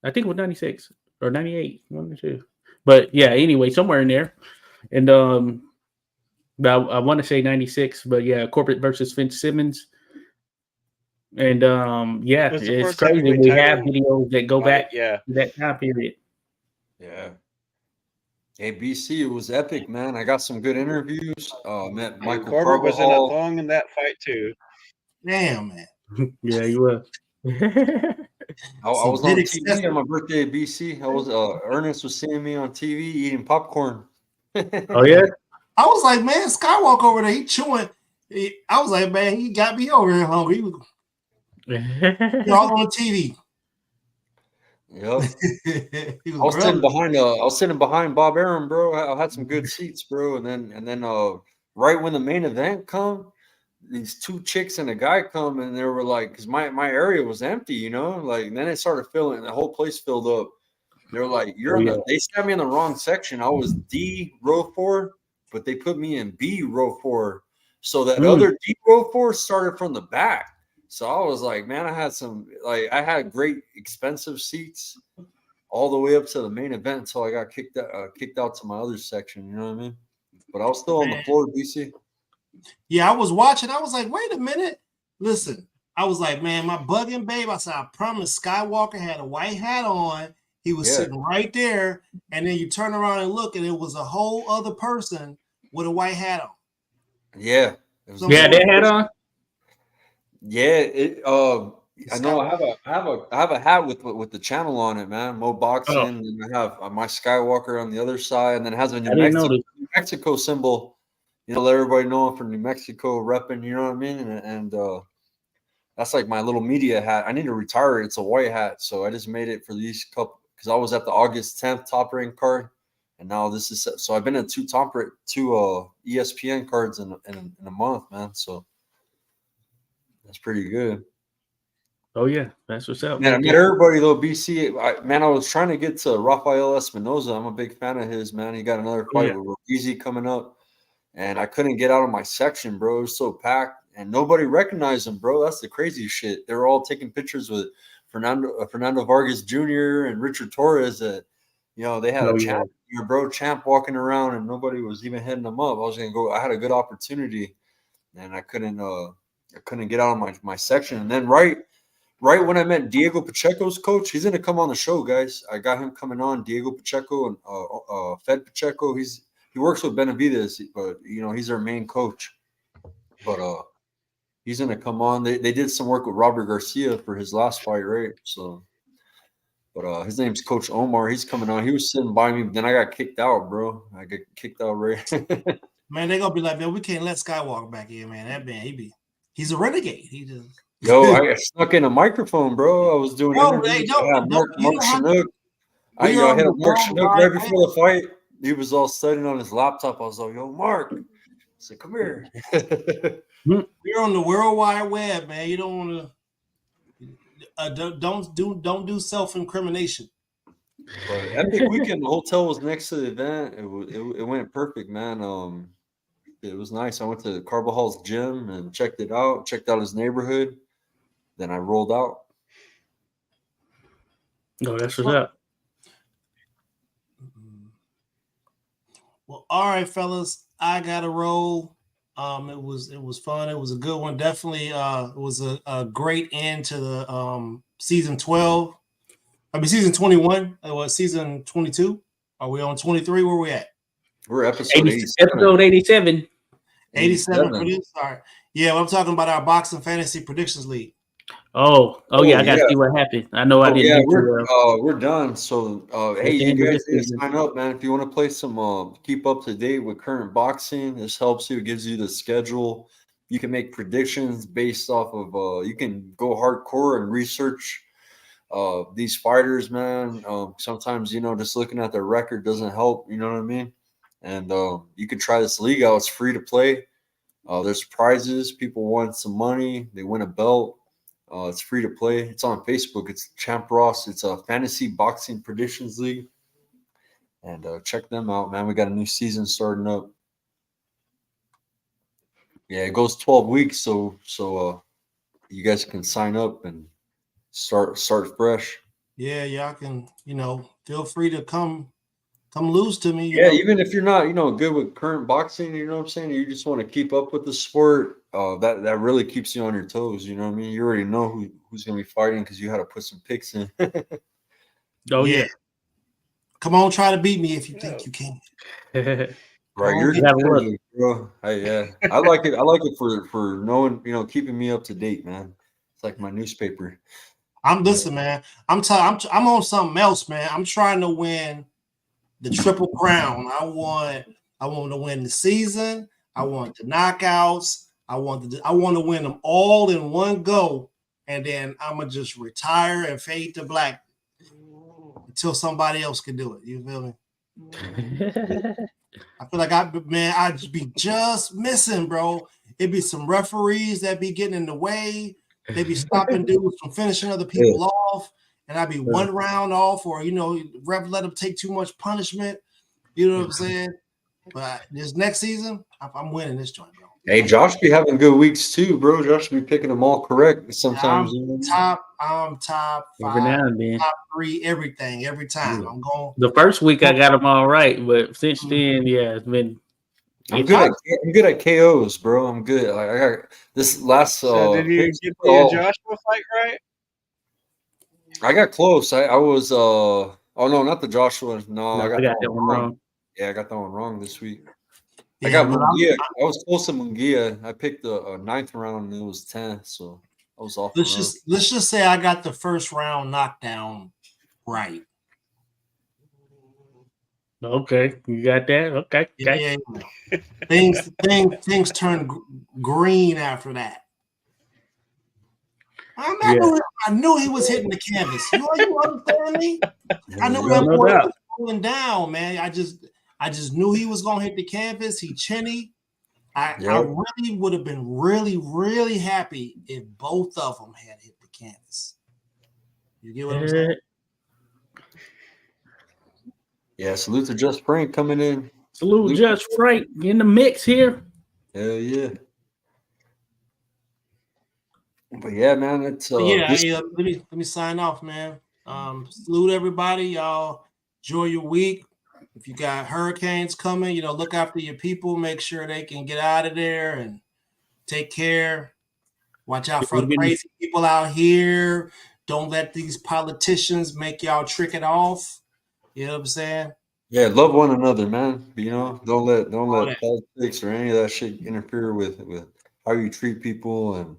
I think it was 96 or 98, one or two. But yeah, anyway, somewhere in there. And I want to say 96, but yeah, Corbett versus Fitzsimmons. And yeah, it's crazy. We have videos that go back to that time period. Yeah. Hey, BC, it was epic, man. I got some good interviews. Met Michael Corbett was in a Carbajal. thong in that fight too. Damn, man. Yeah, he was. I was on TV on my birthday at BC. I was Ernest was seeing me on TV eating popcorn. Oh yeah. I was like, man, Skywalker over there, he chewing. I was like, man, he got me over here hungry. He was all on TV. Yep. I was sitting behind Bob Arum, bro. I had some good seats, bro. And then right when the main event come, these two chicks and a guy come, and they were like, because my area was empty, like, and then it started filling, the whole place filled up. They were like, they sat me in the wrong section. I was D row 4, but they put me in B row 4. So that other D row 4 started from the back. So I was like, man, I had great expensive seats all the way up to the main event until I got kicked out to my other section. You know what I mean? But I was still on the floor, BC. Yeah, I was watching. I was like, wait a minute. Listen, I was like, man, my bugging babe. I said, I promise Skywalker had a white hat on. He was sitting right there. And then you turn around and look, and it was a whole other person with a white hat on. Yeah. They had on? Yeah, I know I have a hat with the channel on it, man. Mo Boxing, and I have my Skywalker on the other side, and then it has a New Mexico symbol. Let everybody know I'm from New Mexico repping, you know what I mean? And that's like my little media hat. I need to retire it. It's a white hat, so I just made it for these couple because I was at the August 10th top rank card, and now this is so I've been at two ESPN cards in a month, man. So that's pretty good. Oh yeah, that's what's up. Man, I met everybody though. BC, I was trying to get to Rafael Espinoza. I'm a big fan of his, man. He got another fight with Easy coming up. And I couldn't get out of my section, bro. It was so packed, and nobody recognized him, bro. That's the crazy shit. They were all taking pictures with Fernando Vargas Jr. and Richard Torres. That they had champ walking around, and nobody was even hitting them up. I was gonna go. I had a good opportunity, and I couldn't get out of my section. And then right when I met Diego Pacheco's coach, he's gonna come on the show, guys. I got him coming on. Diego Pacheco and Fed Pacheco. He works with Benavidez, but he's their main coach. But he's gonna come on. They did some work with Robert Garcia for his last fight, right? So, but his name's Coach Omar. He's coming on. He was sitting by me, then I got kicked out, bro. I get kicked out, right? Man, they're gonna be like, man, we can't let Skywalker back in, man. That man, he's a renegade. He just I snuck in a microphone, bro. I was doing interviews. Mark Chinook. I hit up Mark Chinook right before the fight. He was all studying on his laptop. I was like, yo, Mark. I said, come here. You're on the World Wide Web, man. You don't want to don't do self-incrimination. But epic weekend. The hotel was next to the event. It went perfect, man. It was nice. I went to Carvajal's gym and checked it out, checked out his neighborhood. Then I rolled out. Oh, that's what's up. Well, all right, fellas, I got to roll. It was fun. It was a good one. Definitely, it was a great end to the season 12. Season 21. It was season 22. Are we on 23? Where we at? We're episode 87. Episode 87. 87 for this. All right. Yeah, well, I'm talking about our boxing fantasy predictions league. Oh yeah, I got to see what happened. I know I didn't. Yeah, we're done. So, hey, you guys need to sign up, man. If you want to play some, keep up to date with current boxing, this helps you. It gives you the schedule. You can make predictions based off of. You can go hardcore and research these fighters, man. Sometimes just looking at their record doesn't help. You know what I mean? And you can try this league out. It's free to play. There's prizes. People won some money. They win a belt. It's free to play. It's on Facebook. It's Champ Ross. It's a fantasy boxing predictions league. And check them out, man. We got a new season starting up. Yeah, it goes 12 weeks, so you guys can sign up and start fresh. Yeah, y'all can, feel free to come lose to me. Yeah, even if you're not, good with current boxing, you know what I'm saying? You just want to keep up with the sport. That really keeps you on your toes. You know what I mean? You already know who's gonna be fighting because you had to put some picks in. Oh yeah. Come on, try to beat me if you think you can. Right, you're competitive, bro. I like it. I like it for knowing, keeping me up to date, man. It's like my newspaper. Listen, man. I'm on something else, man. I'm trying to win the Triple Crown. I want to win the season. I want the knockouts. I want to win them all in one go, and then I'm gonna just retire and fade to black until somebody else can do it. You feel me? I feel like I'd just be just missing, bro. It'd be some referees that be getting in the way. They'd be stopping dudes from finishing other people off, and I'd be one round off, or ref let them take too much punishment. You know what I'm saying? But this next season, I'm winning this joint, bro. Hey, Josh be having good weeks too, bro. Josh be picking them all correct sometimes. I'm top 5, every now and then. top 3, everything, every time. I'm going. The first week I got them all right, but since then, yeah, it's been. I'm good at KOs, bro. I'm good. Like, I got this last. So did you get the Joshua fight right? I got close. I was. Oh no, not the Joshua. No, I got that one wrong. Yeah, I got that one wrong this week. I got Munguia. I was close to Munguia. I picked the 9th round and it was 10th, so I was off. Let's just say I got the first round knockdown right. Okay, you got that. Okay. Yeah. Things turned green after that. I knew he was hitting the canvas. You understand me? I knew that boy was going down, man. I just knew he was gonna hit the canvas. He chinny. I really would have been really, really happy if both of them had hit the canvas. You get what I'm saying? Yeah, salute to Just Frank coming in. Salute Just Frank in the mix here. Hell yeah. But yeah, man, it's let me sign off, man. Salute everybody, y'all. Enjoy your week. If you got hurricanes coming, look after your people. Make sure they can get out of there and take care. Watch out for the crazy people out here. Don't let these politicians make y'all trick it off. You know what I'm saying? Yeah, love one another, man. Don't let politics or any of that shit interfere with how you treat people and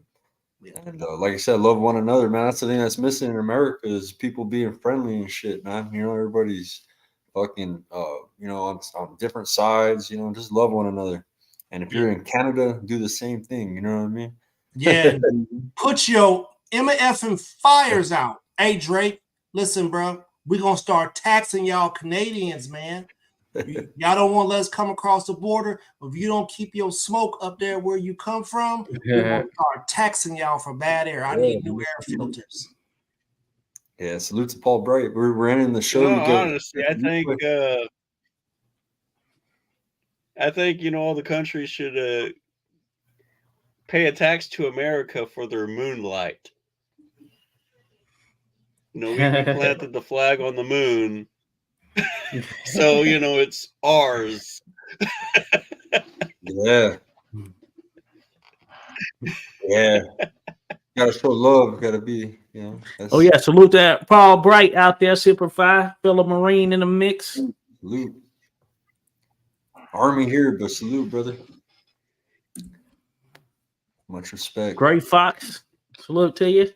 like I said, love one another, man. That's the thing that's missing in America is people being friendly and shit, man. Everybody's fucking on different sides, just love one another. And if you're in Canada, do the same thing, you know what I mean? Yeah. Put your MF fires out. Hey Drake, listen, bro. We're gonna start taxing y'all Canadians, man. Y'all don't want to let us come across the border. If you don't keep your smoke up there where you come from, we're gonna start taxing y'all for bad air. I need new air filters. Yeah, salute to Paul Bright. We're ending the show. Honestly, I think all the countries should pay a tax to America for their moonlight. We planted the flag on the moon, so it's ours. Yeah. Gotta show love. Gotta be, Oh yeah, salute that Paul Bright out there, Simplify, fellow Marine in the mix. Salute. Army here, but salute, brother. Much respect. Gray Fox, salute to you.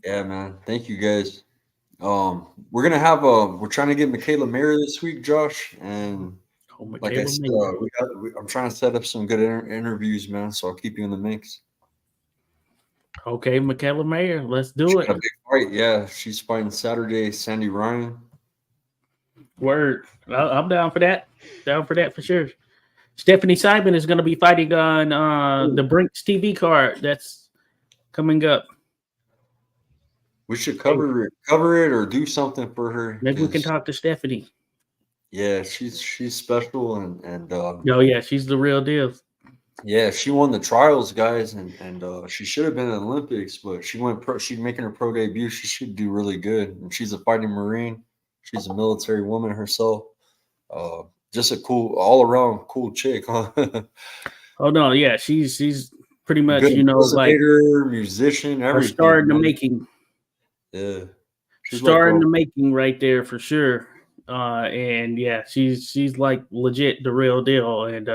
Yeah, man. Thank you guys. We're gonna have we're trying to get Michaela Mayer this week, Josh, and like I said, I'm trying to set up some good interviews, man. So I'll keep you in the mix. Okay, Michaela Mayer, let's do it. A big fight, yeah. She's fighting Saturday, Sandy Ryan. Word, I'm down for that. Down for that for sure. Stephanie Simon is going to be fighting on the Brinks TV card that's coming up. We should cover it, or do something for her. Maybe we can 'cause, talk to Stephanie. Yeah, she's special, and Oh yeah, she's the real deal. yeah, she won the trials, guys, and she should have been in the Olympics, but she went pro. She's making her pro debut. She should do really good, and she's a fighting Marine. She's a military woman herself. Just a cool, all around cool chick, huh? Oh no, yeah, she's pretty much Good like musician, a everything. star in the man. making. Yeah, she's Star in like, the making right there for sure. And yeah, she's like legit the real deal. And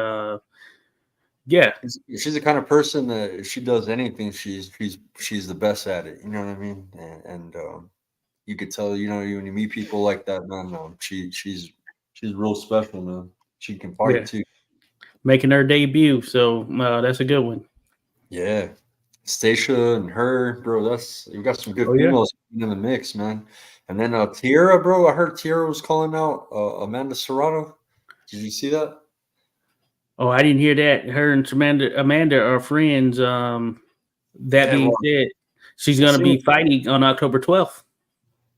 yeah, she's the kind of person that if she does anything, she's the best at it. You know what I mean? And you could tell, you know, when you meet people like that, man, she's real special, man. She can fight Yeah. too. Making her debut, so that's a good one. Yeah, Stacia and her, bro. You got some good Oh, yeah. females in the mix, man. And then Tiara, bro. I heard Tiara was calling out Amanda Serrano. Did you see that? Oh, I didn't hear that. Her and Amanda are friends. That Yeah, being well, said, she's going to be fighting on October 12th.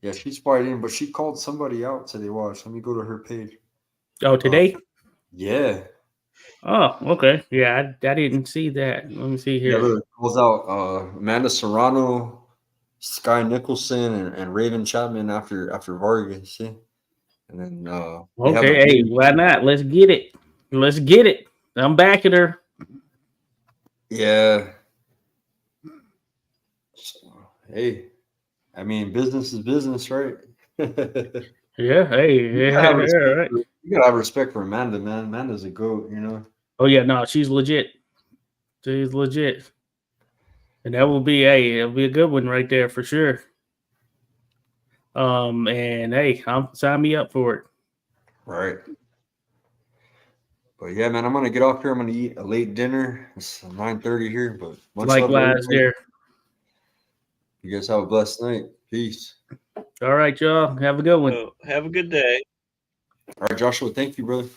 Yeah, she's fighting, but she called somebody out today. Watch, let me go to her page. Oh, today? Yeah. Oh, okay. Yeah, I didn't see that. Let me see here. Yeah, look, it calls out Amanda Serrano, Sky Nicholson, and Raven Chapman after Vargas. See, and then they have Okay, a- hey, why not? Let's get it. Let's get it. I'm backing her. Yeah. Hey, I mean, business is business, right? Yeah, hey, You yeah, gotta have respect right. for- you gotta have respect for Amanda, man. Amanda's a goat, you know. Oh yeah, no, she's legit. She's legit. And that will be it'll be a good one right there for sure. And hey, sign me up for it. Right. But yeah, man, I'm gonna get off here. I'm gonna eat a late dinner. It's 9:30 here, but much love to Likewise everybody. there. You guys have a blessed night. Peace. All right, y'all. Have a good one. So have a good day. All right, Joshua. Thank you, brother.